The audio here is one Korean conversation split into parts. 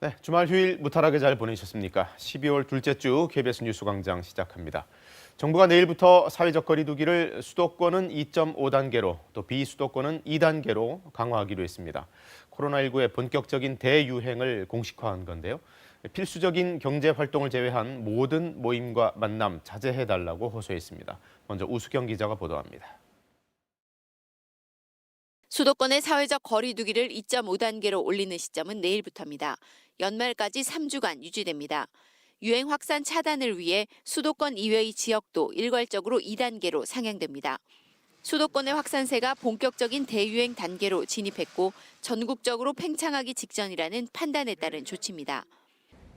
네, 주말 휴일 무탈하게 잘 보내셨습니까? 12월 둘째 주 KBS 뉴스 광장 시작합니다. 정부가 내일부터 사회적 거리 두기를 수도권은 2.5단계로 또 비수도권은 2단계로 강화하기로 했습니다. 코로나19의 본격적인 대유행을 공식화한 건데요. 필수적인 경제 활동을 제외한 모든 모임과 만남 자제해달라고 호소했습니다. 먼저 우수경 기자가 보도합니다. 수도권의 사회적 거리 두기를 2.5단계로 올리는 시점은 내일부터입니다. 연말까지 3주간 유지됩니다. 유행 확산 차단을 위해 수도권 이외의 지역도 일괄적으로 2단계로 상향됩니다. 수도권의 확산세가 본격적인 대유행 단계로 진입했고 전국적으로 팽창하기 직전이라는 판단에 따른 조치입니다.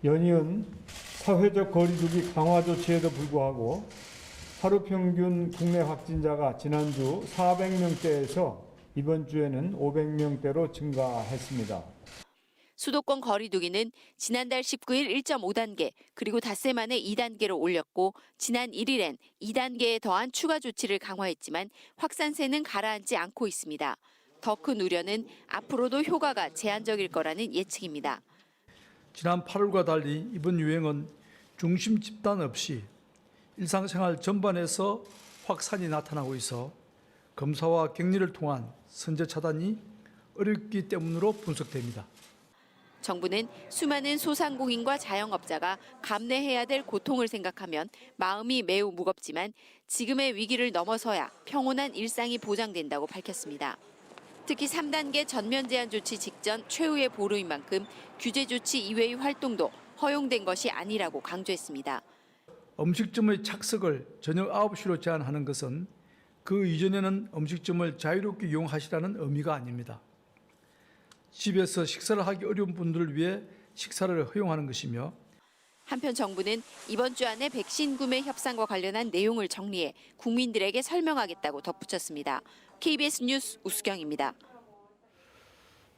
연이은 사회적 거리 두기 강화 조치에도 불구하고 하루 평균 국내 확진자가 지난주 400명대에서 이번 주에는 500명대로 증가했습니다. 수도권 거리 두기는 지난달 19일 1.5단계 그리고 닷새 만에 2단계로 올렸고 지난 1일엔 2단계에 더한 추가 조치를 강화했지만 확산세는 가라앉지 않고 있습니다. 더 큰 우려는 앞으로도 효과가 제한적일 거라는 예측입니다. 지난 8월과 달리 이번 유행은 중심 집단 없이 일상생활 전반에서 확산이 나타나고 있어 검사와 격리를 통한 선제 차단이 어렵기 때문으로 분석됩니다. 정부는 수많은 소상공인과 자영업자가 감내해야 될 고통을 생각하면 마음이 매우 무겁지만 지금의 위기를 넘어서야 평온한 일상이 보장된다고 밝혔습니다. 특히 3단계 전면 제한 조치 직전 최후의 보루인 만큼 규제 조치 이외의 활동도 허용된 것이 아니라고 강조했습니다. 음식점의 착석을 저녁 9시로 제한하는 것은 그 이전에는 음식점을 자유롭게 이용하시라는 의미가 아닙니다. 집에서 식사를 하기 어려운 분들을 위해 식사를 허용하는 것이며 한편 정부는 이번 주 안에 백신 구매 협상과 관련한 내용을 정리해 국민들에게 설명하겠다고 덧붙였습니다. KBS 뉴스 우수경입니다.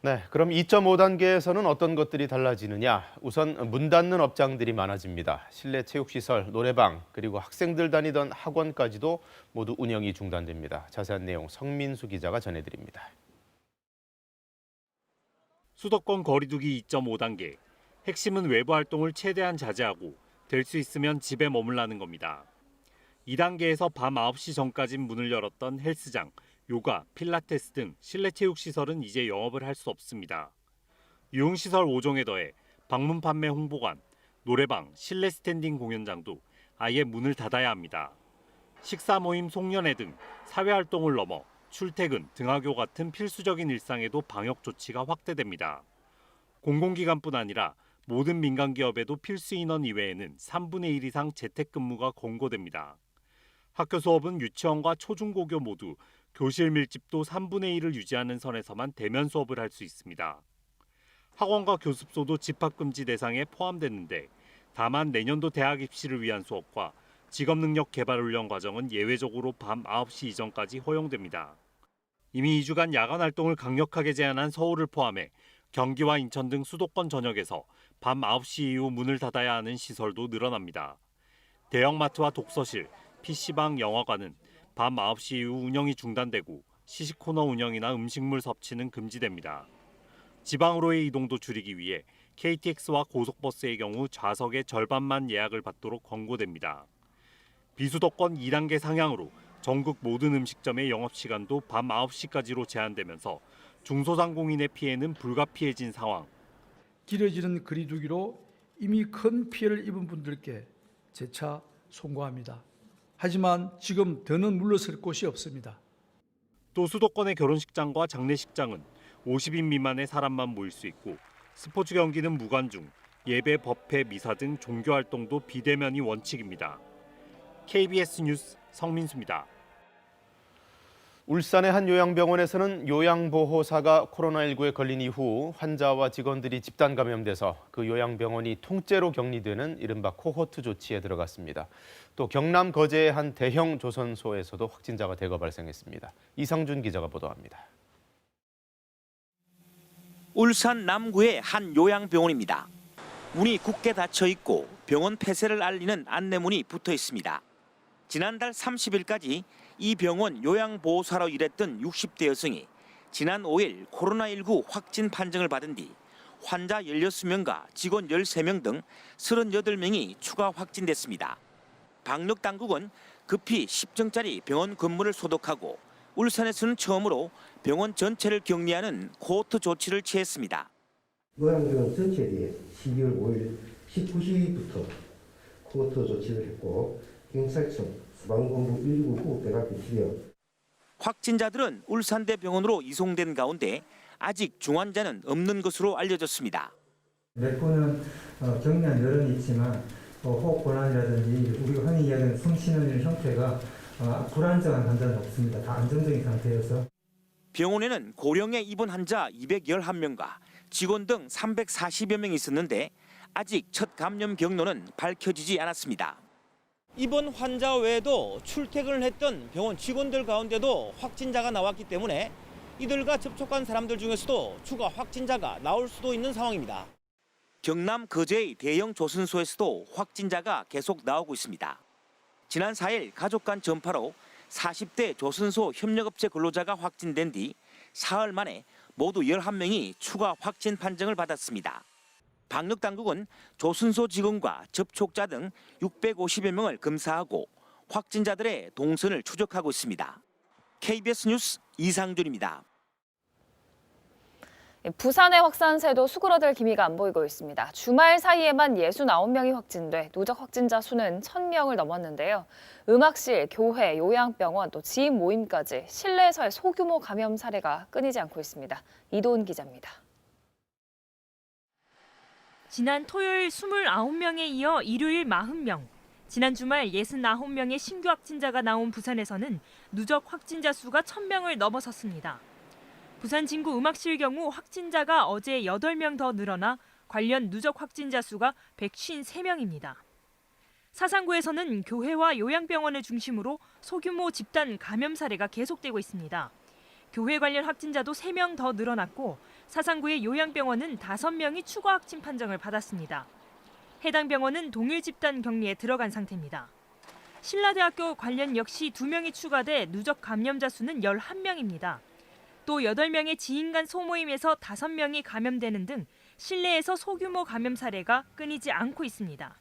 네, 그럼 2.5단계에서는 어떤 것들이 달라지느냐? 우선 문 닫는 업장들이 많아집니다. 실내 체육시설, 노래방, 그리고 학생들 다니던 학원까지도 모두 운영이 중단됩니다. 자세한 내용 성민수 기자가 전해드립니다. 수도권 거리두기 2.5단계. 핵심은 외부 활동을 최대한 자제하고 될 수 있으면 집에 머물라는 겁니다. 2단계에서 밤 9시 전까지 문을 열었던 헬스장, 요가, 필라테스 등 실내 체육시설은 이제 영업을 할 수 없습니다. 유흥시설 5종에 더해 방문 판매 홍보관, 노래방, 실내 스탠딩 공연장도 아예 문을 닫아야 합니다. 식사 모임, 송년회 등 사회활동을 넘어 출퇴근, 등하교 같은 필수적인 일상에도 방역 조치가 확대됩니다. 공공기관뿐 아니라 모든 민간기업에도 필수 인원 이외에는 3분의 1 이상 재택근무가 권고됩니다. 학교 수업은 유치원과 초중고교 모두 교실 밀집도 3분의 1을 유지하는 선에서만 대면 수업을 할 수 있습니다. 학원과 교습소도 집합금지 대상에 포함됐는데 다만 내년도 대학 입시를 위한 수업과 직업능력 개발 훈련 과정은 예외적으로 밤 9시 이전까지 허용됩니다. 이미 2주간 야간 활동을 강력하게 제한한 서울을 포함해 경기와 인천 등 수도권 전역에서 밤 9시 이후 문을 닫아야 하는 시설도 늘어납니다. 대형마트와 독서실, PC방, 영화관은 밤 9시 이후 운영이 중단되고 시식코너 운영이나 음식물 섭취는 금지됩니다. 지방으로의 이동도 줄이기 위해 KTX와 고속버스의 경우 좌석의 절반만 예약을 받도록 권고됩니다. 비수도권 2단계 상향으로 전국 모든 음식점의 영업시간도 밤 9시까지로 제한되면서 중소상공인의 피해는 불가피해진 상황. 길어지는 거리두기로 이미 큰 피해를 입은 분들께 재차 송구합니다. 하지만 지금 더는 물러설 곳이 없습니다. 또 수도권의 결혼식장과 장례식장은 50인 미만의 사람만 모일 수 있고 스포츠 경기는 무관중, 예배, 법회, 미사 등 종교활동도 비대면이 원칙입니다. KBS 뉴스 성민수입니다. 울산의 한 요양병원에서는 요양보호사가 코로나19에 걸린 이후 환자와 직원들이 집단 감염돼서 그 요양병원이 통째로 격리되는 이른바 코호트 조치에 들어갔습니다. 또 경남 거제의 한 대형 조선소에서도 확진자가 대거 발생했습니다. 이상준 기자가 보도합니다. 울산 남구의 한 요양병원입니다. 문이 굳게 닫혀 있고 병원 폐쇄를 알리는 안내문이 붙어 있습니다. 지난달 30일까지 이 병원 요양보호사로 일했던 60대 여성이 지난 5일 코로나19 확진 판정을 받은 뒤 환자 16명과 직원 13명 등 38명이 추가 확진됐습니다. 방역 당국은 급히 10층짜리 병원 건물을 소독하고 울산에서는 처음으로 병원 전체를 격리하는 코호트 조치를 취했습니다. 요양병원 전체에 대해 12월 5일 19시부터 코호트 조치를 했고 경찰청, 소방본부 119 구급대가 배치되어 확진자들은 울산대 병원으로 이송된 가운데 아직 중환자는 없는 것으로 알려졌습니다. 몇 분은 경미한 열은 있지만 호흡 곤란이라든지 우리가 흔히 이야기하는 숨 쉬는 이런 형태가 불안정한 환자는 없습니다. 다 안정적인 상태여서. 병원에는 고령의 입원 환자 211명과 직원 등 340여 명이 있었는데 아직 첫 감염 경로는 밝혀지지 않았습니다. 입원 환자 외에도 출퇴근을 했던 병원 직원들 가운데도 확진자가 나왔기 때문에 이들과 접촉한 사람들 중에서도 추가 확진자가 나올 수도 있는 상황입니다. 경남 거제의 대형 조선소에서도 확진자가 계속 나오고 있습니다. 지난 4일 가족 간 전파로 40대 조선소 협력업체 근로자가 확진된 뒤 사흘 만에 모두 11명이 추가 확진 판정을 받았습니다. 방역당국은 조선소 직원과 접촉자 등 650여 명을 검사하고 확진자들의 동선을 추적하고 있습니다. KBS 뉴스 이상준입니다. 부산의 확산세도 수그러들 기미가 안 보이고 있습니다. 주말 사이에만 69명이 확진돼 누적 확진자 수는 1,000명을 넘었는데요. 음악실, 교회, 요양병원, 또 지인 모임까지 실내에서의 소규모 감염 사례가 끊이지 않고 있습니다. 이도은 기자입니다. 지난 토요일 29명에 이어 일요일 40명, 지난 주말 69명의 신규 확진자가 나온 부산에서는 누적 확진자 수가 1,000명을 넘어섰습니다. 부산 진구 음악실 경우 확진자가 어제 8명 더 늘어나 관련 누적 확진자 수가 153명입니다. 사상구에서는 교회와 요양병원을 중심으로 소규모 집단 감염 사례가 계속되고 있습니다. 교회 관련 확진자도 3명 더 늘어났고 사상구의 요양병원은 5명이 추가 확진 판정을 받았습니다. 해당 병원은 동일 집단 격리에 들어간 상태입니다. 신라대학교 관련 역시 2명이 추가돼 누적 감염자 수는 11명입니다. 또 8명의 지인 간 소모임에서 5명이 감염되는 등 실내에서 소규모 감염 사례가 끊이지 않고 있습니다.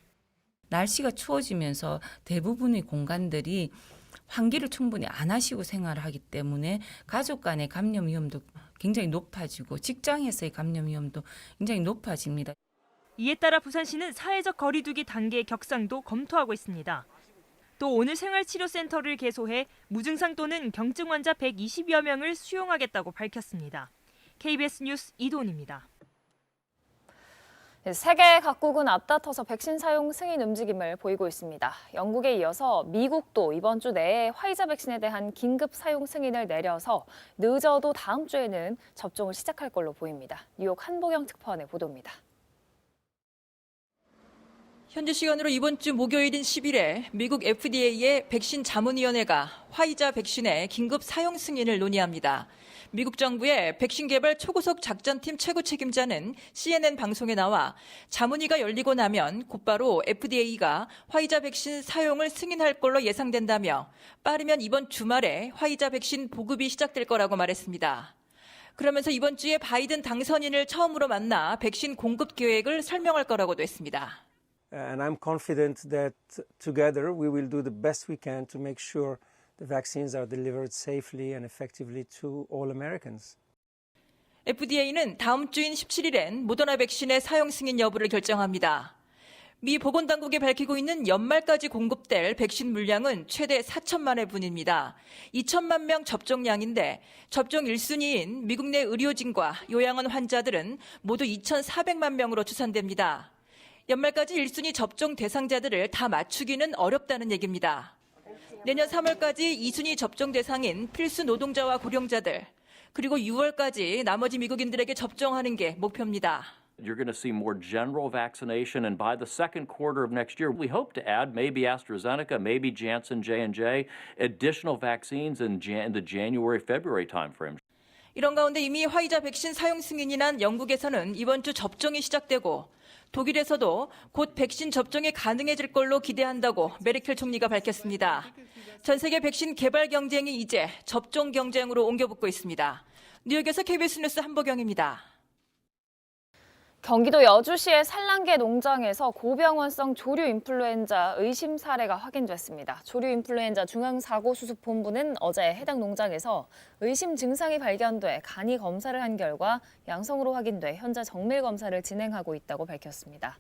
날씨가 추워지면서 대부분의 공간들이 환기를 충분히 안 하시고 생활을 하기 때문에 가족 간의 감염 위험도 굉장히 높아지고 직장에서의 감염 위험도 굉장히 높아집니다. 이에 따라 부산시는 사회적 거리두기 단계 격상도 검토하고 있습니다. 또 오늘 생활치료센터를 개소해 무증상 또는 경증 환자 120여 명을 수용하겠다고 밝혔습니다. KBS 뉴스 이도은입니다. 세계 각국은 앞다퉈서 백신 사용 승인 움직임을 보이고 있습니다. 영국에 이어서 미국도 이번 주 내에 화이자 백신에 대한 긴급 사용 승인을 내려서 늦어도 다음 주에는 접종을 시작할 걸로 보입니다. 뉴욕 한보경 특파원의 보도입니다. 현지 시간으로 이번 주 목요일인 10일에 미국 FDA의 백신 자문위원회가 화이자 백신의 긴급 사용 승인을 논의합니다. 미국 정부의 백신 개발 초고속 작전팀 최고 책임자는 CNN 방송에 나와 자문위가 열리고 나면 곧바로 FDA가 화이자 백신 사용을 승인할 걸로 예상된다며 빠르면 이번 주말에 화이자 백신 보급이 시작될 거라고 말했습니다. 그러면서 이번 주에 바이든 당선인을 처음으로 만나 백신 공급 계획을 설명할 거라고도 했습니다. And I'm confident that together we will do the best we can to make sure the vaccines are delivered safely and effectively to all Americans. FDA는 다음 주인 17일엔 모더나 백신의 사용 승인 여부를 결정합니다. 미 보건당국이 밝히고 있는 연말까지 공급될 백신 물량은 최대 4천만 회분입니다. 2천만 명 접종량인데 접종 1순위인 미국 내 의료진과 요양원 환자들은 모두 2,400만 명으로 추산됩니다. 연말까지 1순위 접종 대상자들을 다 맞추기는 어렵다는 얘기입니다. 내년 3월까지 2순위 접종 대상인 필수 노동자와 고령자들, 그리고 6월까지 나머지 미국인들에게 접종하는 게 목표입니다. You're going to see more general vaccination, and by the second quarter of next year, we hope to add maybe AstraZeneca, maybe Janssen, J&J, additional vaccines in the January-February timeframe. 이런 가운데 이미 화이자 백신 사용 승인이 난 영국에서는 이번 주 접종이 시작되고 독일에서도 곧 백신 접종이 가능해질 걸로 기대한다고 메르켈 총리가 밝혔습니다. 전 세계 백신 개발 경쟁이 이제 접종 경쟁으로 옮겨붙고 있습니다. 뉴욕에서 KBS 뉴스 한보경입니다. 경기도 여주시의 산란계 농장에서 고병원성 조류 인플루엔자 의심 사례가 확인됐습니다. 조류 인플루엔자 중앙사고수습본부는 어제 해당 농장에서 의심 증상이 발견돼 간이 검사를 한 결과 양성으로 확인돼 현재 정밀 검사를 진행하고 있다고 밝혔습니다.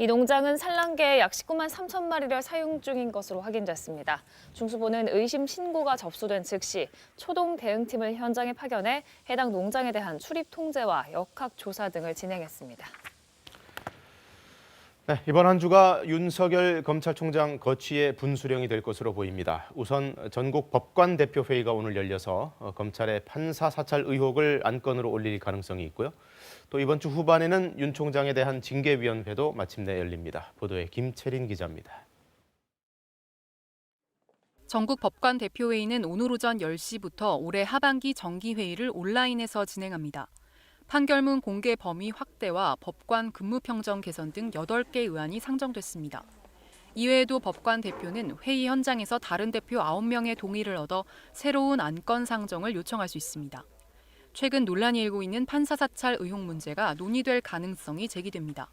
이 농장은 산란계에 약 19만 3천 마리를 사용 중인 것으로 확인됐습니다. 중수부는 의심 신고가 접수된 즉시 초동 대응팀을 현장에 파견해 해당 농장에 대한 출입 통제와 역학 조사 등을 진행했습니다. 네, 이번 한 주가 윤석열 검찰총장 거취의 분수령이 될 것으로 보입니다. 우선 전국 법관 대표 회의가 오늘 열려서 검찰의 판사 사찰 의혹을 안건으로 올릴 가능성이 있고요. 또 이번 주 후반에는 윤 총장에 대한 징계위원회도 마침내 열립니다. 보도에 김채린 기자입니다. 전국 법관 대표회의는 오늘 오전 10시부터 올해 하반기 정기회의를 온라인에서 진행합니다. 판결문 공개 범위 확대와 법관 근무 평정 개선 등 8개 의안이 상정됐습니다. 이외에도 법관 대표는 회의 현장에서 다른 대표 9명의 동의를 얻어 새로운 안건 상정을 요청할 수 있습니다. 최근 논란이 일고 있는 판사 사찰 의혹 문제가 논의될 가능성이 제기됩니다.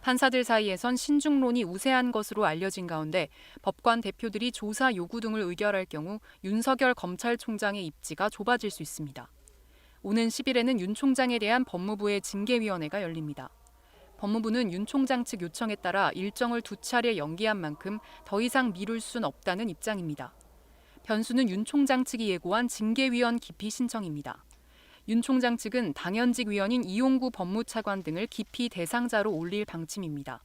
판사들 사이에선 신중론이 우세한 것으로 알려진 가운데 법관 대표들이 조사 요구 등을 의결할 경우 윤석열 검찰총장의 입지가 좁아질 수 있습니다. 오는 10일에는 윤 총장에 대한 법무부의 징계위원회가 열립니다. 법무부는 윤 총장 측 요청에 따라 일정을 2차례 연기한 만큼 더 이상 미룰 순 없다는 입장입니다. 변수는 윤 총장 측이 예고한 징계위원 기피 신청입니다. 윤 총장 측은 당연직 위원인 이용구 법무차관 등을 기피 대상자로 올릴 방침입니다.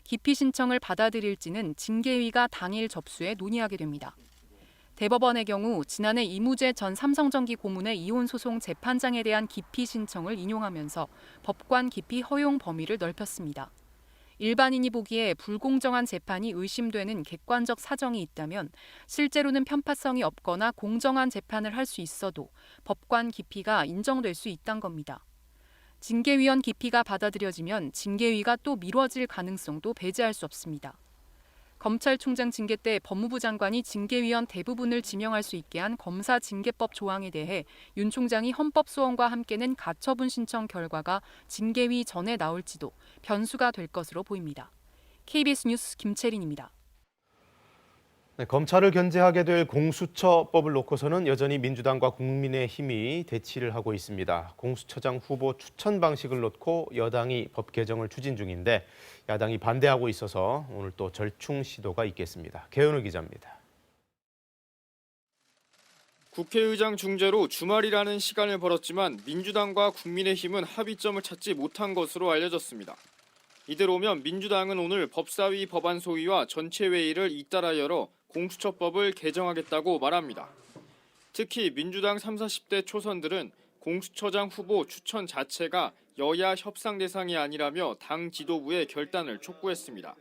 기피 신청을 받아들일지는 징계위가 당일 접수해 논의하게 됩니다. 대법원의 경우 지난해 이무재 전 삼성전기 고문의 이혼 소송 재판장에 대한 기피 신청을 인용하면서 법관 기피 허용 범위를 넓혔습니다. 일반인이 보기에 불공정한 재판이 의심되는 객관적 사정이 있다면 실제로는 편파성이 없거나 공정한 재판을 할 수 있어도 법관 기피가 인정될 수 있다는 겁니다. 징계위원 기피가 받아들여지면 징계위가 또 미뤄질 가능성도 배제할 수 없습니다. 검찰총장 징계 때 법무부 장관이 징계위원 대부분을 지명할 수 있게 한 검사징계법 조항에 대해 윤 총장이 헌법소원과 함께 낸 가처분 신청 결과가 징계위 전에 나올지도 변수가 될 것으로 보입니다. KBS 뉴스 김채린입니다. 네, 검찰을 견제하게 될 공수처법을 놓고서는 여전히 민주당과 국민의힘이 대치를 하고 있습니다. 공수처장 후보 추천 방식을 놓고 여당이 법 개정을 추진 중인데 야당이 반대하고 있어서 오늘 또 절충 시도가 있겠습니다. 개은우 기자입니다. 국회의장 중재로 주말이라는 시간을 벌었지만 민주당과 국민의힘은 합의점을 찾지 못한 것으로 알려졌습니다. 이대로면 민주당은 오늘 법사위 법안 소위와 전체 회의를 잇따라 열어 공수처법을 개정하겠다고 말합니다. 특히 민주당 30, 40대 초선들은 공수처장 후보 추천 자체가 여야 협상 대상이 아니라며 당 지도부의 결단을 촉구했습니다.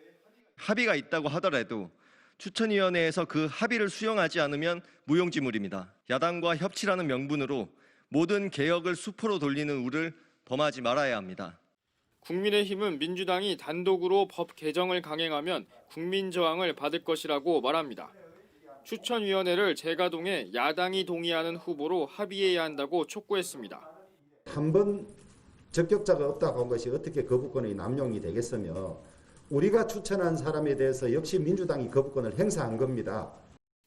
합의가 있다고 하더라도 추천위원회에서 그 합의를 수용하지 않으면 무용지물입니다. 야당과 협치라는 명분으로 모든 개혁을 수포로 돌리는 우를 범하지 말아야 합니다. 국민의힘은 민주당이 단독으로 법 개정을 강행하면 국민 저항을 받을 것이라고 말합니다. 추천위원회를 재가동해 야당이 동의하는 후보로 합의해야 한다고 촉구했습니다. 한번 적격자가 없다고 한 것이 어떻게 거부권의 남용이 되겠으며 우리가 추천한 사람에 대해서 역시 민주당이 거부권을 행사한 겁니다.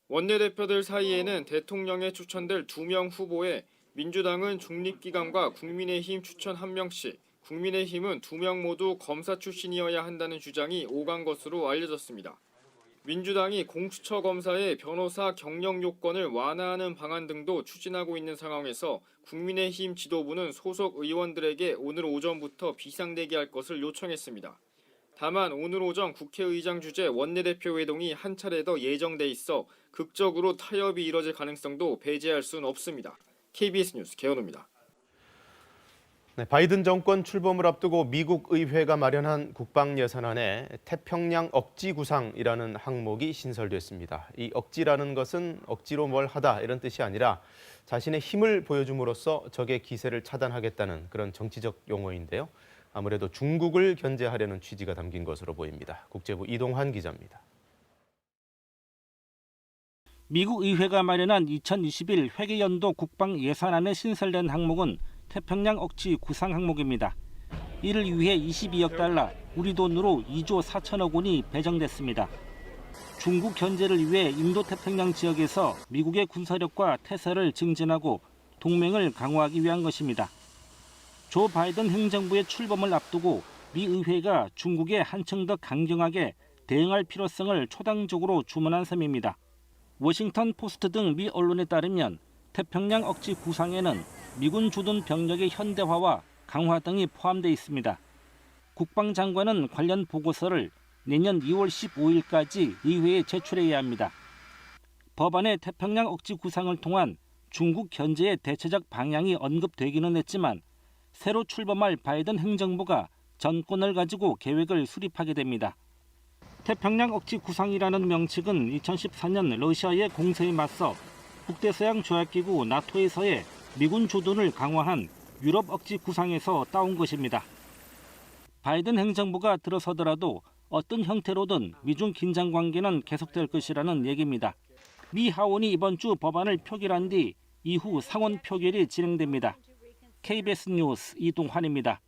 원내대표들 사이에는 대통령에 추천될 2명 후보에 민주당은 중립기관과 국민의힘 추천 1명씩, 국민의힘은 2명 모두 검사 출신이어야 한다는 주장이 오간 것으로 알려졌습니다. 민주당이 공수처 검사의 변호사 경력 요건을 완화하는 방안 등도 추진하고 있는 상황에서 국민의힘 지도부는 소속 의원들에게 오늘 오전부터 비상대기할 것을 요청했습니다. 다만 오늘 오전 국회의장 주재 원내대표 회동이 한 차례 더 예정돼 있어 극적으로 타협이 이뤄질 가능성도 배제할 수는 없습니다. KBS 뉴스 개헌우입니다. 네, 바이든 정권 출범을 앞두고 미국 의회가 마련한 국방 예산안에 태평양 억지 구상이라는 항목이 신설됐습니다. 이 억지라는 것은 억지로 뭘 하다 이런 뜻이 아니라 자신의 힘을 보여줌으로써 적의 기세를 차단하겠다는 그런 정치적 용어인데요. 아무래도 중국을 견제하려는 취지가 담긴 것으로 보입니다. 국제부 이동환 기자입니다. 미국 의회가 마련한 2021 회계연도 국방 예산안에 신설된 항목은 태평양 억지 구상 항목입니다. 이를 위해 22억 달러, 우리 돈으로 2조 4천억 원이 배정됐습니다. 중국 견제를 위해 인도태평양 지역에서 미국의 군사력과 태세를 증진하고 동맹을 강화하기 위한 것입니다. 조 바이든 행정부의 출범을 앞두고 미 의회가 중국에 한층 더 강경하게 대응할 필요성을 초당적으로 주문한 셈입니다. 워싱턴 포스트 등 미 언론에 따르면 태평양 억지 구상에는 미군 주둔 병력의 현대화와 강화 등이 포함되어 있습니다. 국방장관은 관련 보고서를 내년 2월 15일까지 의회에 제출해야 합니다. 법안에 태평양 억지 구상을 통한 중국 견제의 대체적 방향이 언급되기는 했지만 새로 출범할 바이든 행정부가 전권을 가지고 계획을 수립하게 됩니다. 태평양 억지 구상이라는 명칭은 2014년 러시아의 공세에 맞서 북대서양 조약기구 나토에서의 미군 주둔을 강화한 유럽 억지 구상에서 따온 것입니다. 바이든 행정부가 들어서더라도 어떤 형태로든 미중 긴장 관계는 계속될 것이라는 얘기입니다. 미 하원이 이번 주 법안을 표결한 뒤 이후 상원 표결이 진행됩니다. KBS 뉴스 이동환입니다.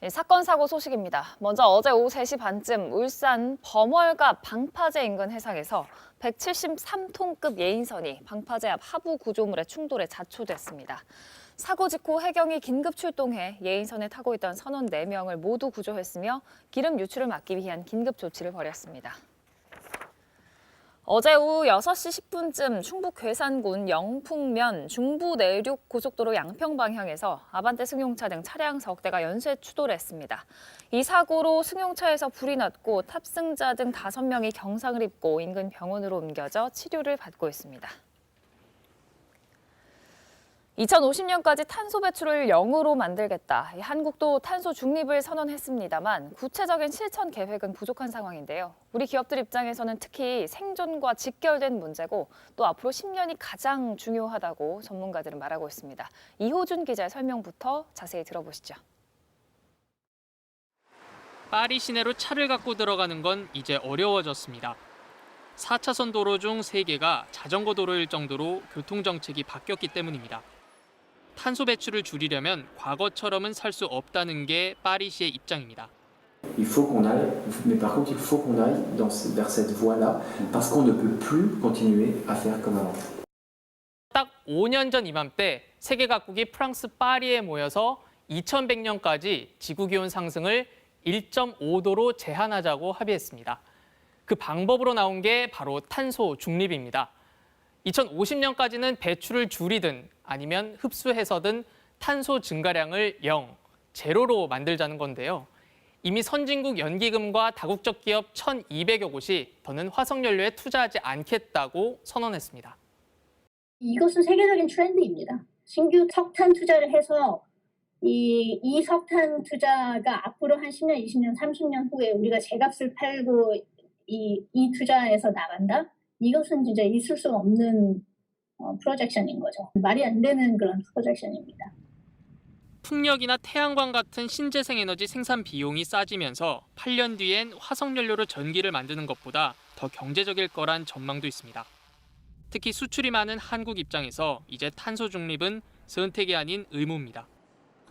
사건 사고 소식입니다. 먼저 어제 오후 3시 반쯤 울산 범월갑 방파제 인근 해상에서 173톤급 예인선이 방파제 앞 하부 구조물의 충돌에 자초됐습니다. 사고 직후 해경이 긴급 출동해 예인선에 타고 있던 선원 4명을 모두 구조했으며 기름 유출을 막기 위한 긴급 조치를 벌였습니다. 어제 오후 6시 10분쯤 충북 괴산군 영풍면 중부 내륙 고속도로 양평 방향에서 아반떼 승용차 등 차량 석 대가 연쇄 추돌했습니다. 이 사고로 승용차에서 불이 났고 탑승자 등 5명이 경상을 입고 인근 병원으로 옮겨져 치료를 받고 있습니다. 2050년까지 탄소 배출을 0으로 만들겠다. 한국도 탄소 중립을 선언했습니다만 구체적인 실천 계획은 부족한 상황인데요. 우리 기업들 입장에서는 특히 생존과 직결된 문제고 또 앞으로 10년이 가장 중요하다고 전문가들은 말하고 있습니다. 이호준 기자의 설명부터 자세히 들어보시죠. 파리 시내로 차를 갖고 들어가는 건 이제 어려워졌습니다. 4차선 도로 중 3개가 자전거 도로일 정도로 교통정책이 바뀌었기 때문입니다. 탄소 배출을 줄이려면 과거처럼은 살 수 없다는 게 파리시의 입장입니다. Il faut qu'on aille, mais par contre il faut qu'on aille vers cette voie-là parce qu'on ne peut plus continuer à faire comme avant. 딱 5년 전 이맘때 세계 각국이 프랑스 파리에 모여서 2100년까지 지구 기온 상승을 1.5도로 제한하자고 합의했습니다. 그 방법으로 나온 게 바로 탄소 중립입니다. 2050년까지는 배출을 줄이든 아니면 흡수해서든 탄소 증가량을 0, 제로로 만들자는 건데요. 이미 선진국 연기금과 다국적 기업 1,200여 곳이 더는 화석연료에 투자하지 않겠다고 선언했습니다. 이것은 세계적인 트렌드입니다. 신규 석탄 투자를 해서 이 석탄 투자가 앞으로 한 10년, 20년, 30년 후에 우리가 제값을 팔고 이 투자에서 나간다? 이것은 진짜 있을 수 없는 프로젝션인 거죠. 말이 안 되는 그런 프로젝션입니다. 풍력이나 태양광 같은 신재생 에너지 생산 비용이 싸지면서 8년 뒤엔 화석연료로 전기를 만드는 것보다 더 경제적일 거란 전망도 있습니다. 특히 수출이 많은 한국 입장에서 이제 탄소 중립은 선택이 아닌 의무입니다.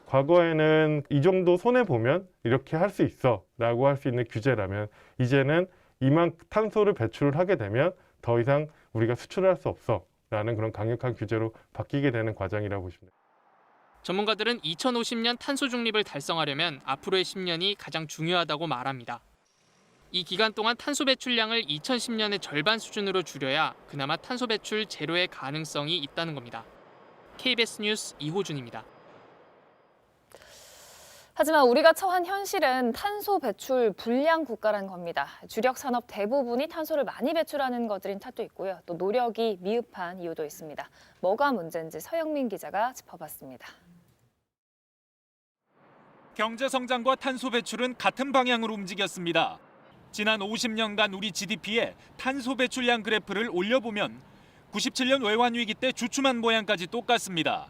과거에는 이 정도 손해보면 이렇게 할 수 있어 라고 할 수 있는 규제라면 이제는 이만 탄소를 배출을 하게 되면 더 이상 우리가 수출할 수 없어 라는 그런 강력한 규제로 바뀌게 되는 과정이라고 보시면 됩니다. 전문가들은 2050년 탄소 중립을 달성하려면 앞으로의 10년이 가장 중요하다고 말합니다. 이 기간 동안 탄소 배출량을 2010년의 절반 수준으로 줄여야 그나마 탄소 배출 제로의 가능성이 있다는 겁니다. KBS 뉴스 이호준입니다. 하지만 우리가 처한 현실은 탄소 배출 불량 국가라는 겁니다. 주력 산업 대부분이 탄소를 많이 배출하는 것들인 탓도 있고요. 또 노력이 미흡한 이유도 있습니다. 뭐가 문제인지 서영민 기자가 짚어봤습니다. 경제 성장과 탄소 배출은 같은 방향으로 움직였습니다. 지난 50년간 우리 GDP의 탄소 배출량 그래프를 올려보면 97년 외환위기 때 주춤한 모양까지 똑같습니다.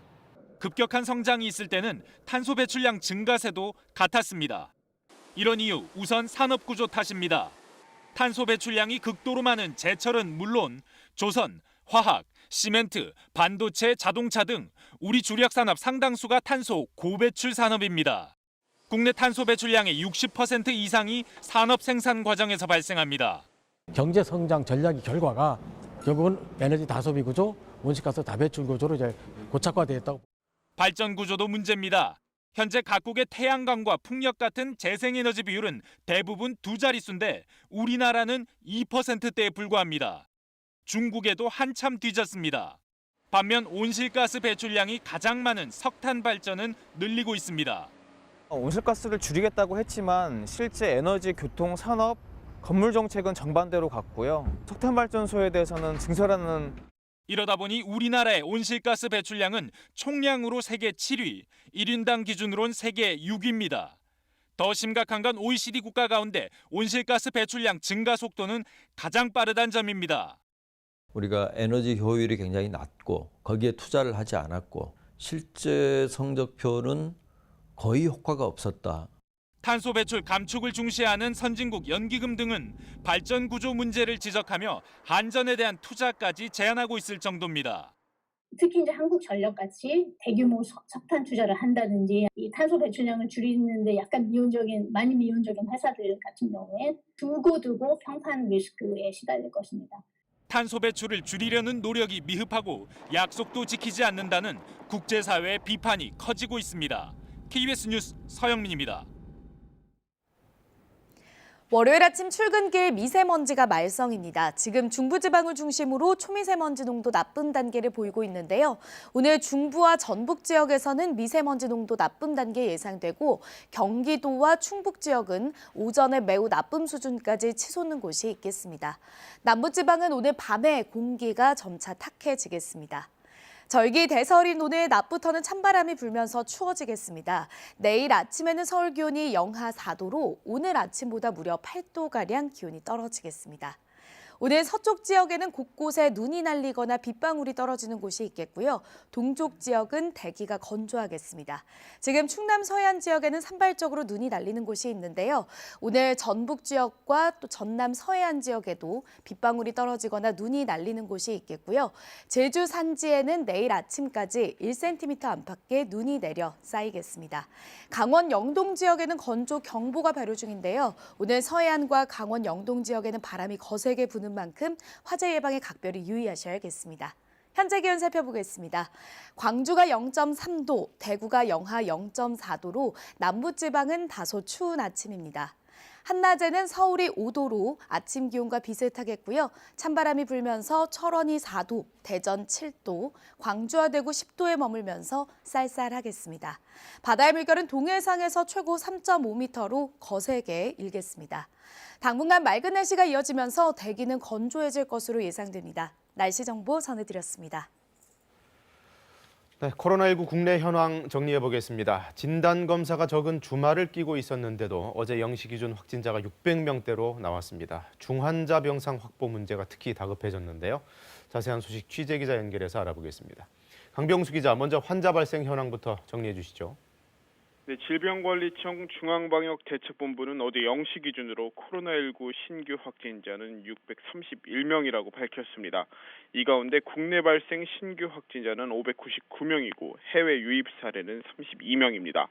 급격한 성장이 있을 때는 탄소 배출량 증가세도 같았습니다. 이런 이유 우선 산업 구조 탓입니다. 탄소 배출량이 극도로 많은 제철은 물론 조선, 화학, 시멘트, 반도체, 자동차 등 우리 주력 산업 상당수가 탄소 고배출 산업입니다. 국내 탄소 배출량의 60% 이상이 산업 생산 과정에서 발생합니다. 경제 성장 전략의 결과가 결국은 에너지 다소비 구조, 온실가스 다배출 구조로 이제 고착화되었다고. 발전 구조도 문제입니다. 현재 각국의 태양광과 풍력 같은 재생에너지 비율은 대부분 두 자릿수인데 우리나라는 2%대에 불과합니다. 중국에도 한참 뒤졌습니다. 반면 온실가스 배출량이 가장 많은 석탄 발전은 늘리고 있습니다. 온실가스를 줄이겠다고 했지만 실제 에너지, 교통, 산업, 건물 정책은 정반대로 갔고요. 석탄 발전소에 대해서는 증설하는. 이러다 보니 우리나라의 온실가스 배출량은 총량으로 세계 7위, 1인당 기준으론 세계 6위입니다. 더 심각한 건 OECD 국가 가운데 온실가스 배출량 증가 속도는 가장 빠르다는 점입니다. 우리가 에너지 효율이 굉장히 낮고 거기에 투자를 하지 않았고 실제 성적표는 거의 효과가 없었다. 탄소 배출 감축을 중시하는 선진국 연기금 등은 발전 구조 문제를 지적하며 한전에 대한 투자까지 제한하고 있을 정도입니다. 특히 이제 한국전력같이 대규모 석탄 투자를 한다든지 이 탄소 배출량을 줄이는데 약간 많이 미온적인 회사들 같은 경우에 두고 평판 리스크에 시달릴 것입니다. 탄소 배출을 줄이려는 노력이 미흡하고 약속도 지키지 않는다는 국제사회의 비판이 커지고 있습니다. KBS 뉴스 서영민입니다. 월요일 아침 출근길 미세먼지가 말썽입니다. 지금 중부지방을 중심으로 초미세먼지 농도 나쁨 단계를 보이고 있는데요. 오늘 중부와 전북 지역에서는 미세먼지 농도 나쁨 단계 예상되고 경기도와 충북 지역은 오전에 매우 나쁨 수준까지 치솟는 곳이 있겠습니다. 남부지방은 오늘 밤에 공기가 점차 탁해지겠습니다. 절기 대설인 오늘 낮부터는 찬바람이 불면서 추워지겠습니다. 내일 아침에는 서울 기온이 영하 4도로 오늘 아침보다 무려 8도가량 기온이 떨어지겠습니다. 오늘 서쪽 지역에는 곳곳에 눈이 날리거나 빗방울이 떨어지는 곳이 있겠고요. 동쪽 지역은 대기가 건조하겠습니다. 지금 충남 서해안 지역에는 산발적으로 눈이 날리는 곳이 있는데요. 오늘 전북 지역과 또 전남 서해안 지역에도 빗방울이 떨어지거나 눈이 날리는 곳이 있겠고요. 제주 산지에는 내일 아침까지 1cm 안팎의 눈이 내려 쌓이겠습니다. 강원 영동 지역에는 건조 경보가 발효 중인데요. 오늘 서해안과 강원 영동 지역에는 바람이 거세게 부는 만큼 화재 예방에 각별히 유의하셔야겠습니다. 현재 기온 살펴보겠습니다. 광주가 0.3도, 대구가 영하 0.4도로 남부지방은 다소 추운 아침입니다. 한낮에는 서울이 5도로 아침 기온과 비슷하겠고요. 찬바람이 불면서 철원이 4도, 대전 7도, 광주와 대구 10도에 머물면서 쌀쌀하겠습니다. 바다의 물결은 동해상에서 최고 3.5m로 거세게 일겠습니다. 당분간 맑은 날씨가 이어지면서 대기는 건조해질 것으로 예상됩니다. 날씨 정보 전해드렸습니다. 네, 코로나19 국내 현황 정리해 보겠습니다. 진단검사가 적은 주말을 끼고 있었는데도 어제 0시 기준 확진자가 600명대로 나왔습니다. 중환자 병상 확보 문제가 특히 다급해졌는데요. 자세한 소식 취재기자 연결해서 알아보겠습니다. 강병수 기자, 먼저 환자 발생 현황부터 정리해 주시죠. 네, 질병관리청 중앙방역대책본부는 어제 0시 기준으로 코로나19 신규 확진자는 631명이라고 밝혔습니다. 이 가운데 국내 발생 신규 확진자는 599명이고 해외 유입 사례는 32명입니다.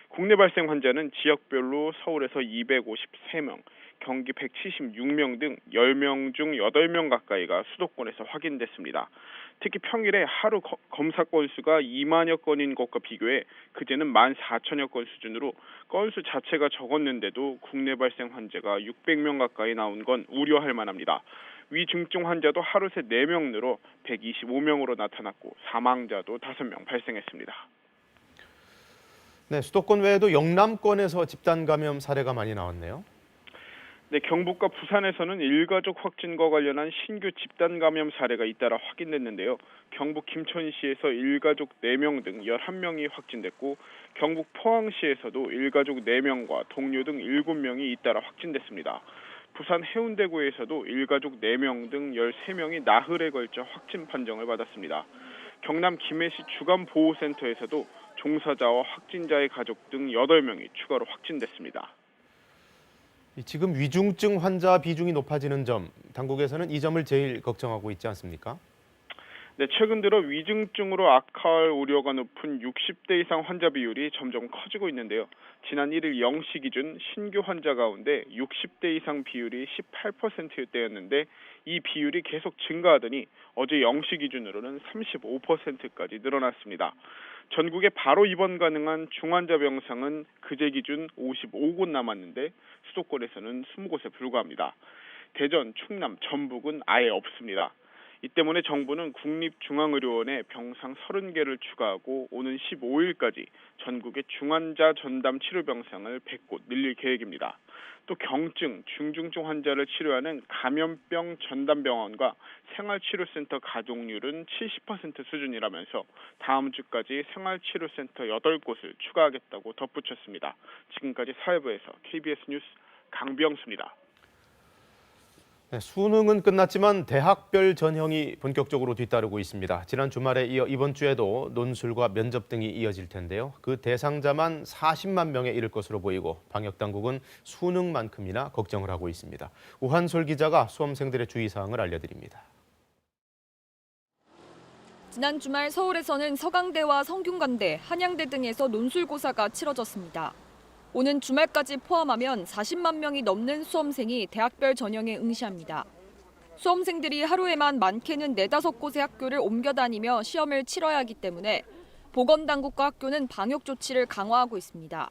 국내 발생 환자는 지역별로 서울에서 253명, 경기 176명 등 10명 중 8명 가까이가 수도권에서 확인됐습니다. 특히 평일에 하루 검사 건수가 2만여 건인 것과 비교해 그제는 14,000여 건 수준으로 건수 자체가 적었는데도 국내 발생 환자가 600명 가까이 나온 건 우려할 만합니다. 위중증 환자도 하루 새 4명 늘어 125명으로 나타났고 사망자도 5명 발생했습니다. 네, 수도권 외에도 영남권에서 집단 감염 사례가 많이 나왔네요. 네, 경북과 부산에서는 일가족 확진과 관련한 신규 집단 감염 사례가 잇따라 확인됐는데요. 경북 김천시에서 일가족 4명 등 11명이 확진됐고 경북 포항시에서도 일가족 4명과 동료 등 7명이 잇따라 확진됐습니다. 부산 해운대구에서도 일가족 4명 등 13명이 나흘에 걸쳐 확진 판정을 받았습니다. 경남 김해시 주간보호센터에서도 종사자와 확진자의 가족 등 8명이 추가로 확진됐습니다. 지금 위중증 환자 비중이 높아지는 점, 당국에서는 이 점을 제일 걱정하고 있지 않습니까? 네, 최근 들어 위중증으로 악화할 우려가 높은 60대 이상 환자 비율이 점점 커지고 있는데요. 지난 1일 0시 기준 신규 환자 가운데 60대 이상 비율이 18%대였는데 이 비율이 계속 증가하더니 어제 0시 기준으로는 35%까지 늘어났습니다. 전국에 바로 입원 가능한 중환자 병상은 그제 기준 55곳 남았는데 수도권에서는 20곳에 불과합니다. 대전, 충남, 전북은 아예 없습니다. 이 때문에 정부는 국립중앙의료원에 병상 30개를 추가하고 오는 15일까지 전국의 중환자 전담 치료 병상을 100곳 늘릴 계획입니다. 또 경증, 중증증 환자를 치료하는 감염병 전담병원과 생활치료센터 가동률은 70% 수준이라면서 다음 주까지 생활치료센터 8곳을 추가하겠다고 덧붙였습니다. 지금까지 사회부에서 KBS 뉴스 강병수입니다. 네, 수능은 끝났지만 대학별 전형이 본격적으로 뒤따르고 있습니다. 지난 주말에 이어 이번 주에도 논술과 면접 등이 이어질 텐데요. 그 대상자만 40만 명에 이를 것으로 보이고 방역당국은 수능만큼이나 걱정을 하고 있습니다. 우한솔 기자가 수험생들의 주의사항을 알려드립니다. 지난 주말 서울에서는 서강대와 성균관대, 한양대 등에서 논술고사가 치러졌습니다. 오는 주말까지 포함하면 40만 명이 넘는 수험생이 대학별 전형에 응시합니다. 수험생들이 하루에만 많게는 4-5곳의 학교를 옮겨 다니며 시험을 치러야 하기 때문에 보건당국과 학교는 방역 조치를 강화하고 있습니다.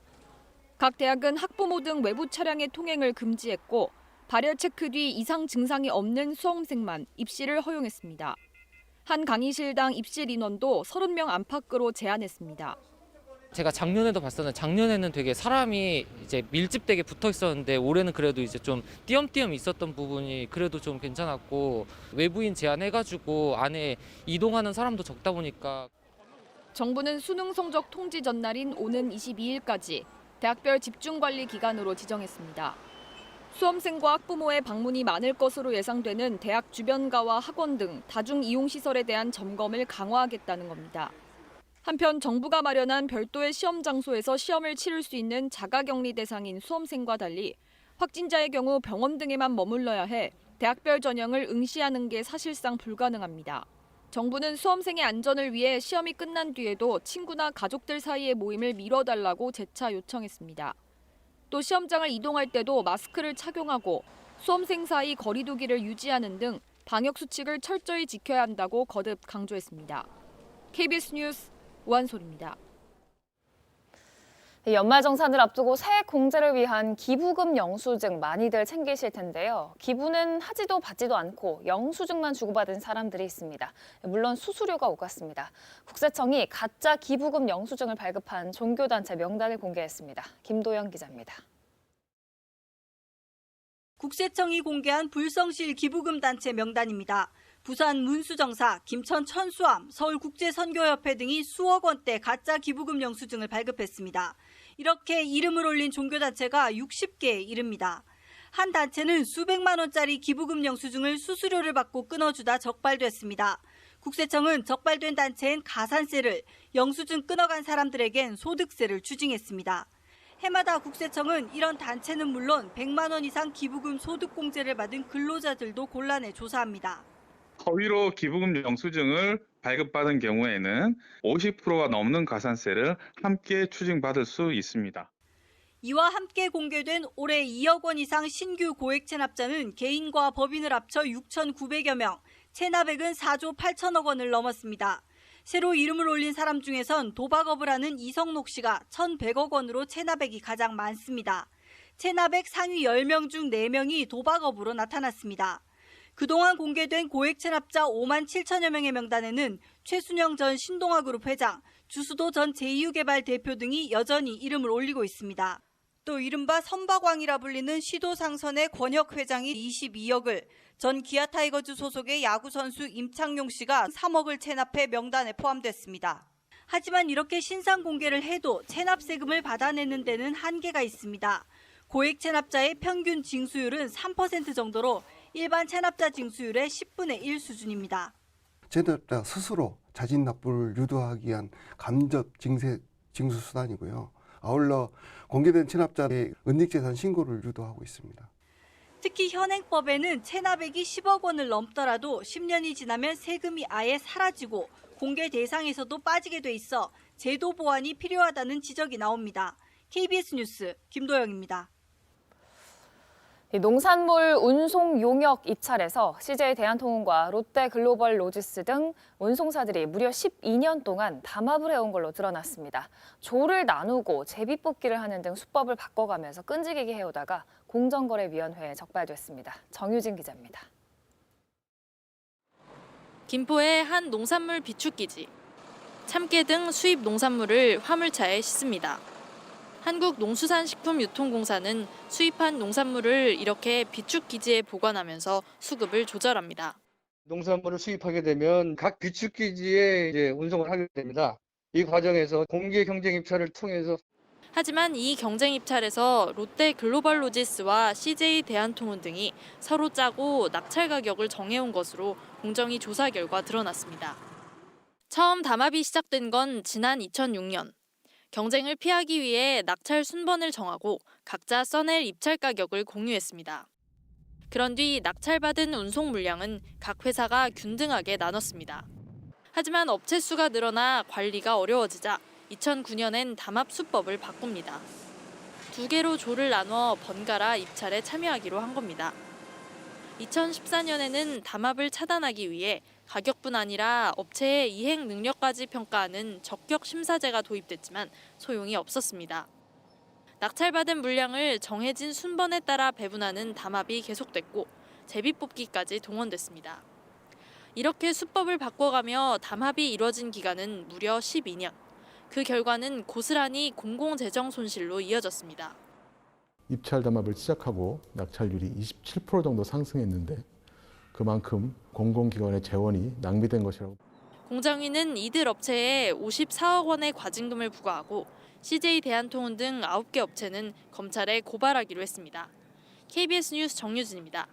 각 대학은 학부모 등 외부 차량의 통행을 금지했고 발열 체크 뒤 이상 증상이 없는 수험생만 입시를 허용했습니다. 한 강의실당 입실 인원도 30명 안팎으로 제한했습니다. 제가 작년에도 봤었는데 작년에는 되게 사람이 이제 밀집되게 붙어 있었는데 올해는 그래도 이제 좀 띄엄띄엄 있었던 부분이 그래도 좀 괜찮았고 외부인 제한해가지고 안에 이동하는 사람도 적다 보니까. 정부는 수능 성적 통지 전날인 오는 22일까지 대학별 집중관리 기간으로 지정했습니다. 수험생과 학부모의 방문이 많을 것으로 예상되는 대학 주변가와 학원 등 다중이용시설에 대한 점검을 강화하겠다는 겁니다. 한편 정부가 마련한 별도의 시험 장소에서 시험을 치를 수 있는 자가격리 대상인 수험생과 달리 확진자의 경우 병원 등에만 머물러야 해 대학별 전형을 응시하는 게 사실상 불가능합니다. 정부는 수험생의 안전을 위해 시험이 끝난 뒤에도 친구나 가족들 사이의 모임을 미뤄달라고 재차 요청했습니다. 또 시험장을 이동할 때도 마스크를 착용하고 수험생 사이 거리 두기를 유지하는 등 방역 수칙을 철저히 지켜야 한다고 거듭 강조했습니다. KBS 뉴스 우한솔입니다. 연말정산을 앞두고 새해 공제를 위한 기부금 영수증 많이들 챙기실 텐데요. 기부는 하지도 받지도 않고 영수증만 주고받은 사람들이 있습니다. 물론 수수료가 오갔습니다. 국세청이 가짜 기부금 영수증을 발급한 종교단체 명단을 공개했습니다. 김도영 기자입니다. 국세청이 공개한 불성실 기부금 단체 명단입니다. 부산 문수정사, 김천 천수암, 서울국제선교협회 등이 수억 원대 가짜 기부금 영수증을 발급했습니다. 이렇게 이름을 올린 종교단체가 60개에 이릅니다. 한 단체는 수백만 원짜리 기부금 영수증을 수수료를 받고 끊어주다 적발됐습니다. 국세청은 적발된 단체엔 가산세를, 영수증 끊어간 사람들에겐 소득세를 추징했습니다. 해마다 국세청은 이런 단체는 물론 100만 원 이상 기부금 소득공제를 받은 근로자들도 곤란해 조사합니다. 허위로 기부금 영수증을 발급받은 경우에는 50%가 넘는 가산세를 함께 추징받을 수 있습니다. 이와 함께 공개된 올해 2억 원 이상 신규 고액 체납자는 개인과 법인을 합쳐 6,900여 명, 체납액은 4조 8천억 원을 넘었습니다. 새로 이름을 올린 사람 중에선 도박업을 하는 이성록 씨가 1,100억 원으로 체납액이 가장 많습니다. 체납액 상위 10명 중 4명이 도박업으로 나타났습니다. 그동안 공개된 고액 체납자 5만 7천여 명의 명단에는 최순영 전 신동아그룹 회장, 주수도 전 제2유개발 대표 등이 여전히 이름을 올리고 있습니다. 또 이른바 선박왕이라 불리는 시도상선의 권혁 회장이 22억을, 전 기아타이거즈 소속의 야구선수 임창용 씨가 3억을 체납해 명단에 포함됐습니다. 하지만 이렇게 신상 공개를 해도 체납세금을 받아내는 데는 한계가 있습니다. 고액 체납자의 평균 징수율은 3% 정도로 일반 체납자 징수율의 10분의 1 수준입니다. 체납자 스스로 자진 납부를 유도하기 위한 간접 징수 수단이고요. 아울러 공개된 체납자의 은닉재산 신고를 유도하고 있습니다. 특히 현행법에는 체납액이 10억 원을 넘더라도 10년이 지나면 세금이 아예 사라지고 공개 대상에서도 빠지게 돼 있어 제도 보완이 필요하다는 지적이 나옵니다. KBS 뉴스 김도영입니다. 농산물 운송 용역 입찰에서 CJ 대한통운과 롯데 글로벌 로지스 등 운송사들이 무려 12년 동안 담합을 해온 걸로 드러났습니다. 조를 나누고 제비뽑기를 하는 등 수법을 바꿔가면서 끈질기게 해오다가 공정거래위원회에 적발됐습니다. 정유진 기자입니다. 김포의 한 농산물 비축기지. 참깨 등 수입 농산물을 화물차에 싣습니다. 한국농수산식품유통공사는 수입한 농산물을 이렇게 비축기지에 보관하면서 수급을 조절합니다. 농산물을 수입하게 되면 각 비축기지에 이제 운송을 하게 됩니다. 이 과정에서 공개 경쟁 입찰을 통해서 하지만 이 경쟁 입찰에서 롯데 글로벌 로지스와 CJ 대한통운 등이 서로 짜고 낙찰 가격을 정해온 것으로 공정위 조사 결과 드러났습니다. 처음 담합이 시작된 건 지난 2006년. 경쟁을 피하기 위해 낙찰 순번을 정하고 각자 써낼 입찰 가격을 공유했습니다. 그런 뒤 낙찰받은 운송 물량은 각 회사가 균등하게 나눴습니다. 하지만 업체 수가 늘어나 관리가 어려워지자 2009년엔 담합 수법을 바꿉니다. 2개로 조를 나눠 번갈아 입찰에 참여하기로 한 겁니다. 2014년에는 담합을 차단하기 위해 가격뿐 아니라 업체의 이행 능력까지 평가하는 적격 심사제가 도입됐지만 소용이 없었습니다. 낙찰받은 물량을 정해진 순번에 따라 배분하는 담합이 계속됐고 제비뽑기까지 동원됐습니다. 이렇게 수법을 바꿔가며 담합이 이뤄진 기간은 무려 12년. 그 결과는 고스란히 공공재정 손실로 이어졌습니다. 입찰 담합을 시작하고 낙찰률이 27% 정도 상승했는데 그만큼 공공기관의 재원이 낭비된 것이라고. 공정위는 이들 업체에 54억 원의 과징금을 부과하고 CJ 대한통운 등 9개 업체는 검찰에 고발하기로 했습니다. KBS 뉴스 정유진입니다.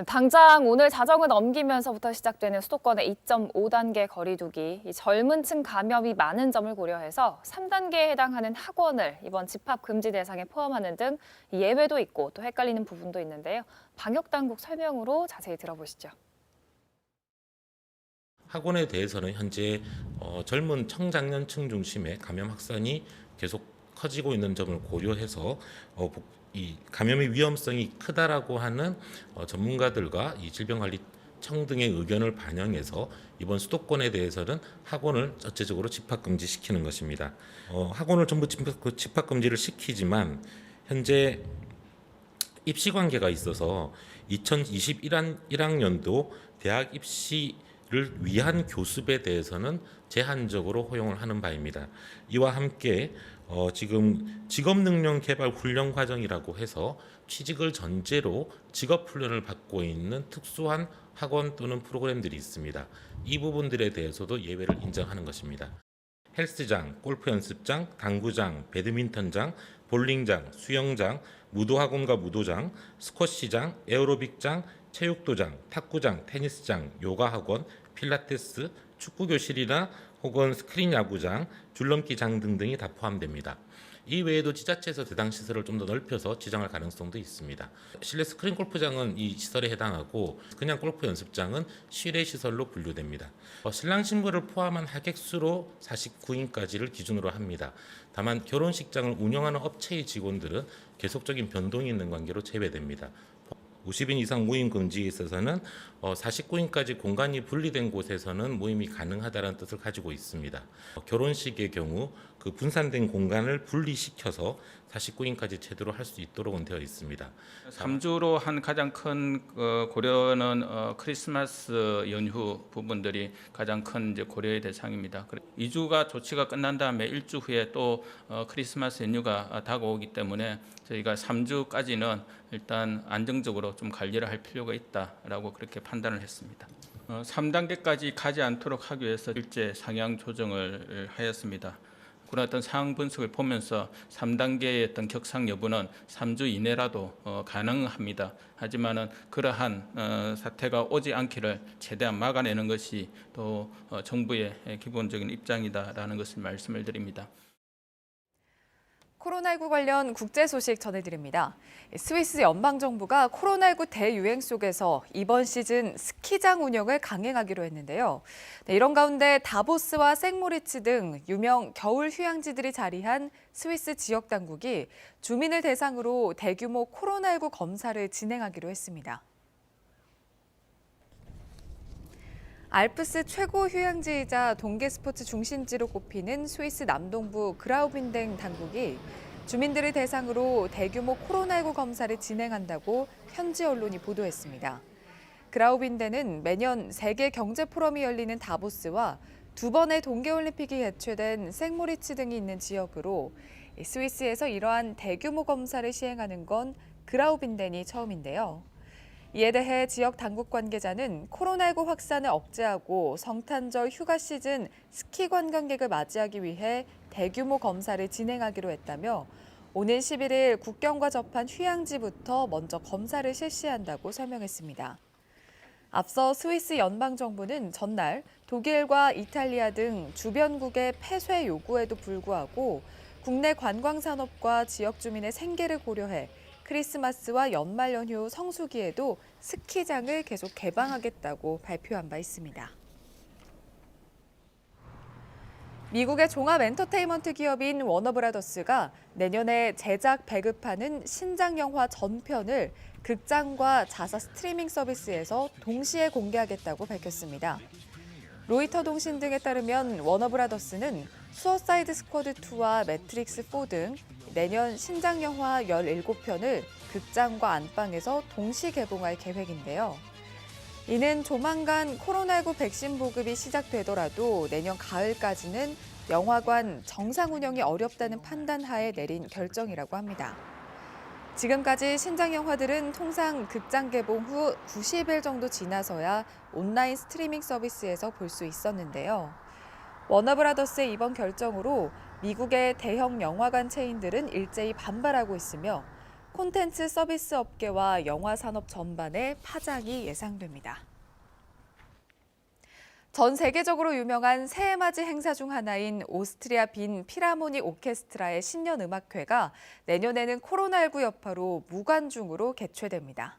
당장 오늘 자정을 넘기면서부터 시작되는 수도권의 2.5단계 거리두기, 이 젊은 층 감염이 많은 점을 고려해서 3단계에 해당하는 학원을 이번 집합 금지 대상에 포함하는 등 예외도 있고 또 헷갈리는 부분도 있는데요. 방역당국 설명으로 자세히 들어보시죠. 학원에 대해서는 현재 젊은 청장년층 중심의 감염 확산이 계속 커지고 있는 점을 고려해서 이 감염의 위험성이 크다라고 하는 전문가들과 이 질병관리청 등의 의견을 반영해서 이번 수도권에 대해서는 학원을 전체적으로 집합금지시키는 것입니다. 학원을 전부 집합금지를 시키지만 현재 입시관계가 있어서 2021학년도 대학 입시를 위한 교습에 대해서는 제한적으로 허용을 하는 바입니다. 이와 함께 지금 직업능력개발 훈련 과정이라고 해서 취직을 전제로 직업훈련을 받고 있는 특수한 학원 또는 프로그램들이 있습니다. 이 부분들에 대해서도 예외를 인정하는 것입니다. 헬스장, 골프 연습장, 당구장, 배드민턴장, 볼링장, 수영장, 무도학원과 무도장, 스쿼시장, 에어로빅장, 체육도장, 탁구장, 테니스장, 요가학원, 필라테스, 축구교실이나 혹은 스크린 야구장, 줄넘기장 등등이 다 포함됩니다. 이 외에도 지자체에서 대상 시설을 좀 더 넓혀서 지정할 가능성도 있습니다. 실내 스크린 골프장은 이 시설에 해당하고 그냥 골프 연습장은 실외 시설로 분류됩니다. 신랑 신부를 포함한 하객 수로 49인까지를 기준으로 합니다. 다만 결혼식장을 운영하는 업체의 직원들은 계속적인 변동이 있는 관계로 제외됩니다. 50인 이상 모임 금지에 있어서는 49인까지 공간이 분리된 곳에서는 모임이 가능하다는 뜻을 가지고 있습니다. 결혼식의 경우 그 분산된 공간을 분리시켜서 49인까지 제대로 할 수 있도록 되어 있습니다. 3주로 한 가장 큰 고려는 크리스마스 연휴 부분들이 가장 큰 이제 고려의 대상입니다. 2주가 조치가 끝난 다음에 1주 후에 또 크리스마스 연휴가 다가오기 때문에 저희가 3주까지는 일단 안정적으로 좀 관리를 할 필요가 있다라고 그렇게 판단을 했습니다. 3단계까지 가지 않도록 하기 위해서 일제 상향 조정을 하였습니다. 그런 어떤 상황 분석을 보면서 3단계의 어떤 격상 여부는 3주 이내라도 가능합니다. 하지만은 그러한 사태가 오지 않기를 최대한 막아내는 것이 또 정부의 기본적인 입장이다라는 것을 말씀을 드립니다. 코로나19 관련 국제 소식 전해드립니다. 스위스 연방정부가 코로나19 대유행 속에서 이번 시즌 스키장 운영을 강행하기로 했는데요. 이런 가운데 다보스와 생모리츠 등 유명 겨울 휴양지들이 자리한 스위스 지역 당국이 주민을 대상으로 대규모 코로나19 검사를 진행하기로 했습니다. 알프스 최고 휴양지이자 동계 스포츠 중심지로 꼽히는 스위스 남동부 그라우빈덴 당국이 주민들을 대상으로 대규모 코로나19 검사를 진행한다고 현지 언론이 보도했습니다. 그라우빈덴은 매년 세계 경제 포럼이 열리는 다보스와 두 번의 동계올림픽이 개최된 생모리츠 등이 있는 지역으로 스위스에서 이러한 대규모 검사를 시행하는 건 그라우빈덴이 처음인데요. 이에 대해 지역 당국 관계자는 코로나19 확산을 억제하고 성탄절 휴가 시즌 스키 관광객을 맞이하기 위해 대규모 검사를 진행하기로 했다며 오는 11일 국경과 접한 휴양지부터 먼저 검사를 실시한다고 설명했습니다. 앞서 스위스 연방정부는 전날 독일과 이탈리아 등 주변국의 폐쇄 요구에도 불구하고 국내 관광산업과 지역 주민의 생계를 고려해 크리스마스와 연말 연휴 성수기에도 스키장을 계속 개방하겠다고 발표한 바 있습니다. 미국의 종합 엔터테인먼트 기업인 워너브라더스가 내년에 제작 배급하는 신작 영화 전편을 극장과 자사 스트리밍 서비스에서 동시에 공개하겠다고 밝혔습니다. 로이터 통신 등에 따르면 워너브라더스는 수어사이드 스쿼드 2와 매트릭스 4 등 내년 신작 영화 17편을 극장과 안방에서 동시 개봉할 계획인데요. 이는 조만간 코로나19 백신 보급이 시작되더라도 내년 가을까지는 영화관 정상 운영이 어렵다는 판단하에 내린 결정이라고 합니다. 지금까지 신작 영화들은 통상 극장 개봉 후 90일 정도 지나서야 온라인 스트리밍 서비스에서 볼 수 있었는데요. 워너브라더스의 이번 결정으로 미국의 대형 영화관 체인들은 일제히 반발하고 있으며 콘텐츠 서비스 업계와 영화 산업 전반에 파장이 예상됩니다. 전 세계적으로 유명한 새해맞이 행사 중 하나인 오스트리아 빈 필하모닉 오케스트라의 신년 음악회가 내년에는 코로나19 여파로 무관중으로 개최됩니다.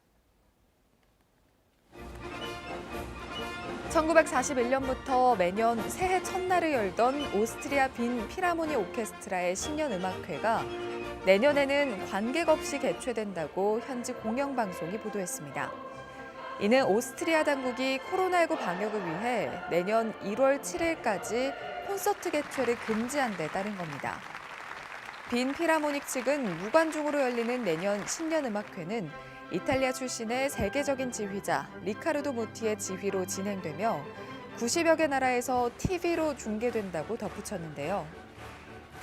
1941년부터 매년 새해 첫날을 열던 오스트리아 빈 필하모닉 오케스트라의 신년 음악회가 내년에는 관객 없이 개최된다고 현지 공영방송이 보도했습니다. 이는 오스트리아 당국이 코로나19 방역을 위해 내년 1월 7일까지 콘서트 개최를 금지한 데 따른 겁니다. 빈 필하모닉 측은 무관중으로 열리는 내년 신년 음악회는 이탈리아 출신의 세계적인 지휘자 리카르도 모티의 지휘로 진행되며 90여 개 나라에서 TV로 중계된다고 덧붙였는데요.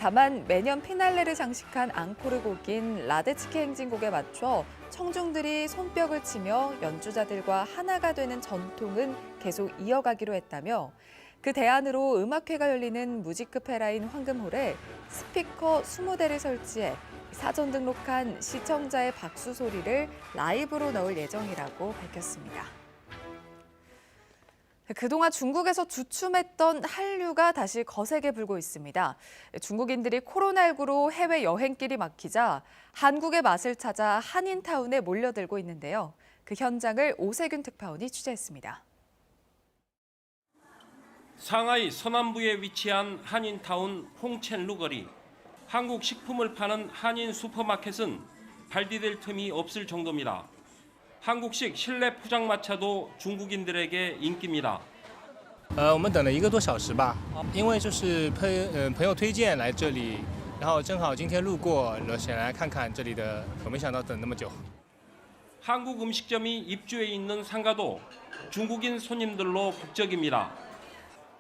다만 매년 피날레를 장식한 앙코르 곡인 라데츠키 행진곡에 맞춰 청중들이 손뼉을 치며 연주자들과 하나가 되는 전통은 계속 이어가기로 했다며 그 대안으로 음악회가 열리는 무지크페라인 황금홀에 스피커 20대를 설치해 사전 등록한 시청자의 박수 소리를 라이브로 넣을 예정이라고 밝혔습니다. 그동안 중국에서 주춤했던 한류가 다시 거세게 불고 있습니다. 중국인들이 코로나19로 해외 여행길이 막히자 한국의 맛을 찾아 한인타운에 몰려들고 있는데요. 그 현장을 오세균 특파원이 취재했습니다. 상하이 서남부에 위치한 한인타운 홍첸루 거리. 한국 식품을 파는 한인 슈퍼마켓은 발 디딜 틈이 없을 정도입니다. 한국식 실내 포장마차도 중국인들에게 인기입니다. 我们等了1个多小时吧，因为就是朋友推荐来这里，然后正好今天路过，想来看看这里的，我没想到等那么久。 한국 음식점이 입주해 있는 상가도 중국인 손님들로 북적입니다.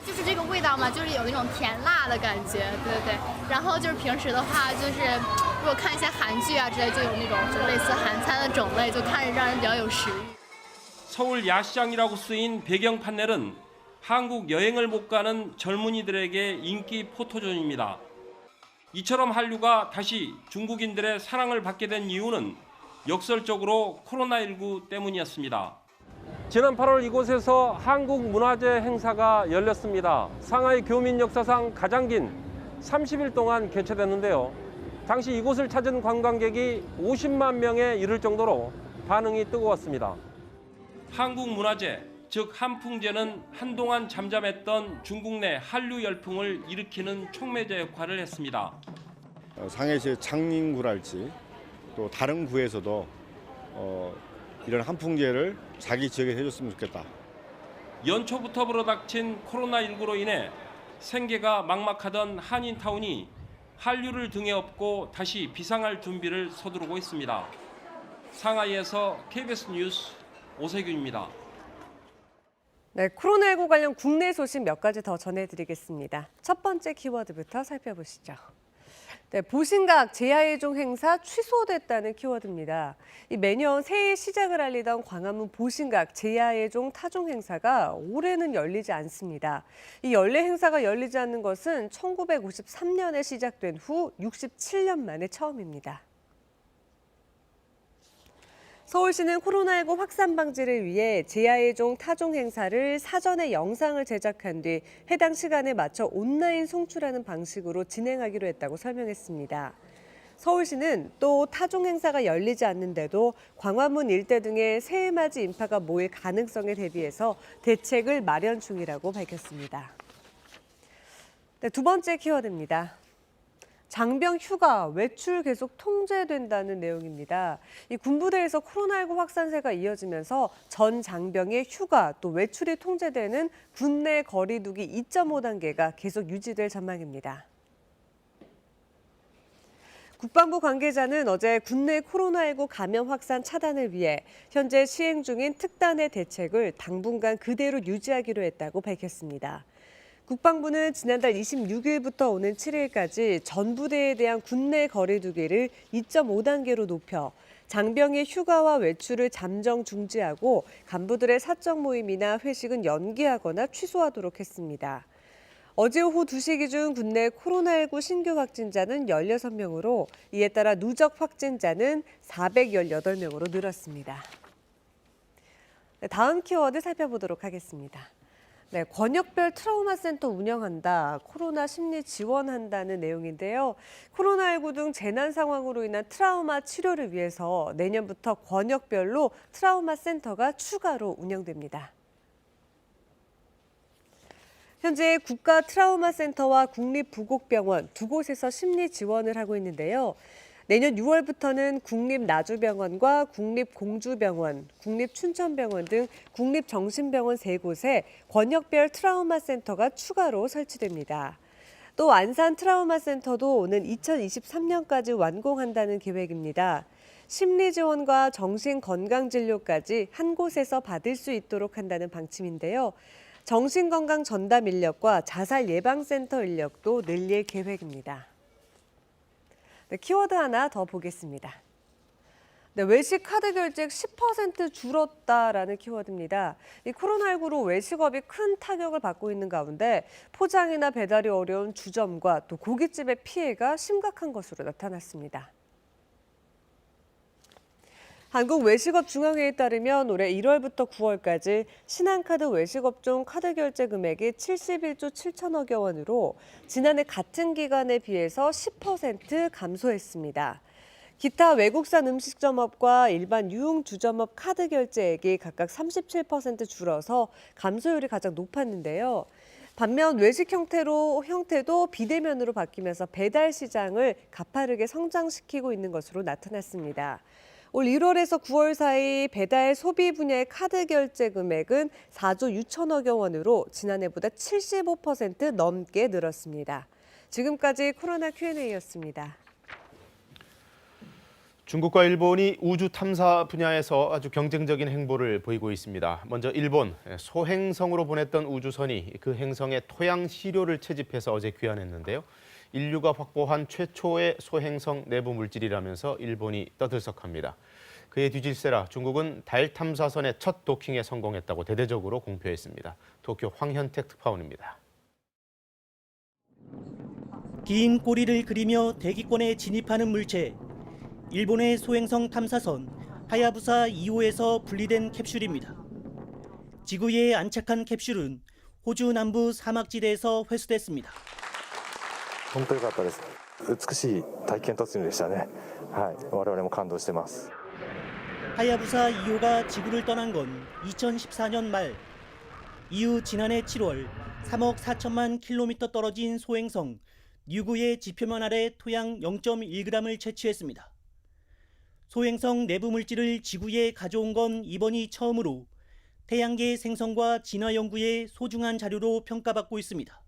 就是这个味道嘛，就是有那种甜辣的感觉，对对对。然后就是平时的话，就是如果看一些韩剧啊之类，就有那种就类似韩餐的种类，就看着让人比较有食欲。 서울 야시장이라고 쓰인 배경 판넬은 한국 여행을 못 가는 젊은이들에게 인기 포토존입니다. 이처럼 한류가 다시 중국인들의 사랑을 받게 된 이유는 역설적으로 코로나19 때문이었습니다. 지난 8월 이곳에서 한국 문화재 행사가 열렸습니다. 상하이 교민 역사상 가장 긴 30일 동안 개최됐는데요. 당시 이곳을 찾은 관광객이 50만 명에 이를 정도로 반응이 뜨거웠습니다. 한국문화재, 즉 한풍제는 한동안 잠잠했던 중국 내 한류 열풍을 일으키는 촉매제 역할을 했습니다. 상해시 창림구랄지 또 다른 구에서도 이런 한풍제를 자기 지역에 해줬으면 좋겠다. 연초부터 불어닥친 코로나19로 인해 생계가 막막하던 한인타운이 한류를 등에 업고 다시 비상할 준비를 서두르고 있습니다. 상하이에서 KBS 뉴스 오세균입니다. 네, 코로나19 관련 국내 소식 몇 가지 더 전해드리겠습니다. 첫 번째 키워드부터 살펴보시죠. 네, 보신각 제야의종 행사 취소됐다는 키워드입니다. 매년 새해 시작을 알리던 광화문 보신각 제야의종 타종 행사가 올해는 열리지 않습니다. 이 연례 행사가 열리지 않는 것은 1953년에 시작된 후 67년 만에 처음입니다. 서울시는 코로나19 확산 방지를 위해 제야의종 타종 행사를 사전에 영상을 제작한 뒤 해당 시간에 맞춰 온라인 송출하는 방식으로 진행하기로 했다고 설명했습니다. 서울시는 또 타종 행사가 열리지 않는데도 광화문 일대 등의 새해맞이 인파가 모일 가능성에 대비해서 대책을 마련 중이라고 밝혔습니다. 네, 두 번째 키워드입니다. 장병 휴가, 외출 계속 통제된다는 내용입니다. 이 군부대에서 코로나19 확산세가 이어지면서 전 장병의 휴가 또 외출이 통제되는 군내 거리 두기 2.5단계가 계속 유지될 전망입니다. 국방부 관계자는 어제 국내 코로나19 감염 확산 차단을 위해 현재 시행 중인 특단의 대책을 당분간 그대로 유지하기로 했다고 밝혔습니다. 국방부는 지난달 26일부터 오는 7일까지 전 부대에 대한 군내 거리 두기를 2.5단계로 높여 장병의 휴가와 외출을 잠정 중지하고 간부들의 사적 모임이나 회식은 연기하거나 취소하도록 했습니다. 어제 오후 2시 기준 국내 코로나19 신규 확진자는 16명으로 이에 따라 누적 확진자는 418명으로 늘었습니다. 다음 키워드 살펴보도록 하겠습니다. 네, 권역별 트라우마 센터 운영한다, 코로나 심리 지원한다는 내용인데요. 코로나19 등 재난 상황으로 인한 트라우마 치료를 위해서 내년부터 권역별로 트라우마 센터가 추가로 운영됩니다. 현재 국가 트라우마 센터와 국립부곡병원 두 곳에서 심리 지원을 하고 있는데요. 내년 6월부터는 국립나주병원과 국립공주병원, 국립춘천병원 등 국립정신병원 3곳에 권역별 트라우마 센터가 추가로 설치됩니다. 또 안산 트라우마 센터도 오는 2023년까지 완공한다는 계획입니다. 심리 지원과 정신건강진료까지 한 곳에서 받을 수 있도록 한다는 방침인데요. 정신건강 전담 인력과 자살 예방센터 인력도 늘릴 계획입니다. 네, 키워드 하나 더 보겠습니다. 네, 외식 카드 결제액 10% 줄었다라는 키워드입니다. 이 코로나19로 외식업이 큰 타격을 받고 있는 가운데 포장이나 배달이 어려운 주점과 또 고깃집의 피해가 심각한 것으로 나타났습니다. 한국외식업중앙회에 따르면 올해 1월부터 9월까지 신한카드 외식업종 카드 결제 금액이 71조 7천억여 원으로 지난해 같은 기간에 비해서 10% 감소했습니다. 기타 외국산 음식점업과 일반 유흥주점업 카드 결제액이 각각 37% 줄어서 감소율이 가장 높았는데요. 반면 외식 형태도 비대면으로 바뀌면서 배달 시장을 가파르게 성장시키고 있는 것으로 나타났습니다. 올 1월에서 9월 사이 배달 소비 분야의 카드 결제 금액은 4조 6천억여 원으로 지난해보다 75% 넘게 늘었습니다. 지금까지 코로나 Q&A였습니다. 중국과 일본이 우주 탐사 분야에서 아주 경쟁적인 행보를 보이고 있습니다. 먼저 일본, 소행성으로 보냈던 우주선이 그 행성의 토양 시료를 채집해서 어제 귀환했는데요. 인류가 확보한 최초의 소행성 내부 물질이라면서 일본이 떠들썩합니다. 그에 뒤질세라 중국은 달 탐사선의 첫 도킹에 성공했다고 대대적으로 공표했습니다. 도쿄 황현택 특파원입니다. 긴 꼬리를 그리며 대기권에 진입하는 물체. 일본의 소행성 탐사선 하야부사 2호에서 분리된 캡슐입니다. 지구에 안착한 캡슐은 호주 남부 사막지대에서 회수됐습니다. 美しい体験突入でしたね。はい、我々も感動してます。 하야부사 2호가 지구를 떠난 건 2014년 말. 이후 지난해 7월 3억 4천만 킬로미터 떨어진 소행성 뉴구의 지표면 아래 토양 0.1g을 채취했습니다. 소행성 내부 물질을 지구에 가져온 건 이번이 처음으로 태양계 생성과 진화 연구의 소중한 자료로 평가받고 있습니다.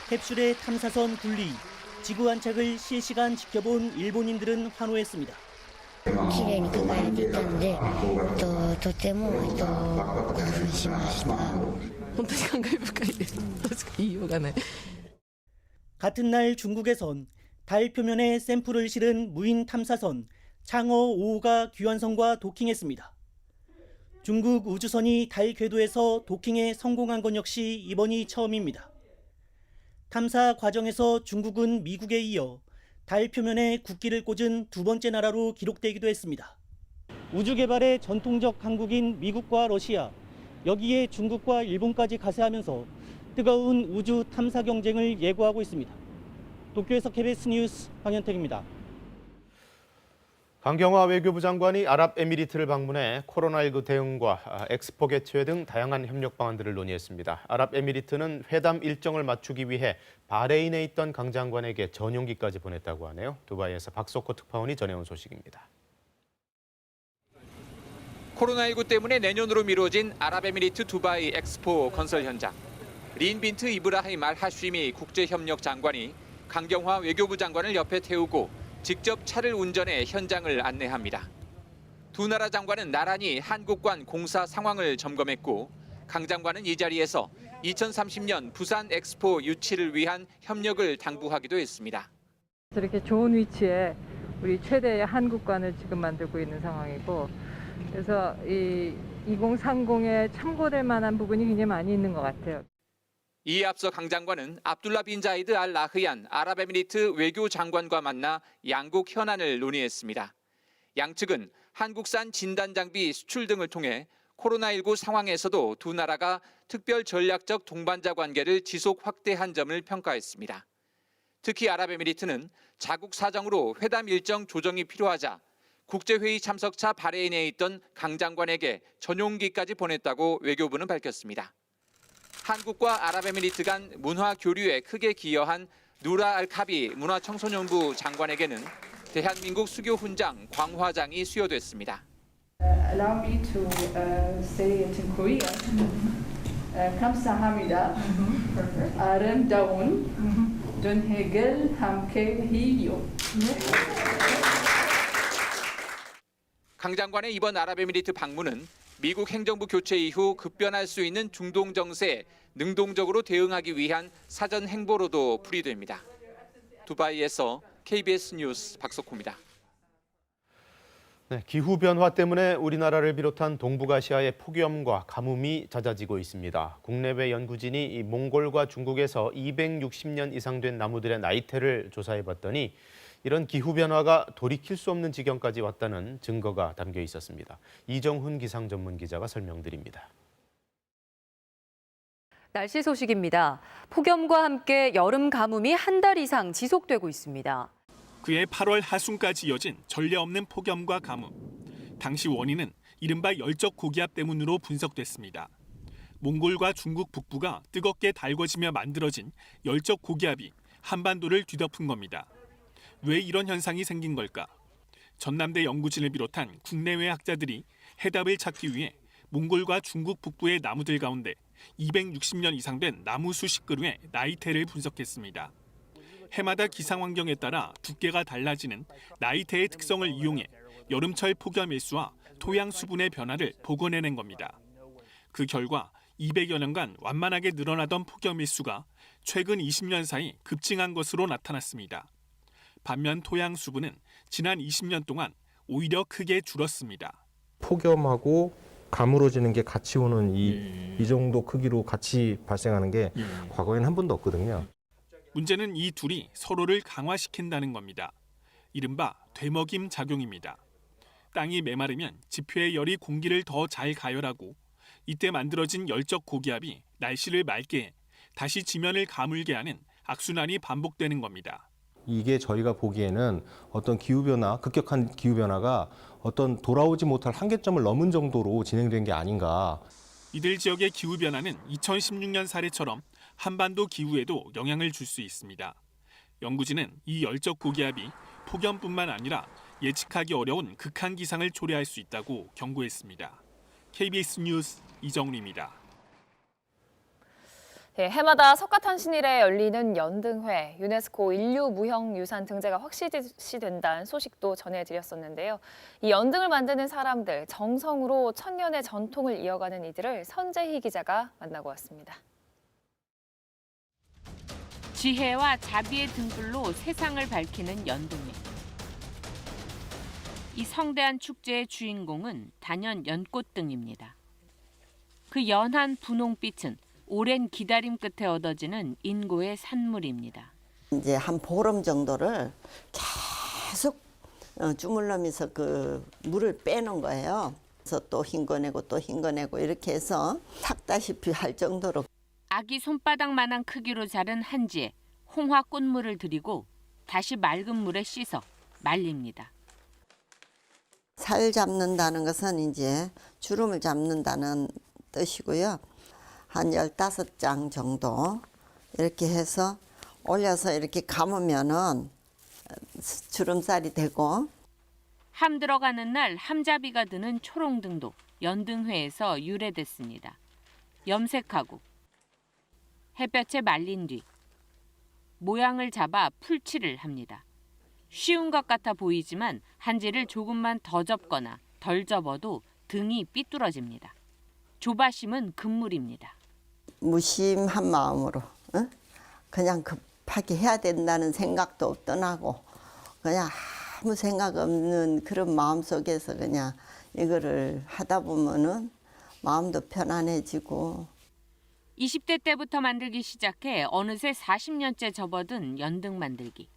캡슐의 탐사선 분리, 지구 안착을 실시간 지켜본 일본인들은 환호했습니다. 綺麗に輝いていたので、とても興奮しました。本当に感慨深いです。としか言いようがない。 같은 날 중국에선 달 표면에 샘플을 실은 무인 탐사선 창어 5호가 귀환선과 도킹했습니다. 중국 우주선이 달 궤도에서 도킹에 성공한 건 역시 이번이 처음입니다. 탐사 과정에서 중국은 미국에 이어 달 표면에 국기를 꽂은 두 번째 나라로 기록되기도 했습니다. 우주 개발의 전통적 강국인 미국과 러시아, 여기에 중국과 일본까지 가세하면서 뜨거운 우주 탐사 경쟁을 예고하고 있습니다. 도쿄에서 KBS 뉴스 황현택입니다. 강경화 외교부 장관이 아랍에미리트를 방문해 코로나19 대응과 엑스포 개최 등 다양한 협력 방안들을 논의했습니다. 아랍에미리트는 회담 일정을 맞추기 위해 바레인에 있던 강 장관에게 전용기까지 보냈다고 하네요. 두바이에서 박석호 특파원이 전해온 소식입니다. 코로나19 때문에 내년으로 미뤄진 아랍에미리트 두바이 엑스포 건설 현장. 린 빈트 이브라힘 알 하쉬미 국제협력 장관이 강경화 외교부 장관을 옆에 태우고 직접 차를 운전해 현장을 안내합니다. 두 나라 장관은 나란히 한국관 공사 상황을 점검했고 강 장관은 이 자리에서 2030년 부산 엑스포 유치를 위한 협력을 당부하기도 했습니다. 저렇게 좋은 위치에 우리 최대의 한국관을 지금 만들고 있는 상황이고 그래서 이 2030에 참고될 만한 부분이 굉장히 많이 있는 것 같아요. 이에 앞서 강 장관은 압둘라 빈 자이드 알 나흐얀 아랍에미리트 외교장관과 만나 양국 현안을 논의했습니다. 양측은 한국산 진단 장비 수출 등을 통해 코로나19 상황에서도 두 나라가 특별 전략적 동반자 관계를 지속 확대한 점을 평가했습니다. 특히 아랍에미리트는 자국 사정으로 회담 일정 조정이 필요하자 국제회의 참석차 바레인에 있던 강 장관에게 전용기까지 보냈다고 외교부는 밝혔습니다. 한국과 아랍에미리트 간 문화 교류에 크게 기여한 누라 알카비 문화청소년부 장관에게는 대한민국 수교 훈장 광화장이 수여됐습니다. Allow me to say it in Korean. 감사합니다. 아름다운 눈해결 함께 해요. 강 장관의 이번 아랍에미리트 방문은 미국 행정부 교체 이후 급변할 수 있는 중동 정세에 능동적으로 대응하기 위한 사전 행보로도 풀이됩니다. 두바이에서 KBS 뉴스 박석호입니다. 네, 기후변화 때문에 우리나라를 비롯한 동북아시아의 폭염과 가뭄이 잦아지고 있습니다. 국내외 연구진이 이 몽골과 중국에서 260년 이상 된 나무들의 나이테를 조사해봤더니 이런 기후변화가 돌이킬 수 없는 지경까지 왔다는 증거가 담겨 있었습니다. 이정훈 기상 전문 기자가 설명드립니다. 날씨 소식입니다. 폭염과 함께 여름 가뭄이 한 달 이상 지속되고 있습니다. 그해 8월 하순까지 이어진 전례 없는 폭염과 가뭄. 당시 원인은 이른바 열적 고기압 때문으로 분석됐습니다. 몽골과 중국 북부가 뜨겁게 달궈지며 만들어진 열적 고기압이 한반도를 뒤덮은 겁니다. 왜 이런 현상이 생긴 걸까? 전남대 연구진을 비롯한 국내외 학자들이 해답을 찾기 위해 몽골과 중국 북부의 나무들 가운데 260년 이상 된 나무 수십 그루의 나이테를 분석했습니다. 해마다 기상 환경에 따라 두께가 달라지는 나이테의 특성을 이용해 여름철 폭염 일수와 토양 수분의 변화를 복원해낸 겁니다. 그 결과 200여 년간 완만하게 늘어나던 폭염 일수가 최근 20년 사이 급증한 것으로 나타났습니다. 반면 토양 수분은 지난 20년 동안 오히려 크게 줄었습니다. 폭염하고 가물어지는 게 같이 오는 이 정도 크기로 같이 발생하는 게 과거에는 한 번도 없거든요. 문제는 이 둘이 서로를 강화시킨다는 겁니다. 이른바 되먹임 작용입니다. 땅이 메마르면 지표의 열이 공기를 더 잘 가열하고 이때 만들어진 열적 고기압이 날씨를 맑게 해 다시 지면을 가물게 하는 악순환이 반복되는 겁니다. 이게 저희가 보기에는 어떤 기후변화, 급격한 기후변화가 어떤 돌아오지 못할 한계점을 넘은 정도로 진행된 게 아닌가. 이들 지역의 기후변화는 2016년 사례처럼 한반도 기후에도 영향을 줄 수 있습니다. 연구진은 이 열적 고기압이 폭염뿐만 아니라 예측하기 어려운 극한 기상을 초래할 수 있다고 경고했습니다. KBS 뉴스 이정리입니다. 네, 해마다 석가탄신일에 열리는 연등회, 유네스코 인류무형유산 등재가 확실시된다는 소식도 전해드렸었는데요. 이 연등을 만드는 사람들, 정성으로 천년의 전통을 이어가는 이들을 선재희 기자가 만나고 왔습니다. 지혜와 자비의 등불로 세상을 밝히는 연등회. 이 성대한 축제의 주인공은 단연 연꽃등입니다. 그 연한 분홍빛은 오랜 기다림 끝에 얻어지는 인고의 산물입니다. 이제 한 보름 정도를 계속 주물러면서 그 물을 빼는 거예요. 그래서 또 헹궈내고 또 헹궈내고 이렇게 해서 탁다시피 할 정도로. 아기 손바닥만한 크기로 자른 한지에 홍화 꽃물을 들이고 다시 맑은 물에 씻어 말립니다. 살 잡는다는 것은 이제 주름을 잡는다는 뜻이고요. 한 15장 정도 이렇게 해서 올려서 이렇게 감으면은 주름살이 되고. 함 들어가는 날 함잡이가 드는 초롱등도 연등회에서 유래됐습니다. 염색하고 햇볕에 말린 뒤 모양을 잡아 풀칠을 합니다. 쉬운 것 같아 보이지만 한지를 조금만 더 접거나 덜 접어도 등이 삐뚤어집니다. 조바심은 금물입니다. 무심한 마음으로 그냥 급하게 해야 된다는 생각도 떠나고 그냥 아무 생각 없는 그런 마음 속에서 그냥 이거를 하다 보면은 마음도 편안해지고. 20대 때부터 만들기 시작해 어느새 40년째 접어든 연등 만들기.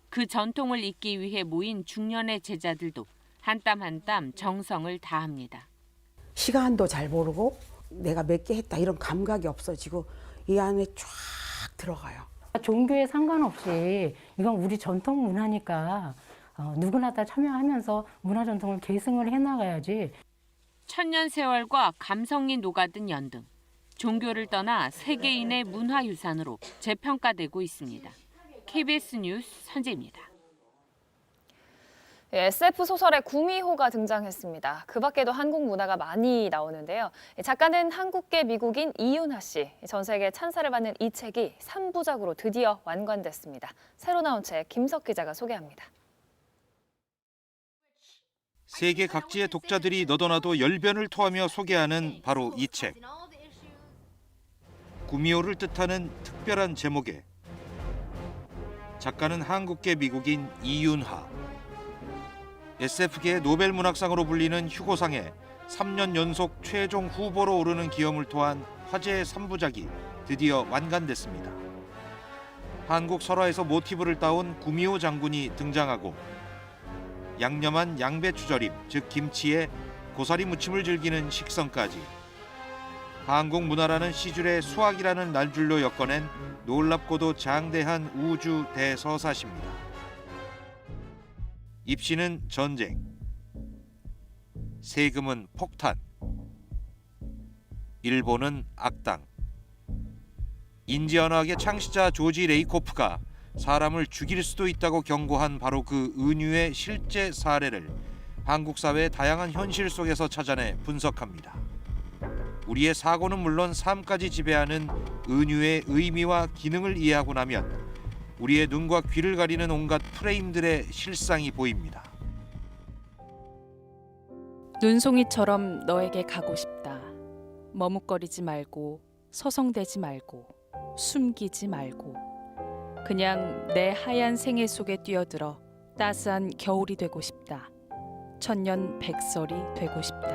그 전통을 잇기 위해 모인 중년의 제자들도 한 땀 한 땀 정성을 다합니다. 시간도 잘 모르고 내가 몇 개 했다 이런 감각이 없어지고 이 안에 쫙 들어가요. 종교에 상관없이 이건 우리 전통 문화니까 누구나 다 참여하면서 문화 전통을 계승을 해나가야지. 천년 세월과 감성이 녹아든 연등. 종교를 떠나 세계인의 문화유산으로 재평가되고 있습니다. KBS 뉴스 선재입니다. SF 소설에 구미호가 등장했습니다. 그 밖에도 한국 문화가 많이 나오는데요. 작가는 한국계 미국인 이윤하 씨. 전 세계 찬사를 받는 이 책이 3부작으로 드디어 완관됐습니다. 새로 나온 책 김석 기자가 소개합니다. 세계 각지의 독자들이 너도나도 열변을 토하며 소개하는 바로 이 책. 구미호를 뜻하는 특별한 제목에 작가는 한국계 미국인 이윤하. SF계의 노벨 문학상으로 불리는 휴고상에 3년 연속 최종 후보로 오르는 기염을 토한 화제의 3부작이 드디어 완간됐습니다. 한국 설화에서 모티브를 따온 구미호 장군이 등장하고 양념한 양배추절임, 즉 김치에 고사리 무침을 즐기는 식성까지 한국 문화라는 시줄의 수학이라는 날줄로 엮어낸 놀랍고도 장대한 우주 대서사시입니다. 입시는 전쟁, 세금은 폭탄, 일본은 악당. 인지언어학의 창시자 조지 레이코프가 사람을 죽일 수도 있다고 경고한 바로 그 은유의 실제 사례를 한국 사회의 다양한 현실 속에서 찾아내 분석합니다. 우리의 사고는 물론 삶까지 지배하는 은유의 의미와 기능을 이해하고 나면 우리의 눈과 귀를 가리는 온갖 프레임들의 실상이 보입니다. 눈송이처럼 너에게 가고 싶다. 머뭇거리지 말고 서성대지 말고 숨기지 말고 그냥 내 하얀 생애 속에 뛰어들어 따스한 겨울이 되고 싶다. 천년 백설이 되고 싶다.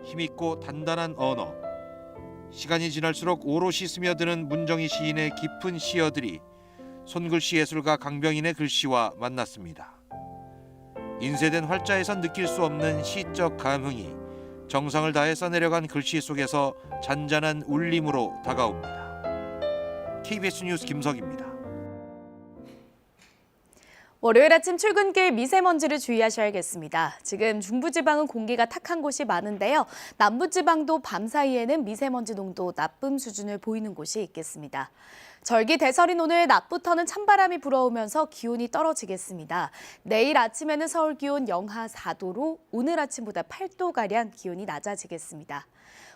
힘있고 단단한 언어, 시간이 지날수록 오롯이 스며드는 문정희 시인의 깊은 시어들이 손글씨 예술가 강병인의 글씨와 만났습니다. 인쇄된 활자에선 느낄 수 없는 시적 감흥이 정성을 다해 써내려간 글씨 속에서 잔잔한 울림으로 다가옵니다. KBS 뉴스 김석입니다. 월요일 아침 출근길 미세먼지를 주의하셔야겠습니다. 지금 중부지방은 공기가 탁한 곳이 많은데요. 남부지방도 밤 사이에는 미세먼지 농도 나쁨 수준을 보이는 곳이 있겠습니다. 절기 대설인 오늘 낮부터는 찬바람이 불어오면서 기온이 떨어지겠습니다. 내일 아침에는 서울 기온 영하 4도로 오늘 아침보다 8도가량 기온이 낮아지겠습니다.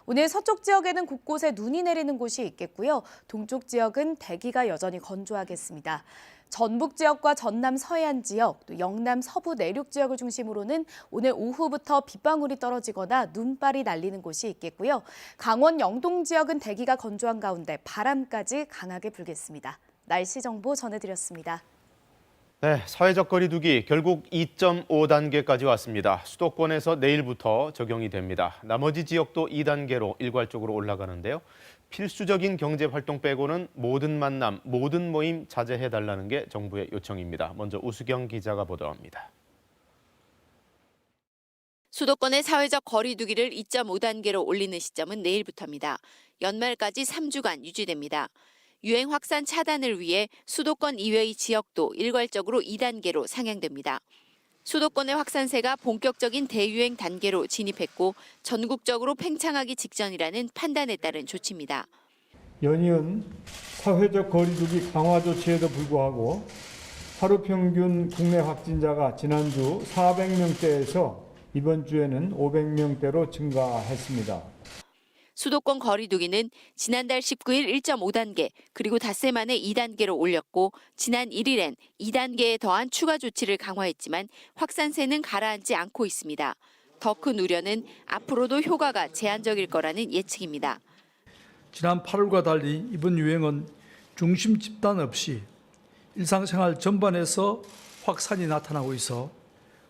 오늘 서쪽 지역에는 곳곳에 눈이 내리는 곳이 있겠고요. 동쪽 지역은 대기가 여전히 건조하겠습니다. 전북 지역과 전남 서해안 지역, 또 영남 서부 내륙 지역을 중심으로는 오늘 오후부터 빗방울이 떨어지거나 눈발이 날리는 곳이 있겠고요. 강원 영동 지역은 대기가 건조한 가운데 바람까지 강하게 불겠습니다. 날씨 정보 전해드렸습니다. 네, 사회적 거리두기 결국 2.5단계까지 왔습니다. 수도권에서 내일부터 적용이 됩니다. 나머지 지역도 2단계로 일괄적으로 올라가는데요. 필수적인 경제활동 빼고는 모든 만남, 모든 모임 자제해달라는 게 정부의 요청입니다. 먼저 우수경 기자가 보도합니다. 수도권의 사회적 거리두기를 2.5단계로 올리는 시점은 내일부터입니다. 연말까지 3주간 유지됩니다. 유행 확산 차단을 위해 수도권 이외의 지역도 일괄적으로 2단계로 상향됩니다. 수도권의 확산세가 본격적인 대유행 단계로 진입했고 전국적으로 팽창하기 직전이라는 판단에 따른 조치입니다. 연이은 사회적 거리두기 강화 조치에도 불구하고 하루 평균 국내 확진자가 지난주 400명대에서 이번 주에는 500명대로 증가했습니다. 수도권 거리두기는 지난달 19일 1.5단계 그리고 닷새 만에 2단계로 올렸고 지난 1일엔 2단계에 더한 추가 조치를 강화했지만 확산세는 가라앉지 않고 있습니다. 더 큰 우려는 앞으로도 효과가 제한적일 거라는 예측입니다. 지난 8월과 달리 이번 유행은 중심 집단 없이 일상생활 전반에서 확산이 나타나고 있어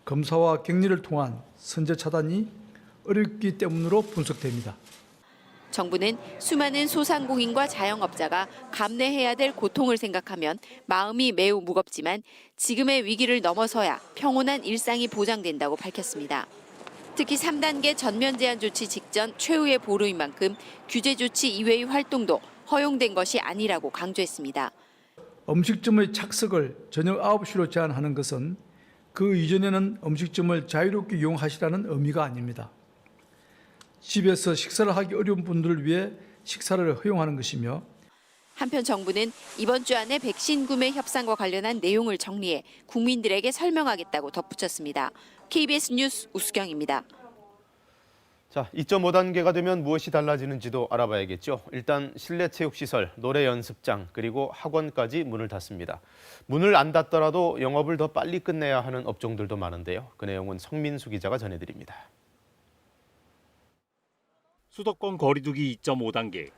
검사와 격리를 통한 선제 차단이 어렵기 때문으로 분석됩니다. 정부는 수많은 소상공인과 자영업자가 감내해야 될 고통을 생각하면 마음이 매우 무겁지만 지금의 위기를 넘어서야 평온한 일상이 보장된다고 밝혔습니다. 특히 3단계 전면 제한 조치 직전 최후의 보루인 만큼 규제 조치 이외의 활동도 허용된 것이 아니라고 강조했습니다. 음식점의 착석을 저녁 9시로 제한하는 것은 그 이전에는 음식점을 자유롭게 이용하시라는 의미가 아닙니다. 집에서 식사를 하기 어려운 분들을 위해 식사를 허용하는 것이며 한편 정부는 이번 주 안에 백신 구매 협상과 관련한 내용을 정리해 국민들에게 설명하겠다고 덧붙였습니다. KBS 뉴스 우수경입니다. 자, 2.5단계가 되면 무엇이 달라지는지도 알아봐야겠죠. 일단 실내 체육시설, 노래 연습장, 그리고 학원까지 문을 닫습니다. 문을 안 닫더라도 영업을 더 빨리 끝내야 하는 업종들도 많은데요. 그 내용은 성민수 기자가 전해드립니다. 수도권 거리두기 2.5단계.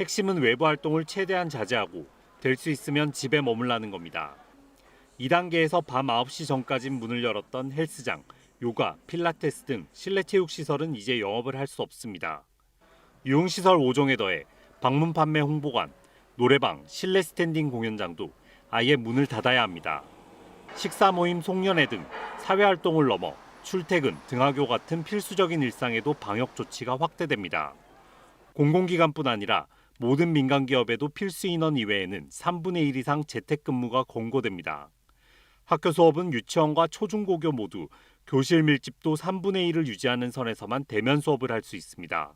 핵심은 외부 활동을 최대한 자제하고 될 수 있으면 집에 머물라는 겁니다. 2단계에서 밤 9시 전까지 문을 열었던 헬스장, 요가, 필라테스 등 실내 체육시설은 이제 영업을 할 수 없습니다. 유흥시설 5종에 더해 방문 판매 홍보관, 노래방, 실내 스탠딩 공연장도 아예 문을 닫아야 합니다. 식사 모임, 송년회 등 사회활동을 넘어 출퇴근, 등하교 같은 필수적인 일상에도 방역 조치가 확대됩니다. 공공기관뿐 아니라 모든 민간기업에도 필수 인원 이외에는 3분의 1 이상 재택근무가 권고됩니다. 학교 수업은 유치원과 초중고교 모두 교실 밀집도 3분의 1을 유지하는 선에서만 대면 수업을 할 수 있습니다.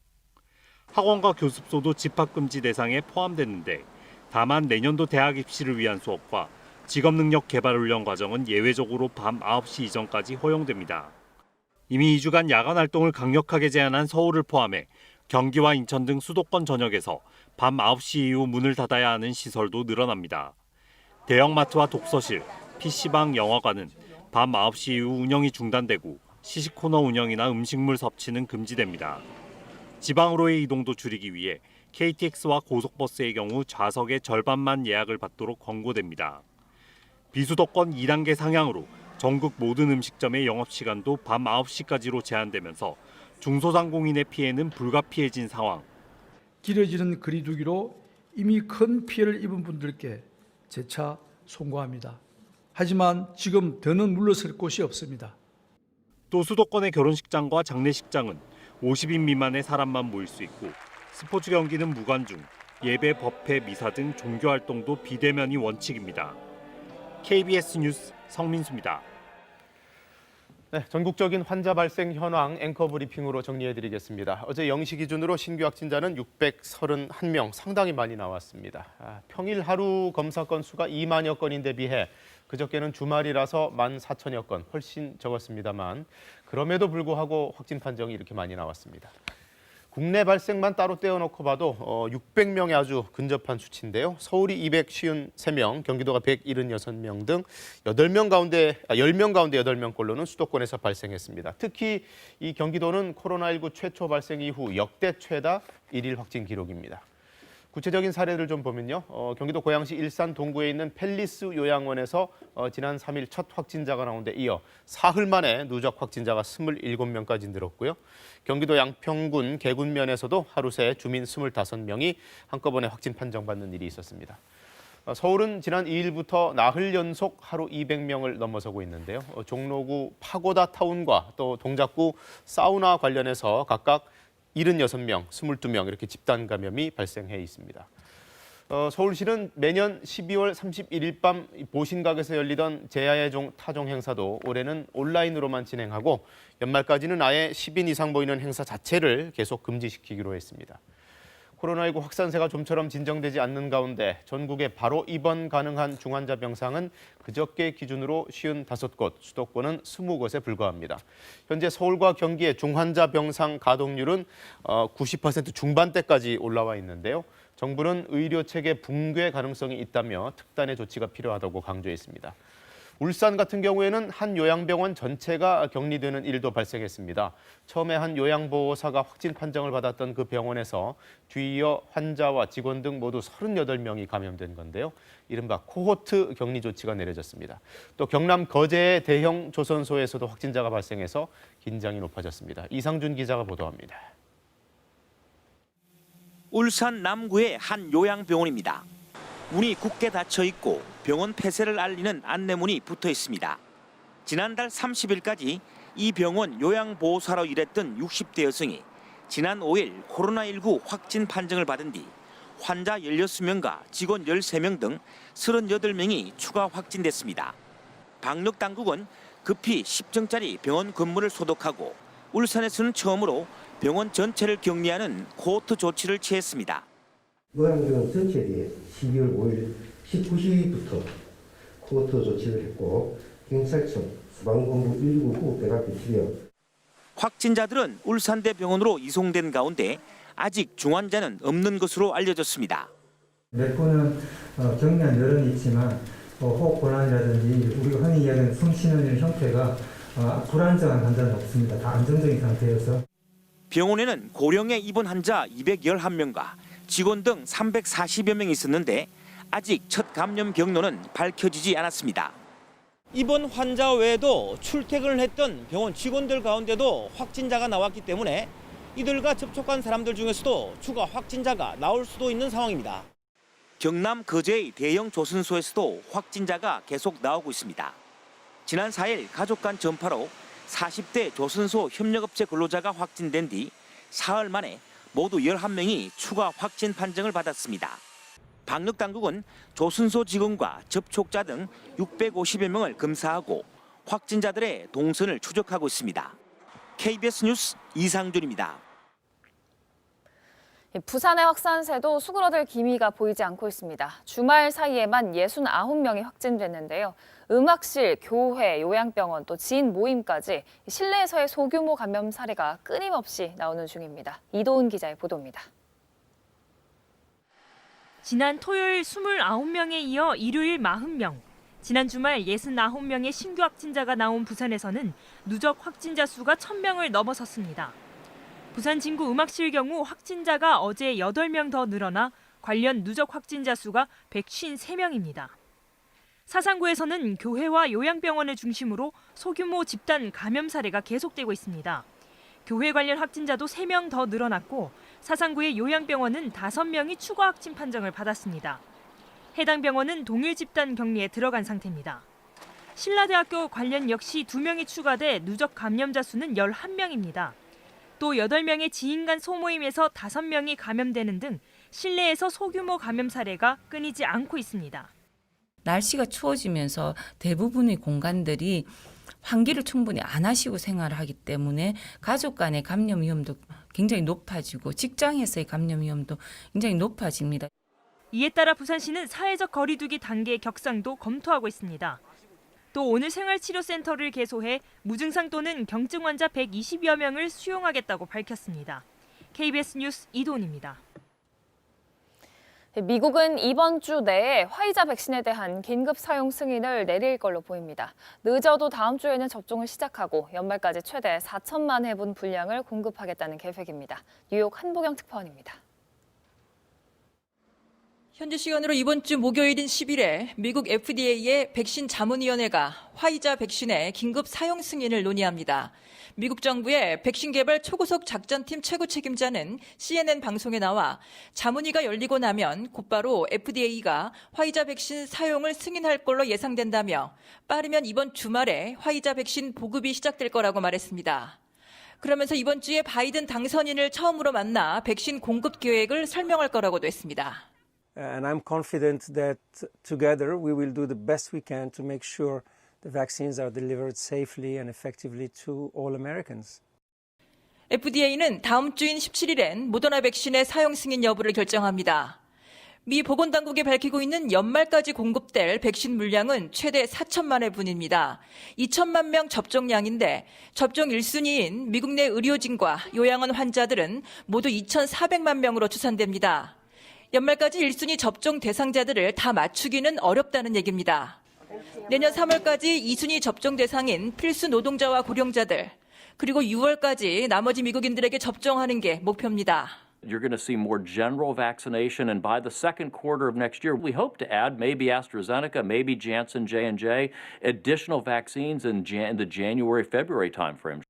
학원과 교습소도 집합금지 대상에 포함됐는데 다만 내년도 대학 입시를 위한 수업과 직업능력 개발 훈련 과정은 예외적으로 밤 9시 이전까지 허용됩니다. 이미 2주간 야간 활동을 강력하게 제한한 서울을 포함해 경기와 인천 등 수도권 전역에서 밤 9시 이후 문을 닫아야 하는 시설도 늘어납니다. 대형마트와 독서실, PC방, 영화관은 밤 9시 이후 운영이 중단되고 시식코너 운영이나 음식물 섭취는 금지됩니다. 지방으로의 이동도 줄이기 위해 KTX와 고속버스의 경우 좌석의 절반만 예약을 받도록 권고됩니다. 비수도권 2단계 상향으로 전국 모든 음식점의 영업시간도 밤 9시까지로 제한되면서 중소상공인의 피해는 불가피해진 상황. 길어지는 거리두기로 이미 큰 피해를 입은 분들께 재차 송구합니다. 하지만 지금 더는 물러설 곳이 없습니다. 또 수도권의 결혼식장과 장례식장은 50인 미만의 사람만 모일 수 있고 스포츠 경기는 무관중, 예배, 법회, 미사 등 종교활동도 비대면이 원칙입니다. KBS 뉴스 성민수입니다. 네, 전국적인 환자 발생 현황 앵커 브리핑으로 정리해드리겠습니다. 어제 0시 기준으로 신규 확진자는 631명, 상당히 많이 나왔습니다. 평일 하루 검사 건수가 2만여 건인데 비해 그저께는 주말이라서 14,000여 건, 훨씬 적었습니다만 그럼에도 불구하고 확진 판정이 이렇게 많이 나왔습니다. 국내 발생만 따로 떼어놓고 봐도 600명에 아주 근접한 수치인데요. 서울이 253명, 경기도가 176명 등 10명 가운데 8명꼴로는 수도권에서 발생했습니다. 특히 이 경기도는 코로나19 최초 발생 이후 역대 최다 1일 확진 기록입니다. 구체적인 사례를 좀 보면요. 경기도 고양시 일산 동구에 있는 팰리스 요양원에서 지난 3일 첫 확진자가 나온 데 이어 사흘 만에 누적 확진자가 27명까지 늘었고요. 경기도 양평군 개군면에서도 하루 새 주민 25명이 한꺼번에 확진 판정받는 일이 있었습니다. 서울은 지난 2일부터 나흘 연속 하루 200명을 넘어서고 있는데요. 종로구 파고다 타운과 또 동작구 사우나 관련해서 각각 76명, 22명 이렇게 집단 감염이 발생해 있습니다. 서울시는 매년 12월 31일 밤 보신각에서 열리던 제야의 종 타종 행사도 올해는 온라인으로만 진행하고 연말까지는 아예 10인 이상 모이는 행사 자체를 계속 금지시키기로 했습니다. 코로나19 확산세가 좀처럼 진정되지 않는 가운데 전국에 바로 입원 가능한 중환자 병상은 그저께 기준으로 55곳, 수도권은 20곳에 불과합니다. 현재 서울과 경기의 중환자 병상 가동률은 90% 중반대까지 올라와 있는데요. 정부는 의료체계 붕괴 가능성이 있다며 특단의 조치가 필요하다고 강조했습니다. 울산 같은 경우에는 한 요양병원 전체가 격리되는 일도 발생했습니다. 처음에 한 요양보호사가 확진 판정을 받았던 그 병원에서 뒤이어 환자와 직원 등 모두 38명이 감염된 건데요. 이른바 코호트 격리 조치가 내려졌습니다. 또 경남 거제의 대형 조선소에서도 확진자가 발생해서 긴장이 높아졌습니다. 이상준 기자가 보도합니다. 울산 남구의 한 요양병원입니다. 문이 굳게 닫혀 있고 병원 폐쇄를 알리는 안내문이 붙어 있습니다. 지난달 30일까지 이 병원 요양보호사로 일했던 60대 여성이 지난 5일 코로나19 확진 판정을 받은 뒤 환자 16명과 직원 13명 등 38명이 추가 확진됐습니다. 방역당국은 급히 10층짜리 병원 건물을 소독하고 울산에서는 처음으로 병원 전체를 격리하는 코호트 조치를 취했습니다. 요양병원 전체에 대해 12월 5일 19시부터 코호트 조치를 했고 경찰청, 소방본부 119 대각 배치되어 확진자들은 울산대 병원으로 이송된 가운데 아직 중환자는 없는 것으로 알려졌습니다. 몇 분은 경미한 열은 있지만 호흡 곤란이라든지 우리가 흔히 이야기하는 숨 쉬는 이런 형태가 불안정한 환자는 없습니다. 다 안정적인 상태여서. 병원에는 고령의 입원 환자 211명과 직원 등 340여 명이 있었는데 아직 첫 감염 경로는 밝혀지지 않았습니다. 입원 환자 외에도 출퇴근을 했던 병원 직원들 가운데도 확진자가 나왔기 때문에 이들과 접촉한 사람들 중에서도 추가 확진자가 나올 수도 있는 상황입니다. 경남 거제의 대형 조선소에서도 확진자가 계속 나오고 있습니다. 지난 4일 가족 간 전파로 40대 조선소 협력업체 근로자가 확진된 뒤 사흘 만에 모두 11명이 추가 확진 판정을 받았습니다. 방역당국은 조선소 직원과 접촉자 등 650여 명을 검사하고 확진자들의 동선을 추적하고 있습니다. KBS 뉴스 이상준입니다. 부산의 확산세도 수그러들 기미가 보이지 않고 있습니다. 주말 사이에만 69명이 확진됐는데요. 음악실, 교회, 요양병원, 또 지인 모임까지 실내에서의 소규모 감염 사례가 끊임없이 나오는 중입니다. 이도은 기자의 보도입니다. 지난 토요일 29명에 이어 일요일 40명, 지난 주말 69명의 신규 확진자가 나온 부산에서는 누적 확진자 수가 1000명을 넘어섰습니다. 부산 진구 음악실 경우 확진자가 어제 8명 더 늘어나 관련 누적 확진자 수가 153명입니다. 사상구에서는 교회와 요양병원을 중심으로 소규모 집단 감염 사례가 계속되고 있습니다. 교회 관련 확진자도 3명 더 늘어났고 사상구의 요양병원은 5명이 추가 확진 판정을 받았습니다. 해당 병원은 동일 집단 격리에 들어간 상태입니다. 신라대학교 관련 역시 2명이 추가돼 누적 감염자 수는 11명입니다. 또 8명의 지인 간 소모임에서 5명이 감염되는 등 실내에서 소규모 감염 사례가 끊이지 않고 있습니다. 날씨가 추워지면서 대부분의 공간들이 환기를 충분히 안 하시고 생활을 하기 때문에 가족 간의 감염 위험도 굉장히 높아지고 직장에서의 감염 위험도 굉장히 높아집니다. 이에 따라 부산시는 사회적 거리두기 단계 격상도 검토하고 있습니다. 또 오늘 생활치료센터를 개소해 무증상 또는 경증 환자 120여 명을 수용하겠다고 밝혔습니다. KBS 뉴스 이도은입니다. 미국은 이번 주 내에 화이자 백신에 대한 긴급 사용 승인을 내릴 걸로 보입니다. 늦어도 다음 주에는 접종을 시작하고 연말까지 최대 4천만 회분 분량을 공급하겠다는 계획입니다. 뉴욕 한보경 특파원입니다. 현지 시간으로 이번 주 목요일인 10일에 미국 FDA의 백신 자문위원회가 화이자 백신의 긴급 사용 승인을 논의합니다. 미국 정부의 백신 개발 초고속 작전팀 최고 책임자는 CNN 방송에 나와 자문위가 열리고 나면 곧바로 FDA가 화이자 백신 사용을 승인할 걸로 예상된다며 빠르면 이번 주말에 화이자 백신 보급이 시작될 거라고 말했습니다. 그러면서 이번 주에 바이든 당선인을 처음으로 만나 백신 공급 계획을 설명할 거라고도 했습니다. And I'm confident that together we will do the best we can to make sure the vaccines are delivered safely and effectively to all Americans. FDA는 다음 주인 17일엔 모더나 백신의 사용 승인 여부를 결정합니다. 미 보건당국이 밝히고 있는 연말까지 공급될 백신 물량은 최대 4천만 회분입니다. 2천만 명 접종량인데 접종 1순위인 미국 내 의료진과 요양원 환자들은 모두 2,400만 명으로 추산됩니다. 연말까지 1순위 접종 대상자들을 다 맞추기는 어렵다는 얘기입니다. 내년 3월까지 2순위 접종 대상인 필수 노동자와 고령자들, 그리고 6월까지 나머지 미국인들에게 접종하는 게 목표입니다. You're going to see more general vaccination, and by the second quarter of next year, we hope to add maybe AstraZeneca, maybe Janssen J&J, additional vaccines in the January-February timeframe.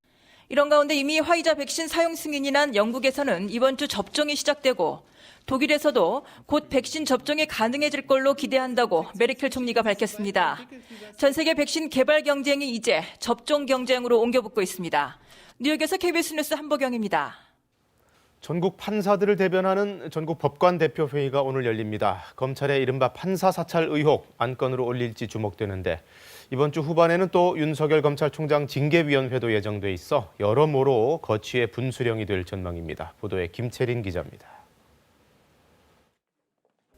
이런 가운데 이미 화이자 백신 사용 승인이 난 영국에서는 이번 주 접종이 시작되고 독일에서도 곧 백신 접종이 가능해질 걸로 기대한다고 메르켈 총리가 밝혔습니다. 전 세계 백신 개발 경쟁이 이제 접종 경쟁으로 옮겨붙고 있습니다. 뉴욕에서 KBS 뉴스 한보경입니다. 전국 판사들을 대변하는 전국 법관 대표 회의가 오늘 열립니다. 검찰의 이른바 판사 사찰 의혹 안건으로 올릴지 주목되는데 이번 주 후반에는 또 윤석열 검찰총장 징계위원회도 예정돼 있어 여러모로 거취의 분수령이 될 전망입니다. 보도에 김채린 기자입니다.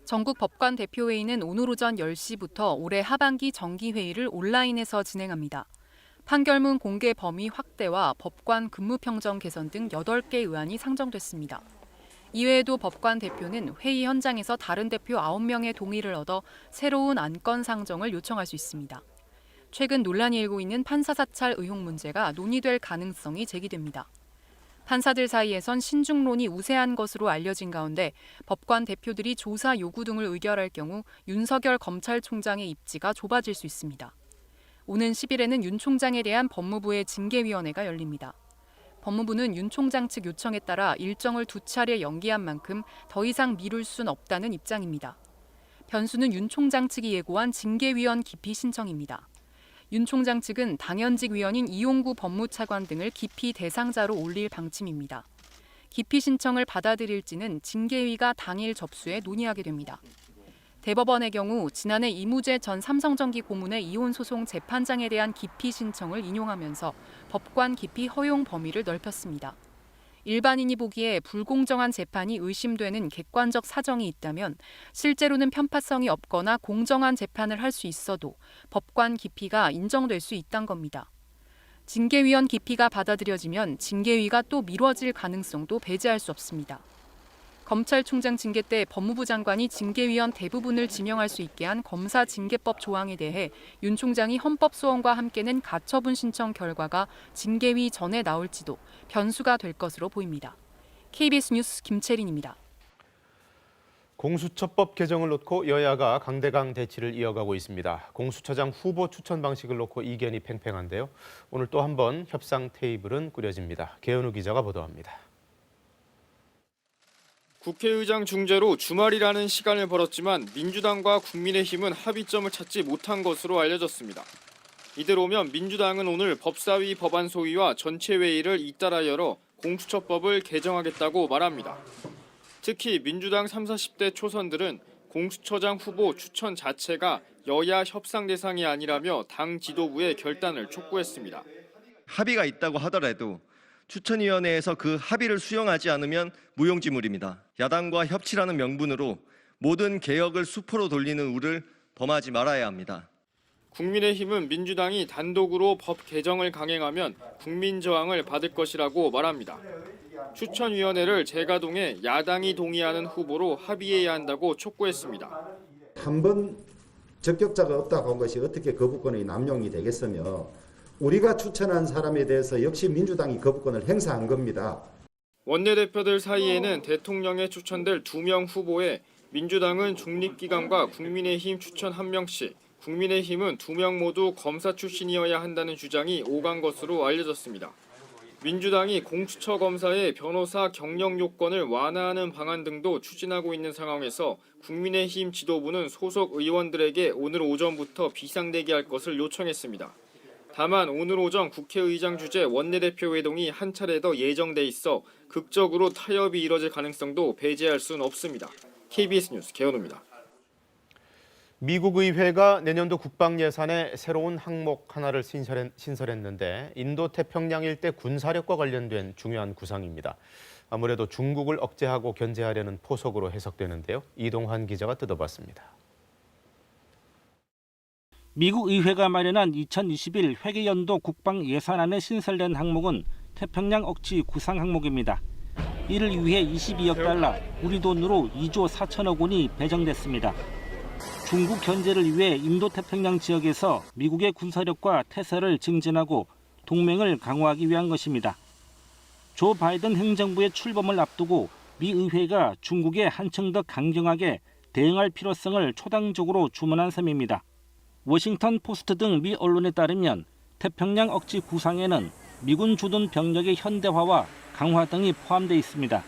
전국 법관 대표회의는 오늘 오전 10시부터 올해 하반기 정기회의를 온라인에서 진행합니다. 판결문 공개 범위 확대와 법관 근무 평정 개선 등 8개 의안이 상정됐습니다. 이외에도 법관 대표는 회의 현장에서 다른 대표 9명의 동의를 얻어 새로운 안건 상정을 요청할 수 있습니다. 최근 논란이 일고 있는 판사 사찰 의혹 문제가 논의될 가능성이 제기됩니다. 판사들 사이에선 신중론이 우세한 것으로 알려진 가운데 법관 대표들이 조사 요구 등을 의결할 경우 윤석열 검찰총장의 입지가 좁아질 수 있습니다. 오는 10일에는 윤 총장에 대한 법무부의 징계위원회가 열립니다. 법무부는 윤 총장 측 요청에 따라 일정을 2차례 연기한 만큼 더 이상 미룰 순 없다는 입장입니다. 변수는 윤 총장 측이 예고한 징계위원 기피 신청입니다. 윤 총장 측은 당연직 위원인 이용구 법무차관 등을 기피 대상자로 올릴 방침입니다. 기피 신청을 받아들일지는 징계위가 당일 접수해 논의하게 됩니다. 대법원의 경우 지난해 이무재 전 삼성전기 고문의 이혼 소송 재판장에 대한 기피 신청을 인용하면서 법관 기피 허용 범위를 넓혔습니다. 일반인이 보기에 불공정한 재판이 의심되는 객관적 사정이 있다면 실제로는 편파성이 없거나 공정한 재판을 할 수 있어도 법관 기피가 인정될 수 있다는 겁니다. 징계위원 기피가 받아들여지면 징계위가 또 미뤄질 가능성도 배제할 수 없습니다. 검찰총장 징계 때 법무부 장관이 징계위원 대부분을 지명할 수 있게 한 검사 징계법 조항에 대해 윤 총장이 헌법소원과 함께 낸 가처분 신청 결과가 징계위 전에 나올지도 변수가 될 것으로 보입니다. KBS 뉴스 김채린입니다. 공수처법 개정을 놓고 여야가 강대강 대치를 이어가고 있습니다. 공수처장 후보 추천 방식을 놓고 이견이 팽팽한데요. 오늘 또 한 번 협상 테이블은 꾸려집니다. 개현우 기자가 보도합니다. 국회의장 중재로 주말이라는 시간을 벌었지만 민주당과 국민의힘은 합의점을 찾지 못한 것으로 알려졌습니다. 이대로면 민주당은 오늘 법사위 법안 소위와 전체 회의를 잇따라 열어 공수처법을 개정하겠다고 말합니다. 특히 민주당 30, 40대 초선들은 공수처장 후보 추천 자체가 여야 협상 대상이 아니라며 당 지도부의 결단을 촉구했습니다. 합의가 있다고 하더라도 추천위원회에서 그 합의를 수용하지 않으면 무용지물입니다. 야당과 협치라는 명분으로 모든 개혁을 수포로 돌리는 우를 범하지 말아야 합니다. 국민의힘은 민주당이 단독으로 법 개정을 강행하면 국민저항을 받을 것이라고 말합니다. 추천위원회를 재가동해 야당이 동의하는 후보로 합의해야 한다고 촉구했습니다. 한번 적격자가 없다고 한 것이 어떻게 거부권의 남용이 되겠으며 우리가 추천한 사람에 대해서 역시 민주당이 거부권을 행사한 겁니다. 원내대표들 사이에는 대통령에 추천될 2명 후보에 민주당은 중립기관과 국민의힘 추천 1명씩, 국민의힘은 2명 모두 검사 출신이어야 한다는 주장이 오간 것으로 알려졌습니다. 민주당이 공수처 검사의 변호사 경력 요건을 완화하는 방안 등도 추진하고 있는 상황에서 국민의힘 지도부는 소속 의원들에게 오늘 오전부터 비상대기할 것을 요청했습니다. 다만 오늘 오전 국회의장 주재 원내대표 회동이 한 차례 더 예정돼 있어 극적으로 타협이 이뤄질 가능성도 배제할 수는 없습니다. KBS 뉴스 개헌우입니다. 미국 의회가 내년도 국방 예산에 새로운 항목 하나를 신설했는데 인도태평양 일대 군사력과 관련된 중요한 구상입니다. 아무래도 중국을 억제하고 견제하려는 포석으로 해석되는데요. 이동환 기자가 뜯어봤습니다. 미국 의회가 마련한 2021 회계연도 국방 예산안에 신설된 항목은 태평양 억지 구상 항목입니다. 이를 위해 22억 달러, 우리 돈으로 2조 4천억 원이 배정됐습니다. 중국 견제를 위해 인도태평양 지역에서 미국의 군사력과 태세를 증진하고 동맹을 강화하기 위한 것입니다. 조 바이든 행정부의 출범을 앞두고 미 의회가 중국에 한층 더 강경하게 대응할 필요성을 초당적으로 주문한 셈입니다. 워싱턴 포스트 등 미 언론에 따르면 태평양 억지 구상에는 미군 주둔 병력의 현대화와 강화 등이 포함되어 있습니다.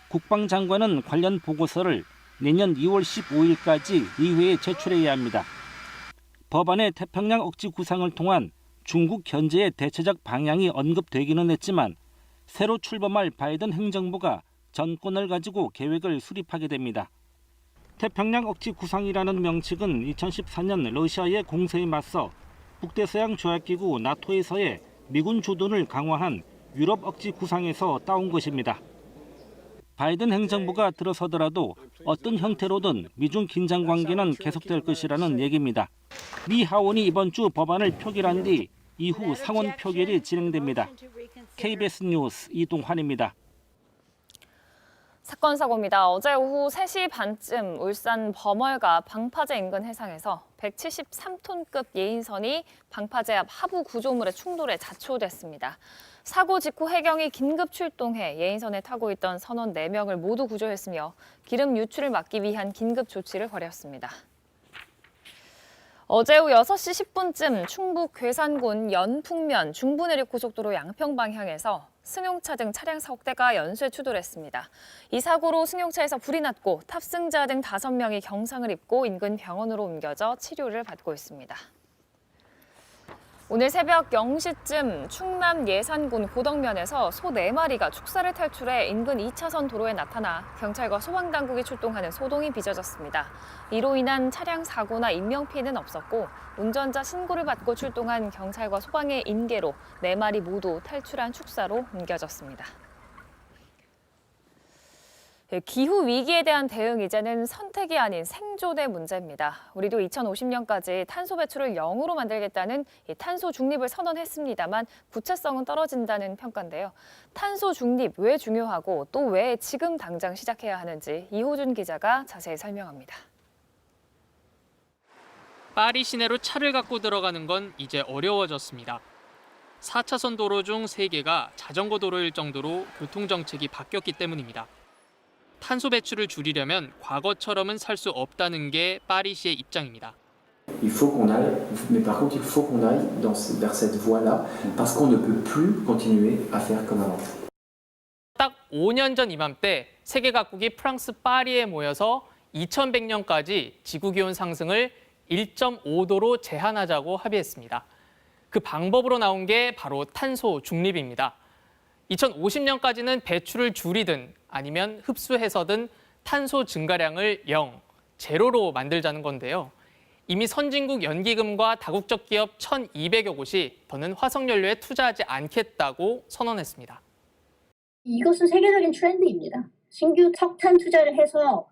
국방장관은 관련 보고서를 내년 2월 15일까지 의회에 제출해야 합니다. 법안에 태평양 억지 구상을 통한 중국 견제의 대체적 방향이 언급되기는 했지만 새로 출범할 바이든 행정부가 전권을 가지고 계획을 수립하게 됩니다. 태평양 억지 구상이라는 명칭은 2014년 러시아의 공세에 맞서 북대서양 조약기구 나토에서의 미군 주둔을 강화한 유럽 억지 구상에서 따온 것입니다. 바이든 행정부가 들어서더라도 어떤 형태로든 미중 긴장 관계는 계속될 것이라는 얘기입니다. 미 하원이 이번 주 법안을 표결한 뒤 이후 상원 표결이 진행됩니다. KBS 뉴스 이동환입니다. 사건 사고입니다. 어제 오후 3시 반쯤 울산 범월가 방파제 인근 해상에서 173톤급 예인선이 방파제 앞 하부 구조물의 충돌에 자초됐습니다. 사고 직후 해경이 긴급 출동해 예인선에 타고 있던 선원 4명을 모두 구조했으며 기름 유출을 막기 위한 긴급 조치를 벌였습니다. 어제 오후 6시 10분쯤 충북 괴산군 연풍면 중부내륙고속도로 양평 방향에서 승용차 등 차량 석 대가 연쇄 추돌했습니다. 이 사고로 승용차에서 불이 났고 탑승자 등 5명이 경상을 입고 인근 병원으로 옮겨져 치료를 받고 있습니다. 오늘 새벽 0시쯤 충남 예산군 고덕면에서 소 4마리가 축사를 탈출해 인근 2차선 도로에 나타나 경찰과 소방당국이 출동하는 소동이 빚어졌습니다. 이로 인한 차량 사고나 인명피해는 없었고 운전자 신고를 받고 출동한 경찰과 소방의 인계로 4마리 모두 탈출한 축사로 옮겨졌습니다. 기후 위기에 대한 대응 이제는 선택이 아닌 생존의 문제입니다. 우리도 2050년까지 탄소 배출을 0으로 만들겠다는 탄소 중립을 선언했습니다만 구체성은 떨어진다는 평가인데요. 탄소 중립 왜 중요하고 또 왜 지금 당장 시작해야 하는지 이호준 기자가 자세히 설명합니다. 파리 시내로 차를 갖고 들어가는 건 이제 어려워졌습니다. 4차선 도로 중 3개가 자전거 도로일 정도로 교통정책이 바뀌었기 때문입니다. 탄소 배출을 줄이려면 과거처럼은 살 수 없다는 게 파리시의 입장입니다. Il faut qu'on aille, mais par contre il faut qu'on aille vers cette voie-là parce qu'on ne peut plus continuer à faire comme avant. 딱 5년 전 이맘때 세계 각국이 프랑스 파리에 모여서 2100년까지 지구 기온 상승을 1.5도로 제한하자고 합의했습니다. 그 방법으로 나온 게 바로 탄소 중립입니다. 2050년까지는 배출을 줄이든 아니면 흡수해서든 탄소 증가량을 0, 제로로 만들자는 건데요. 이미 선진국 연기금과 다국적 기업 1,200여 곳이 더는 화석연료에 투자하지 않겠다고 선언했습니다. 이것은 세계적인 트렌드입니다. 신규 석탄 투자를 해서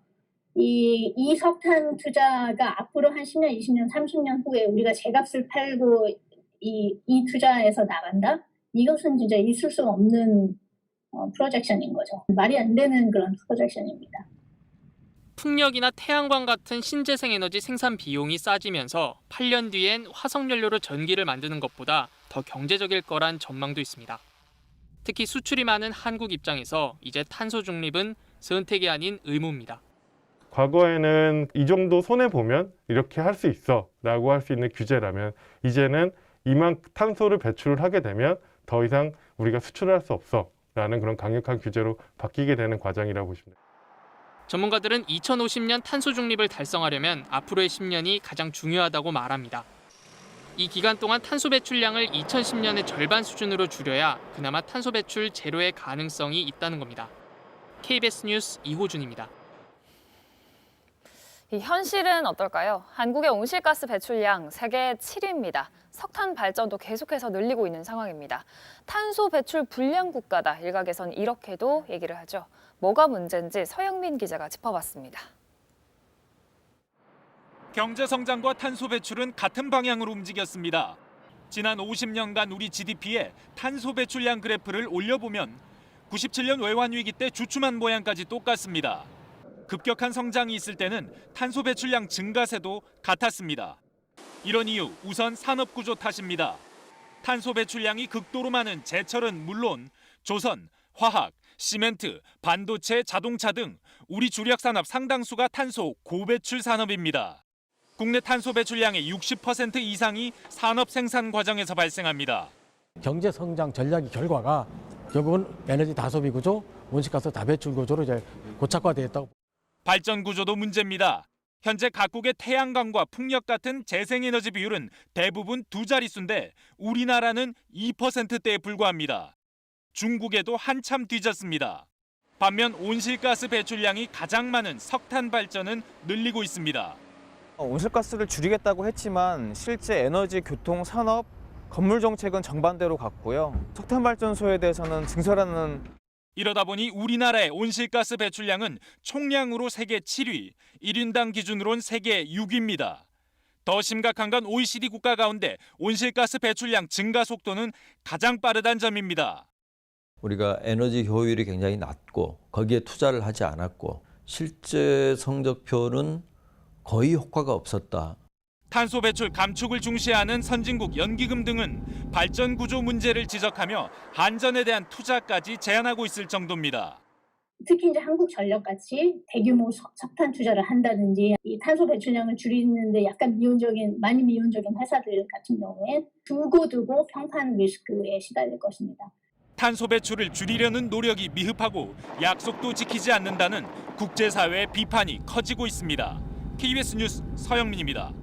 이 석탄 투자가 앞으로 한 10년, 20년, 30년 후에 우리가 제값을 팔고 이 투자에서 나간다? 이것은 진짜 있을 수 없는 프로젝션인 거죠. 말이 안 되는 그런 프로젝션입니다. 풍력이나 태양광 같은 신재생 에너지 생산 비용이 싸지면서 8년 뒤엔 화석연료로 전기를 만드는 것보다 더 경제적일 거란 전망도 있습니다. 특히 수출이 많은 한국 입장에서 이제 탄소 중립은 선택이 아닌 의무입니다. 과거에는 이 정도 손해보면 이렇게 할 수 있어 라고 할 수 있는 규제라면 이제는 이만 탄소를 배출을 하게 되면 더 이상 우리가 수출을 할 수 없어 라는 그런 강력한 규제로 바뀌게 되는 과정이라고 보시면 됩니다. 전문가들은 2050년 탄소 중립을 달성하려면 앞으로의 10년이 가장 중요하다고 말합니다. 이 기간 동안 탄소 배출량을 2010년의 절반 수준으로 줄여야 그나마 탄소 배출 제로의 가능성이 있다는 겁니다. KBS 뉴스 이호준입니다. 이 현실은 어떨까요? 한국의 온실가스 배출량 세계 7위입니다. 석탄 발전도 계속해서 늘리고 있는 상황입니다. 탄소 배출 불량 국가다. 일각에선 이렇게도 얘기를 하죠. 뭐가 문제인지 서영민 기자가 짚어봤습니다. 경제 성장과 탄소 배출은 같은 방향으로 움직였습니다. 지난 50년간 우리 GDP의 탄소 배출량 그래프를 올려보면 97년 외환위기 때 주춤한 모양까지 똑같습니다. 급격한 성장이 있을 때는 탄소 배출량 증가세도 같았습니다. 이런 이유 우선 산업 구조 탓입니다. 탄소 배출량이 극도로 많은 제철은 물론 조선, 화학, 시멘트, 반도체, 자동차 등 우리 주력 산업 상당수가 탄소 고배출 산업입니다. 국내 탄소 배출량의 60% 이상이 산업 생산 과정에서 발생합니다. 경제 성장 전략의 결과가 결국은 에너지 다소비 구조, 온실가스 다배출 구조로 이제 고착화되었다고. 발전 구조도 문제입니다. 현재 각국의 태양광과 풍력 같은 재생에너지 비율은 대부분 두 자릿수인데 우리나라는 2%대에 불과합니다. 중국에도 한참 뒤졌습니다. 반면 온실가스 배출량이 가장 많은 석탄 발전은 늘리고 있습니다. 온실가스를 줄이겠다고 했지만 실제 에너지, 교통, 산업, 건물 정책은 정반대로 갔고요. 석탄 발전소에 대해서는 증설하는 이러다 보니 우리나라의 온실가스 배출량은 총량으로 세계 7위, 1인당 기준으론 세계 6위입니다. 더 심각한 건 OECD 국가 가운데 온실가스 배출량 증가 속도는 가장 빠르다는 점입니다. 우리가 에너지 효율이 굉장히 낮고 거기에 투자를 하지 않았고 실제 성적표는 거의 효과가 없었다. 탄소 배출 감축을 중시하는 선진국 연기금 등은 발전 구조 문제를 지적하며 한전에 대한 투자까지 제한하고 있을 정도입니다. 특히 이제 한국전력같이 대규모 석탄 투자를 한다든지 이 탄소 배출량을 줄이는데 약간 많이 미온적인 회사들 같은 경우에 두고 평판 리스크에 시달릴 것입니다. 탄소 배출을 줄이려는 노력이 미흡하고 약속도 지키지 않는다는 국제사회의 비판이 커지고 있습니다. KBS 뉴스 서영민입니다.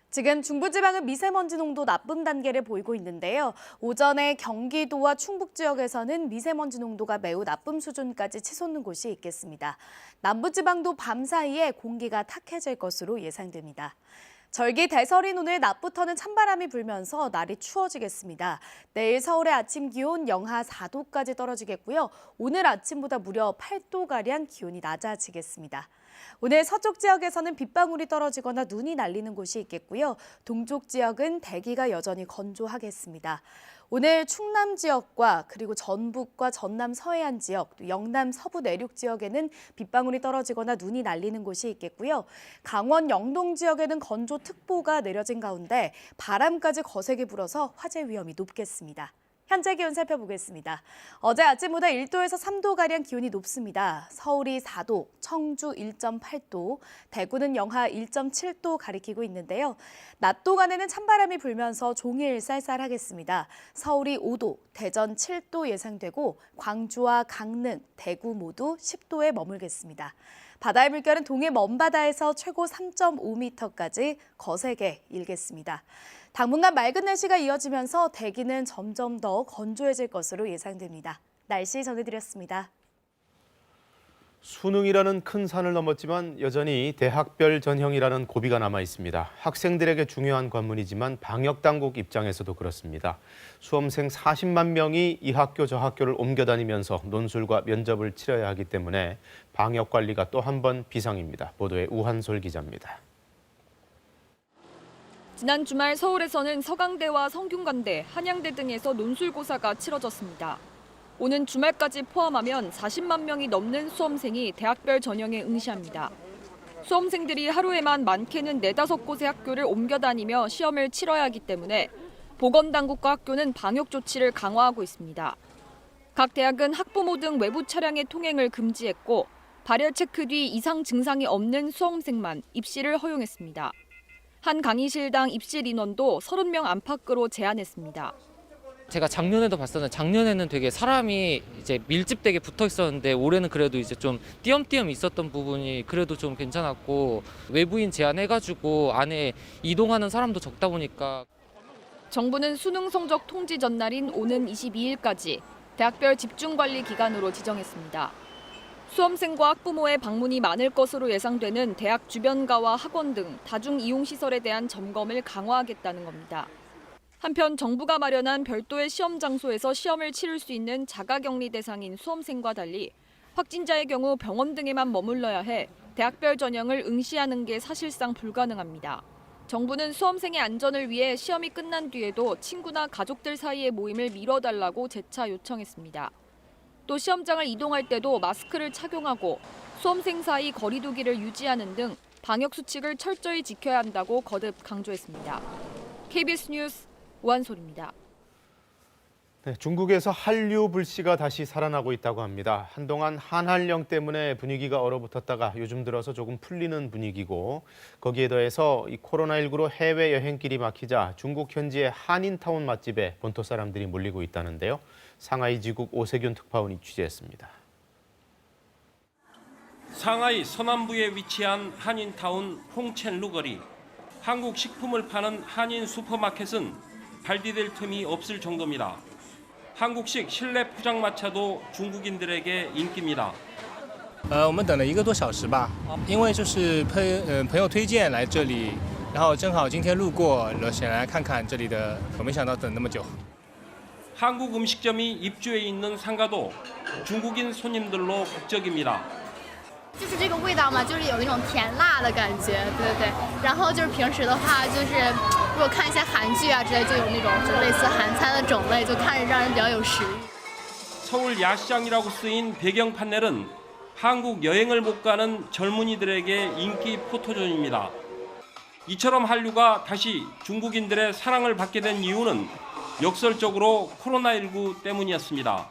지금 중부지방은 미세먼지 농도 나쁨 단계를 보이고 있는데요. 오전에 경기도와 충북 지역에서는 미세먼지 농도가 매우 나쁨 수준까지 치솟는 곳이 있겠습니다. 남부지방도 밤 사이에 공기가 탁해질 것으로 예상됩니다. 절기 대설인 오늘 낮부터는 찬바람이 불면서 날이 추워지겠습니다. 내일 서울의 아침 기온 영하 4도까지 떨어지겠고요. 오늘 아침보다 무려 8도가량 기온이 낮아지겠습니다. 오늘 서쪽 지역에서는 빗방울이 떨어지거나 눈이 날리는 곳이 있겠고요. 동쪽 지역은 대기가 여전히 건조하겠습니다. 오늘 충남 지역과 그리고 전북과 전남 서해안 지역, 또 영남 서부 내륙 지역에는 빗방울이 떨어지거나 눈이 날리는 곳이 있겠고요. 강원 영동 지역에는 건조특보가 내려진 가운데 바람까지 거세게 불어서 화재 위험이 높겠습니다. 현재 기온 살펴보겠습니다. 어제 아침보다 1도에서 3도가량 기온이 높습니다. 서울이 4도, 청주 1.8도, 대구는 영하 1.7도 가리키고 있는데요. 낮 동안에는 찬바람이 불면서 종일 쌀쌀하겠습니다. 서울이 5도, 대전 7도 예상되고 광주와 강릉, 대구 모두 10도에 머물겠습니다. 바다의 물결은 동해 먼바다에서 최고 3.5m까지 거세게 일겠습니다. 당분간 맑은 날씨가 이어지면서 대기는 점점 더 건조해질 것으로 예상됩니다. 날씨 전해드렸습니다. 수능이라는 큰 산을 넘었지만 여전히 대학별 전형이라는 고비가 남아 있습니다. 학생들에게 중요한 관문이지만 방역당국 입장에서도 그렇습니다. 수험생 40만 명이 이 학교 저 학교를 옮겨 다니면서 논술과 면접을 치러야 하기 때문에 방역 관리가 또 한 번 비상입니다. 보도에 우한솔 기자입니다. 지난 주말 서울에서는 서강대와 성균관대, 한양대 등에서 논술고사가 치러졌습니다. 오는 주말까지 포함하면 40만 명이 넘는 수험생이 대학별 전형에 응시합니다. 수험생들이 하루에만 많게는 4-5곳의 학교를 옮겨 다니며 시험을 치러야 하기 때문에 보건당국과 학교는 방역 조치를 강화하고 있습니다. 각 대학은 학부모 등 외부 차량의 통행을 금지했고 발열 체크 뒤 이상 증상이 없는 수험생만 입시를 허용했습니다. 한 강의실당 입실 인원도 30명 안팎으로 제한했습니다. 제가 작년에도 봤었는데 작년에는 되게 사람이 이제 밀집되게 붙어 있었는데 올해는 그래도 이제 좀 띄엄띄엄 있었던 부분이 그래도 좀 괜찮았고 외부인 제한해가지고 안에 이동하는 사람도 적다 보니까. 정부는 수능 성적 통지 전날인 오는 22일까지 대학별 집중관리 기간으로 지정했습니다. 수험생과 학부모의 방문이 많을 것으로 예상되는 대학 주변가와 학원 등 다중이용시설에 대한 점검을 강화하겠다는 겁니다. 한편 정부가 마련한 별도의 시험 장소에서 시험을 치를 수 있는 자가격리 대상인 수험생과 달리 확진자의 경우 병원 등에만 머물러야 해 대학별 전형을 응시하는 게 사실상 불가능합니다. 정부는 수험생의 안전을 위해 시험이 끝난 뒤에도 친구나 가족들 사이의 모임을 미뤄달라고 재차 요청했습니다. 또 시험장을 이동할 때도 마스크를 착용하고 수험생 사이 거리 두기를 유지하는 등 방역 수칙을 철저히 지켜야 한다고 거듭 강조했습니다. KBS 뉴스 우한솔입니다. 네, 중국에서 한류 불씨가 다시 살아나고 있다고 합니다. 한동안 한한령 때문에 분위기가 얼어붙었다가 요즘 들어서 조금 풀리는 분위기고 거기에 더해서 이 코로나19로 해외 여행길이 막히자 중국 현지의 한인타운 맛집에 본토 사람들이 몰리고 있다는데요. 상하이 지국 오세균 특파원이 취재했습니다. 상하이 서남부에 위치한 한인타운 홍첸루 거리. 한국 식품을 파는 한인 슈퍼마켓은 발 디딜 틈이 없을 정도입니다. 한국식 실내 포장마차도 중국인들에게 인기입니다. 我们等了1个多小时吧，因为就是朋友推荐来这里，然后正好今天路过，想来看看这里的，我没想到等那么久。 한국 음식점이 입주해 있는 상가도 중국인 손님들로 북적입니다. 就是这个味道嘛，就是有那种甜辣的感觉，对对对。然后就是平时的话，就是如果看一些韩剧啊之类，就有那种就类似韩餐的种类，就看着让人比较有食欲。 서울 야시장이라고 쓰인 배경 판넬은 한국 여행을 못 가는 젊은이들에게 인기 포토존입니다. 이처럼 한류가 다시 중국인들의 사랑을 받게 된 이유는 역설적으로 코로나19 때문이었습니다.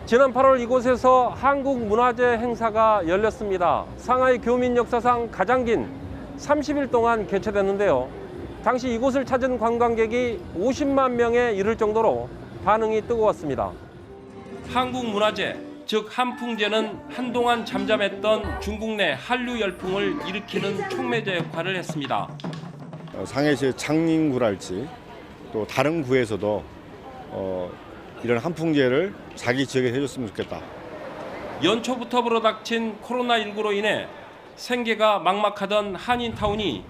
지난 8월 이곳에서 한국문화재 행사가 열렸습니다. 상하이 교민 역사상 가장 긴 30일 동안 개최됐는데요. 당시 이곳을 찾은 관광객이 50만 명에 이를 정도로 반응이 뜨거웠습니다. 한국문화재, 즉 한풍제는 한동안 잠잠했던 중국 내 한류 열풍을 일으키는 촉매제 역할을 했습니다. 상해시 창寧구랄지 또 다른 구에서도 이런 한풍제를 자기 지역에 해줬으면 좋겠다. 연초부터 불어닥친 코로나19로 인해 생계가 막막하던 한인타운이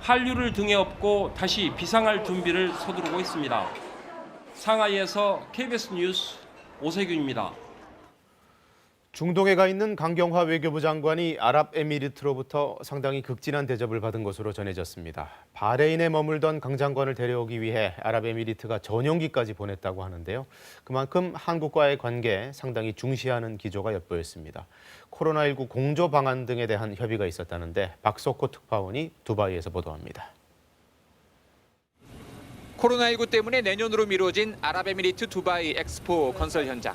한류를 등에 업고 다시 비상할 준비를 서두르고 있습니다. 상하이에서 KBS 뉴스 오세균입니다. 중동에 가 있는 강경화 외교부 장관이 아랍에미리트로부터 상당히 극진한 대접을 받은 것으로 전해졌습니다. 바레인에 머물던 강 장관을 데려오기 위해 아랍에미리트가 전용기까지 보냈다고 하는데요. 그만큼 한국과의 관계 상당히 중시하는 기조가 엿보였습니다. 코로나19 공조 방안 등에 대한 협의가 있었다는데 박석호 특파원이 두바이에서 보도합니다. 코로나19 때문에 내년으로 미뤄진 아랍에미리트 두바이 엑스포 건설 현장.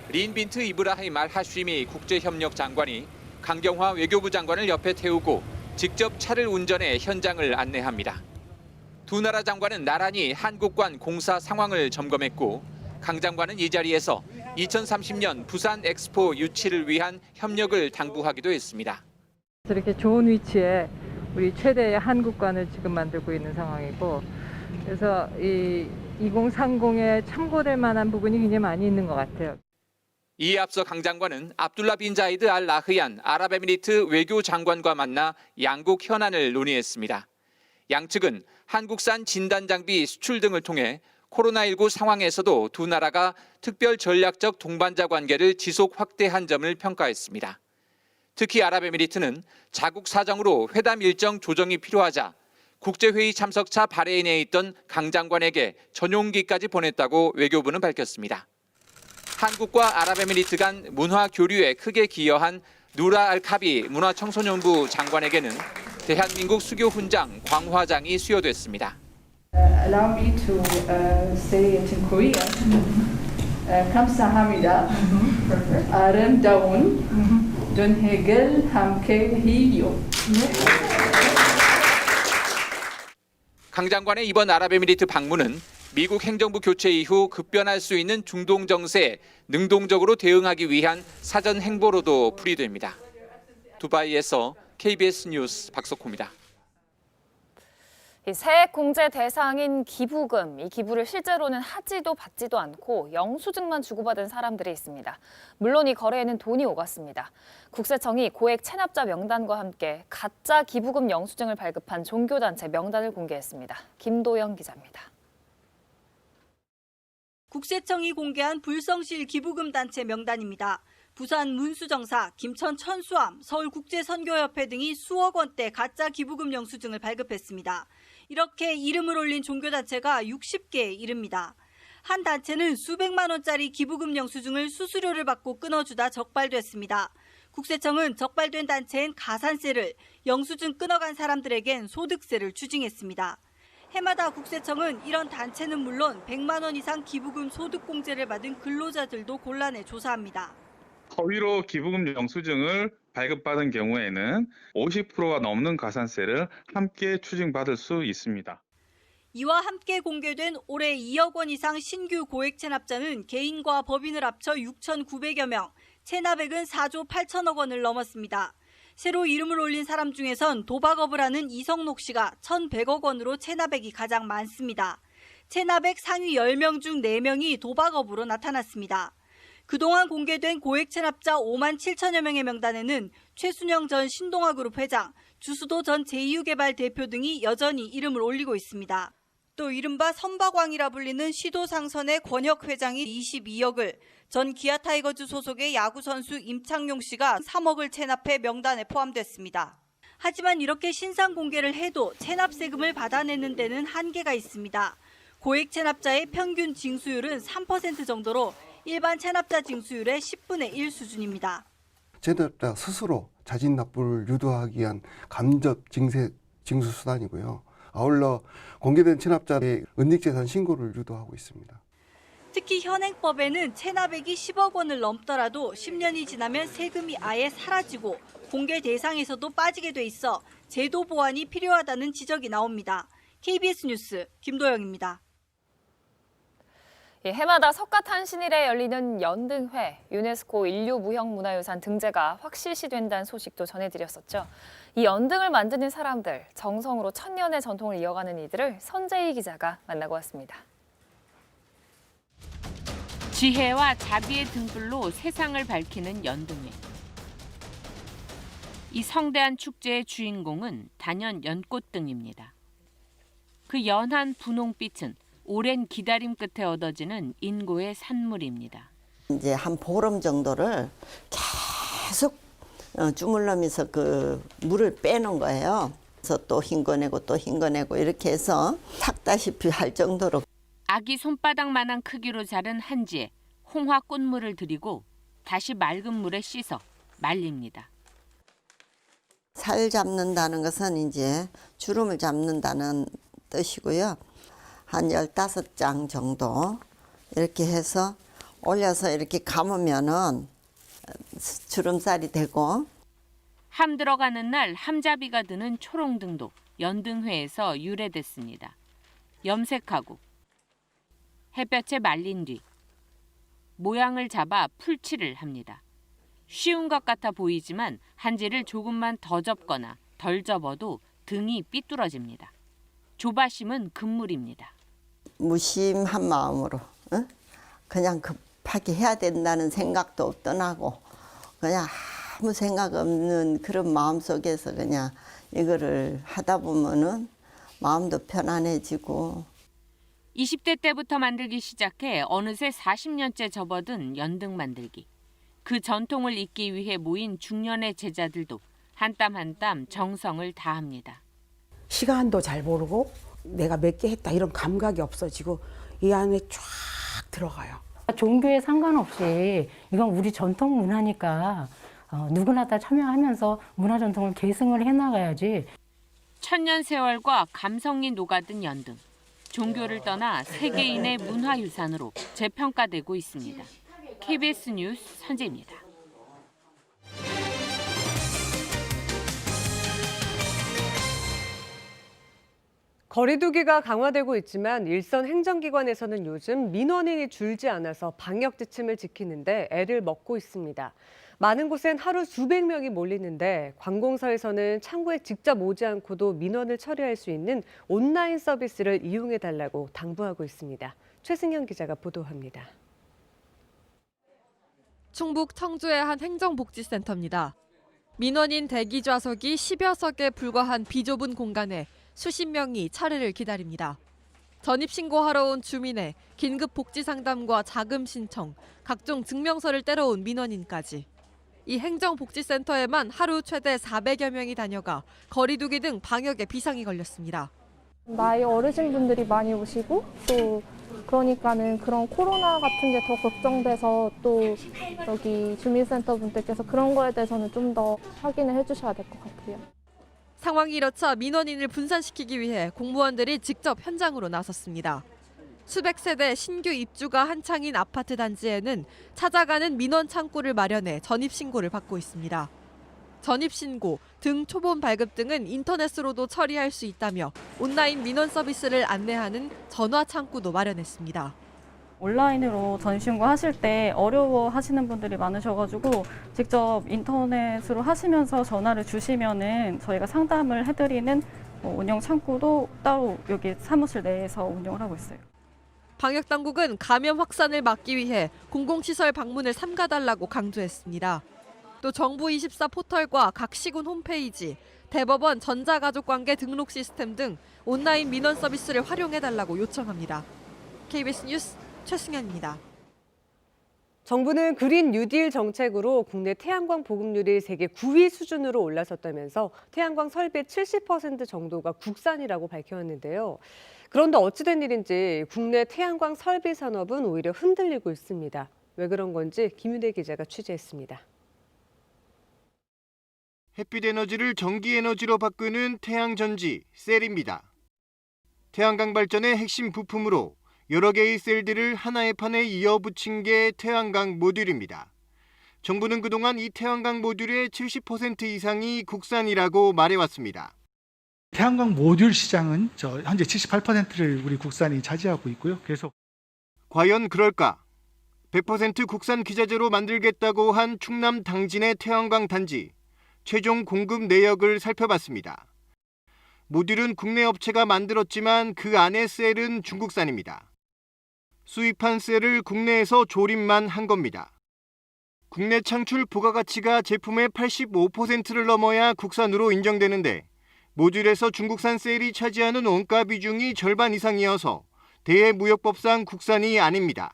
린 빈트 이브라힘 알 하쉬미 국제협력 장관이 강경화 외교부 장관을 옆에 태우고 직접 차를 운전해 현장을 안내합니다. 두 나라 장관은 나란히 한국관 공사 상황을 점검했고 강 장관은 이 자리에서 2030년 부산 엑스포 유치를 위한 협력을 당부하기도 했습니다. 이렇게 좋은 위치에 우리 최대의 한국관을 지금 만들고 있는 상황이고 그래서 이 2030에 참고될 만한 부분이 굉장히 많이 있는 것 같아요. 이에 앞서 강 장관은 압둘라 빈 자이드 알 나흐얀 아랍에미리트 외교장관과 만나 양국 현안을 논의했습니다. 양측은 한국산 진단장비 수출 등을 통해 코로나19 상황에서도 두 나라가 특별 전략적 동반자 관계를 지속 확대한 점을 평가했습니다. 특히 아랍에미리트는 자국 사정으로 회담 일정 조정이 필요하자 국제회의 참석차 바레인에 있던 강 장관에게 전용기까지 보냈다고 외교부는 밝혔습니다. 한국과 아랍에미리트 간 문화 교류에 크게 기여한 누라 알카비 문화청소년부 장관에게는 대한민국 수교 훈장 광화장이 수여됐습니다. Allow me to say it in Korean. 감사합니다. 아름다운 전획을 함께해요. 강 장관의 이번 아랍에미리트 방문은 미국 행정부 교체 이후 급변할 수 있는 중동 정세에 능동적으로 대응하기 위한 사전 행보로도 풀이됩니다. 두바이에서 KBS 뉴스 박석호입니다. 이 세액 공제 대상인 기부금, 이 기부를 실제로는 하지도 받지도 않고 영수증만 주고받은 사람들이 있습니다. 물론 이 거래에는 돈이 오갔습니다. 국세청이 고액 체납자 명단과 함께 가짜 기부금 영수증을 발급한 종교단체 명단을 공개했습니다. 김도영 기자입니다. 국세청이 공개한 불성실 기부금 단체 명단입니다. 부산 문수정사, 김천 천수암, 서울국제선교협회 등이 수억 원대 가짜 기부금 영수증을 발급했습니다. 이렇게 이름을 올린 종교단체가 60개에 이릅니다. 한 단체는 수백만 원짜리 기부금 영수증을 수수료를 받고 끊어주다 적발됐습니다. 국세청은 적발된 단체엔 가산세를, 영수증 끊어간 사람들에겐 소득세를 추징했습니다. 해마다 국세청은 이런 단체는 물론 100만 원 이상 기부금 소득공제를 받은 근로자들도 곤란해 조사합니다. 허위로 기부금 영수증을 발급받은 경우에는 50%가 넘는 가산세를 함께 추징받을 수 있습니다. 이와 함께 공개된 올해 2억 원 이상 신규 고액 체납자는 개인과 법인을 합쳐 6,900여 명, 체납액은 4조 8천억 원을 넘었습니다. 새로 이름을 올린 사람 중에선 도박업을 하는 이성록 씨가 1,100억 원으로 체납액이 가장 많습니다. 체납액 상위 10명 중 4명이 도박업으로 나타났습니다. 그동안 공개된 고액 체납자 5만 7천여 명의 명단에는 최순영 전 신동아그룹 회장, 주수도 전 제2유개발 대표 등이 여전히 이름을 올리고 있습니다. 또 이른바 선박왕이라 불리는 시도상선의 권혁 회장이 22억을, 전 기아타이거즈 소속의 야구선수 임창용 씨가 3억을 체납해 명단에 포함됐습니다. 하지만 이렇게 신상 공개를 해도 체납세금을 받아내는 데는 한계가 있습니다. 고액 체납자의 평균 징수율은 3% 정도로 일반 체납자 징수율의 10분의 1 수준입니다. 체납자 스스로 자진 납부를 유도하기 위한 간접 징수 수단이고요. 아울러 공개된 체납자의 은닉재산 신고를 유도하고 있습니다. 특히 현행법에는 체납액이 10억 원을 넘더라도 10년이 지나면 세금이 아예 사라지고 공개 대상에서도 빠지게 돼 있어 제도 보완이 필요하다는 지적이 나옵니다. KBS 뉴스 김도영입니다. 해마다 석가탄신일에 열리는 연등회, 유네스코 인류무형문화유산 등재가 확실시된다는 소식도 전해드렸었죠. 이 연등을 만드는 사람들, 정성으로 천년의 전통을 이어가는 이들을 선재희 기자가 만나고 왔습니다. 지혜와 자비의 등불로 세상을 밝히는 연등회. 이 성대한 축제의 주인공은 단연 연꽃등입니다. 그 연한 분홍빛은 오랜 기다림 끝에 얻어지는 인고의 산물입니다. 이제 한 보름 정도를 계속 주물러면서 그 물을 빼는 거예요. 그래서 또 헹궈내고 또 헹궈내고 이렇게 해서 탁다시피 할 정도로. 아기 손바닥만한 크기로 자른 한지에 홍화꽃물을 들이고 다시 맑은 물에 씻어 말립니다. 살 잡는다는 것은 이제 주름을 잡는다는 뜻이고요. 한 15장 정도 이렇게 해서 올려서 이렇게 감으면은 주름살이 되고. 함 들어가는 날 함잡이가 드는 초롱등도 연등회에서 유래됐습니다. 염색하고 햇볕에 말린 뒤 모양을 잡아 풀칠을 합니다. 쉬운 것 같아 보이지만 한지를 조금만 더 접거나 덜 접어도 등이 삐뚤어집니다. 조바심은 금물입니다. 무심한 마음으로 그냥 파기해야 된다는 생각도 떠나고 그냥 아무 생각 없는 그런 마음 속에서 그냥 이거를 하다 보면은 마음도 편안해지고 20대 때부터 만들기 시작해 어느새 40년째 접어든 연등 만들기. 그 전통을 잇기 위해 모인 중년의 제자들도 한 땀 한 땀 정성을 다합니다. 시간도 잘 모르고 내가 몇 개 했다 이런 감각이 없어지고 이 안에 쫙 들어가요. 종교에 상관없이 이건 우리 전통 문화니까 누구나 다 참여하면서 문화 전통을 계승을 해나가야지. 천년 세월과 감성이 녹아든 연등. 종교를 떠나 세계인의 문화유산으로 재평가되고 있습니다. KBS 뉴스 선재입니다. 거리두기가 강화되고 있지만 일선 행정기관에서는 요즘 민원인이 줄지 않아서 방역 지침을 지키는데 애를 먹고 있습니다. 많은 곳엔 하루 수백 명이 몰리는데 관공서에서는 창구에 직접 오지 않고도 민원을 처리할 수 있는 온라인 서비스를 이용해달라고 당부하고 있습니다. 최승현 기자가 보도합니다. 충북 청주의 한 행정복지센터입니다. 민원인 대기 좌석이 10여 석에 불과한 비좁은 공간에 수십 명이 차례를 기다립니다. 전입신고하러 온 주민의 긴급 복지 상담과 자금 신청, 각종 증명서를 떼러온 민원인까지. 이 행정복지센터에만 하루 최대 400여 명이 다녀가 거리두기 등 방역에 비상이 걸렸습니다. 나이 어르신분들이 많이 오시고 또 그러니까는 그런 코로나 같은 게 더 걱정돼서 또 여기 주민센터 분들께서 그런 거에 대해서는 좀 더 확인을 해주셔야 될 것 같아요. 상황이 이렇자 민원인을 분산시키기 위해 공무원들이 직접 현장으로 나섰습니다. 수백 세대 신규 입주가 한창인 아파트 단지에는 찾아가는 민원 창구를 마련해 전입신고를 받고 있습니다. 전입신고, 등 초본 발급 등은 인터넷으로도 처리할 수 있다며 온라인 민원 서비스를 안내하는 전화 창구도 마련했습니다. 온라인으로 전신고 하실 때 어려워하시는 분들이 많으셔가지고 직접 인터넷으로 하시면서 전화를 주시면은 저희가 상담을 해드리는 운영 창구도 따로 여기 사무실 내에서 운영을 하고 있어요. 방역당국은 감염 확산을 막기 위해 공공시설 방문을 삼가달라고 강조했습니다. 또 정부24 포털과 각 시군 홈페이지, 대법원 전자가족관계 등록 시스템 등 온라인 민원 서비스를 활용해달라고 요청합니다. KBS 뉴스 최승현입니다. 정부는 그린 뉴딜 정책으로 국내 태양광 보급률이 세계 9위 수준으로 올라섰다면서 태양광 설비의 70% 정도가 국산이라고 밝혔는데요. 그런데 어찌된 일인지 국내 태양광 설비 산업은 오히려 흔들리고 있습니다. 왜 그런 건지 김윤혜 기자가 취재했습니다. 햇빛 에너지를 전기 에너지로 바꾸는 태양전지, 셀입니다. 태양광 발전의 핵심 부품으로 여러 개의 셀들을 하나의 판에 이어 붙인 게 태양광 모듈입니다. 정부는 그동안 이 태양광 모듈의 70% 이상이 국산이라고 말해왔습니다. 태양광 모듈 시장은 현재 78%를 우리 국산이 차지하고 있고요. 그래서 과연 그럴까? 100% 국산 기자재로 만들겠다고 한 충남 당진의 태양광 단지. 최종 공급 내역을 살펴봤습니다. 모듈은 국내 업체가 만들었지만 그 안의 셀은 중국산입니다. 수입한 셀을 국내에서 조립만 한 겁니다. 국내 창출 부가가치가 제품의 85%를 넘어야 국산으로 인정되는데 모듈에서 중국산 셀이 차지하는 원가 비중이 절반 이상이어서 대외무역법상 국산이 아닙니다.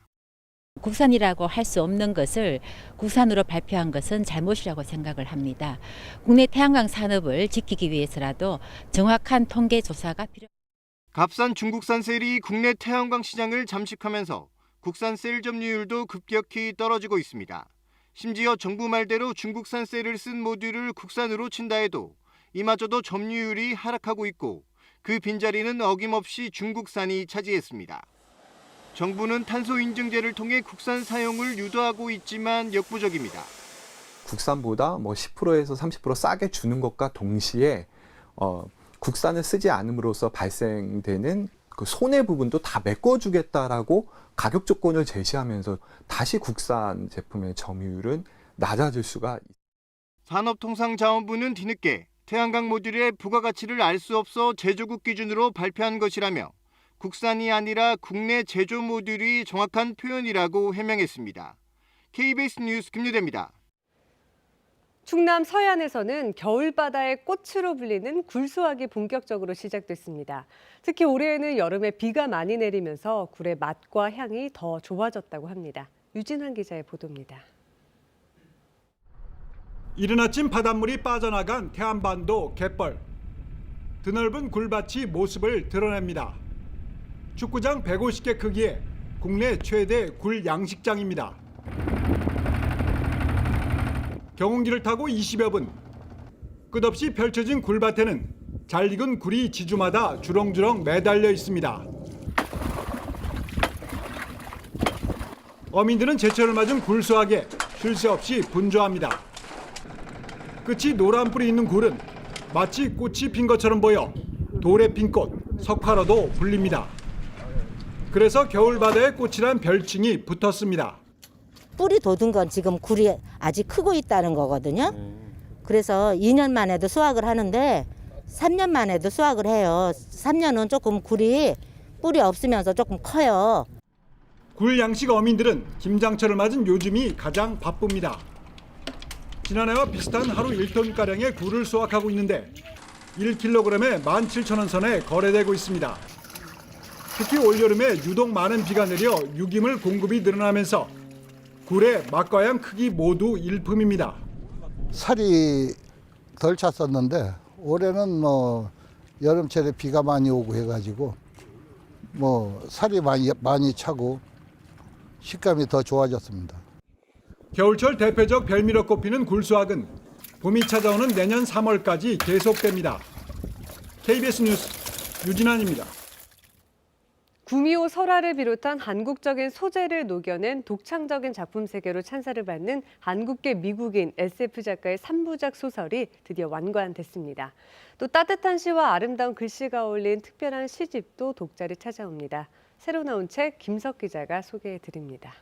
국산이라고 할 수 없는 것을 국산으로 발표한 것은 잘못이라고 생각을 합니다. 국내 태양광 산업을 지키기 위해서라도 정확한 통계 조사가 필요합니다. 값싼 중국산 셀이 국내 태양광 시장을 잠식하면서 국산 셀 점유율도 급격히 떨어지고 있습니다. 심지어 정부 말대로 중국산 셀을 쓴 모듈을 국산으로 친다 해도 이마저도 점유율이 하락하고 있고 그 빈자리는 어김없이 중국산이 차지했습니다. 정부는 탄소 인증제를 통해 국산 사용을 유도하고 있지만 역부족입니다. 국산보다 10%에서 30% 싸게 주는 것과 동시에 국산을 쓰지 않음으로써 발생되는 그 손해 부분도 다 메꿔주겠다라고 가격 조건을 제시하면서 다시 국산 제품의 점유율은 낮아질 수가 있습니다. 산업통상자원부는 뒤늦게 태양광 모듈의 부가가치를 알 수 없어 제조국 기준으로 발표한 것이라며 국산이 아니라 국내 제조 모듈이 정확한 표현이라고 해명했습니다. KBS 뉴스 김유대입니다. 충남 서해안에서는 겨울바다의 꽃으로 불리는 굴 수확이 본격적으로 시작됐습니다. 특히 올해에는 여름에 비가 많이 내리면서 굴의 맛과 향이 더 좋아졌다고 합니다. 유진환 기자의 보도입니다. 이른 아침 바닷물이 빠져나간 태안반도 갯벌. 드넓은 굴밭이 모습을 드러냅니다. 축구장 150개 크기의 국내 최대 굴 양식장입니다. 경운기를 타고 20여 분. 끝없이 펼쳐진 굴밭에는 잘 익은 굴이 지주마다 주렁주렁 매달려 있습니다. 어민들은 제철을 맞은 굴 수확에 쉴 새 없이 분주합니다. 끝이 노란 뿔이 있는 굴은 마치 꽃이 핀 것처럼 보여 돌에 핀 꽃, 석화로도 불립니다. 그래서 겨울바다의 꽃이란 별칭이 붙었습니다. 뿌리 돋은 건 지금 굴이 아직 크고 있다는 거거든요. 그래서 2년 만에도 수확을 하는데 3년 만에도 수확을 해요. 3년은 조금 굴이 뿌리 없으면서 조금 커요. 굴 양식 어민들은 김장철을 맞은 요즘이 가장 바쁩니다. 지난해와 비슷한 하루 1톤가량의 굴을 수확하고 있는데 1kg에 17,000원 선에 거래되고 있습니다. 특히 올여름에 유독 많은 비가 내려 유기물 공급이 늘어나면서 굴의 맛과 향 크기 모두 일품입니다. 살이 덜 찼었는데 올해는 여름철에 비가 많이 오고 해가지고 살이 많이 차고 식감이 더 좋아졌습니다. 겨울철 대표적 별미로 꼽히는 굴 수확은 봄이 찾아오는 내년 3월까지 계속됩니다. KBS 뉴스 유진환입니다. 구미호 설화를 비롯한 한국적인 소재를 녹여낸 독창적인 작품 세계로 찬사를 받는 한국계 미국인 SF 작가의 3부작 소설이 드디어 완관됐습니다. 또 따뜻한 시와 아름다운 글씨가 어울린 특별한 시집도 독자를 찾아옵니다. 새로 나온 책 김석 기자가 소개해드립니다.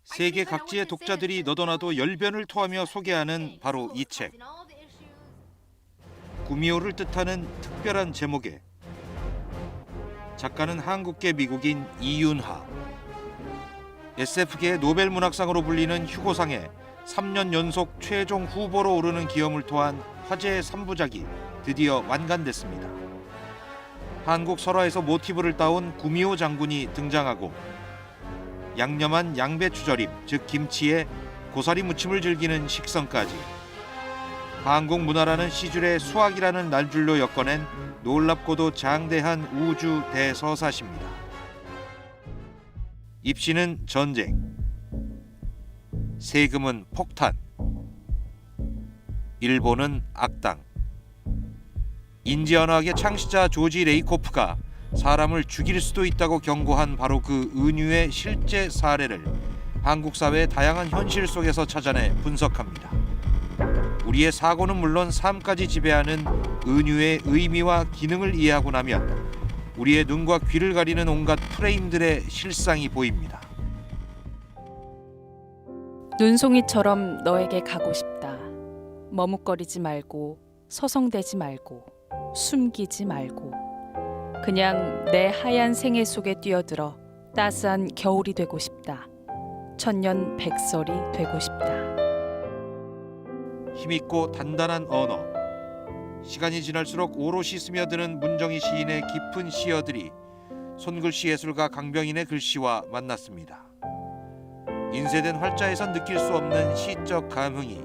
세계 각지의 독자들이 너도나도 열변을 토하며 소개하는 바로 이 책. 구미호를 뜻하는 특별한 제목에 작가는 한국계 미국인 이윤하. SF계의 노벨문학상으로 불리는 휴고상에 3년 연속 최종 후보로 오르는 기염을 토한 화제의 3부작이 드디어 완간됐습니다. 한국 설화에서 모티브를 따온 구미호 장군이 등장하고 양념한 양배추절임, 즉 김치에 고사리 무침을 즐기는 식성까지 한국 문화라는 시줄의 수학이라는 날줄로 엮어낸 놀랍고도 장대한 우주 대서사시입니다. 입시는 전쟁, 세금은 폭탄, 일본은 악당. 인지언어학의 창시자 조지 레이코프가 사람을 죽일 수도 있다고 경고한 바로 그 은유의 실제 사례를 한국 사회의 다양한 현실 속에서 찾아내 분석합니다. 우리의 사고는 물론 삶까지 지배하는 은유의 의미와 기능을 이해하고 나면 우리의 눈과 귀를 가리는 온갖 프레임들의 실상이 보입니다. 눈송이처럼 너에게 가고 싶다. 머뭇거리지 말고 서성대지 말고 숨기지 말고 그냥 내 하얀 생애 속에 뛰어들어 따스한 겨울이 되고 싶다. 천년 백설이 되고 싶다. 힘있고 단단한 언어. 시간이 지날수록 오롯이 스며드는 문정희 시인의 깊은 시어들이 손글씨 예술가 강병인의 글씨와 만났습니다. 인쇄된 활자에선 느낄 수 없는 시적 감흥이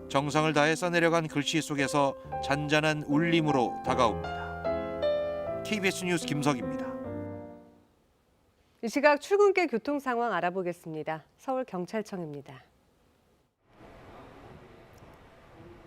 정성을 다해 써내려간 글씨 속에서 잔잔한 울림으로 다가옵니다. KBS 뉴스 김석입니다. 이 시각 출근길 교통 상황 알아보겠습니다. 서울경찰청입니다.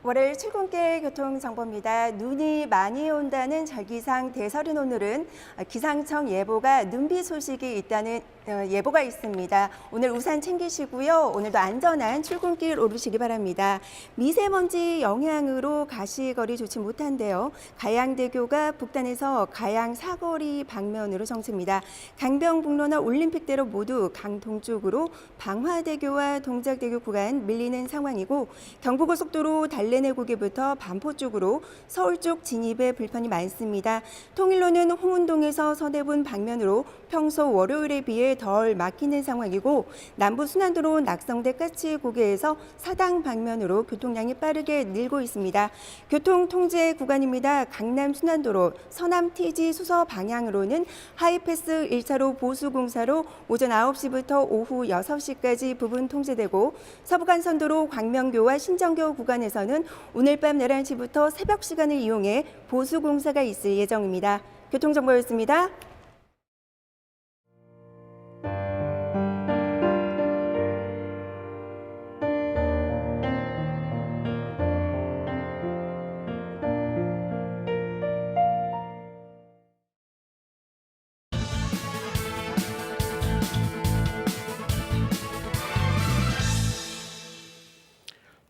월요일 출근길 교통정보입니다. 눈이 많이 온다는 절기상 대설인 오늘은 기상청 예보가 눈비 소식이 있다는 예보가 있습니다. 오늘 우산 챙기시고요. 오늘도 안전한 출근길 오르시기 바랍니다. 미세먼지 영향으로 가시거리 좋지 못한데요. 가양대교가 북단에서 가양 사거리 방면으로 정체입니다. 강변북로나 올림픽대로 모두 강동쪽으로 방화대교와 동작대교 구간 밀리는 상황이고 경부고속도로 달래내고개부터 반포 쪽으로 서울 쪽 진입에 불편이 많습니다. 통일로는 홍은동에서 서대문 방면으로 평소 월요일에 비해 덜 막히는 상황이고 남부 순환도로 낙성대 까치고개에서 사당 방면으로 교통량이 빠르게 늘고 있습니다. 교통 통제 구간입니다. 강남 순환도로 서남 TG 수서 방향으로는 하이패스 1차로 보수공사로 오전 9시부터 오후 6시까지 부분 통제되고 서부간선도로 광명교와 신정교 구간에서는 오늘 밤 11시부터 새벽 시간을 이용해 보수공사가 있을 예정입니다. 교통정보였습니다.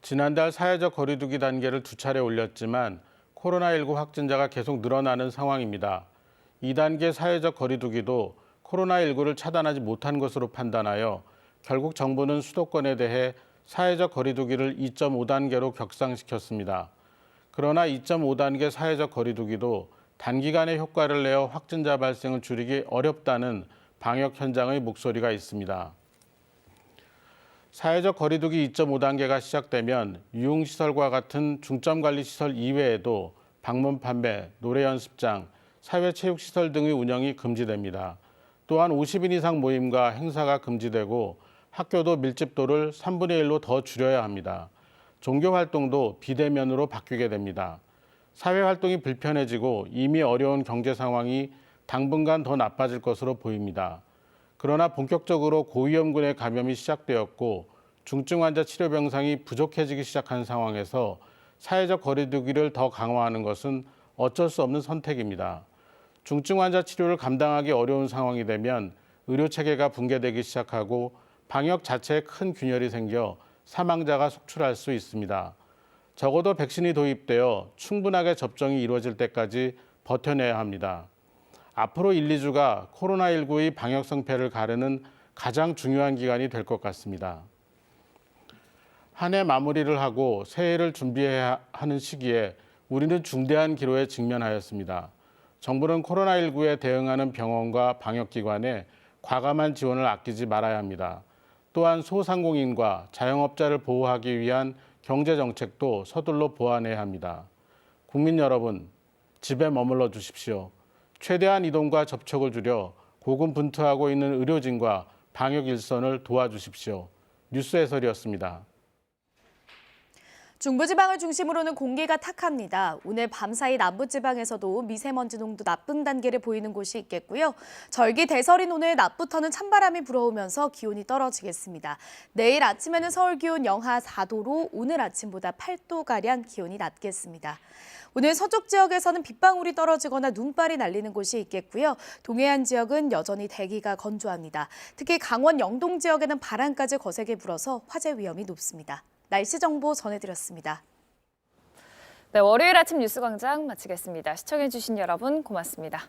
지난달 사회적 거리두기 단계를 2차례 올렸지만 코로나19 확진자가 계속 늘어나는 상황입니다. 2단계 사회적 거리두기도 코로나19를 차단하지 못한 것으로 판단하여 결국 정부는 수도권에 대해 사회적 거리두기를 2.5단계로 격상시켰습니다. 그러나 2.5단계 사회적 거리두기도 단기간에 효과를 내어 확진자 발생을 줄이기 어렵다는 방역 현장의 목소리가 있습니다. 사회적 거리두기 2.5단계가 시작되면 유흥시설과 같은 중점관리시설 이외에도 방문 판매, 노래 연습장, 사회체육시설 등의 운영이 금지됩니다. 또한 50인 이상 모임과 행사가 금지되고 학교도 밀집도를 3분의 1로 더 줄여야 합니다. 종교활동도 비대면으로 바뀌게 됩니다. 사회활동이 불편해지고 이미 어려운 경제 상황이 당분간 더 나빠질 것으로 보입니다. 그러나 본격적으로 고위험군의 감염이 시작되었고 중증 환자 치료 병상이 부족해지기 시작한 상황에서 사회적 거리두기를 더 강화하는 것은 어쩔 수 없는 선택입니다. 중증 환자 치료를 감당하기 어려운 상황이 되면 의료 체계가 붕괴되기 시작하고 방역 자체에 큰 균열이 생겨 사망자가 속출할 수 있습니다. 적어도 백신이 도입되어 충분하게 접종이 이루어질 때까지 버텨내야 합니다. 앞으로 1, 2주가 코로나19의 방역 성패를 가르는 가장 중요한 기간이 될 것 같습니다. 한 해 마무리를 하고 새해를 준비해야 하는 시기에 우리는 중대한 기로에 직면하였습니다. 정부는 코로나19에 대응하는 병원과 방역기관에 과감한 지원을 아끼지 말아야 합니다. 또한 소상공인과 자영업자를 보호하기 위한 경제정책도 서둘러 보완해야 합니다. 국민 여러분, 집에 머물러 주십시오. 최대한 이동과 접촉을 줄여 고군분투하고 있는 의료진과 방역 일선을 도와주십시오. 뉴스 해설이었습니다. 중부지방을 중심으로는 공기가 탁합니다. 오늘 밤사이 남부지방에서도 미세먼지 농도 나쁨 단계를 보이는 곳이 있겠고요. 절기 대설인 오늘 낮부터는 찬바람이 불어오면서 기온이 떨어지겠습니다. 내일 아침에는 서울 기온 영하 4도로 오늘 아침보다 8도가량 기온이 낮겠습니다. 오늘 서쪽 지역에서는 빗방울이 떨어지거나 눈발이 날리는 곳이 있겠고요. 동해안 지역은 여전히 대기가 건조합니다. 특히 강원 영동 지역에는 바람까지 거세게 불어서 화재 위험이 높습니다. 날씨 정보 전해드렸습니다. 네, 월요일 아침 뉴스광장 마치겠습니다. 시청해주신 여러분 고맙습니다.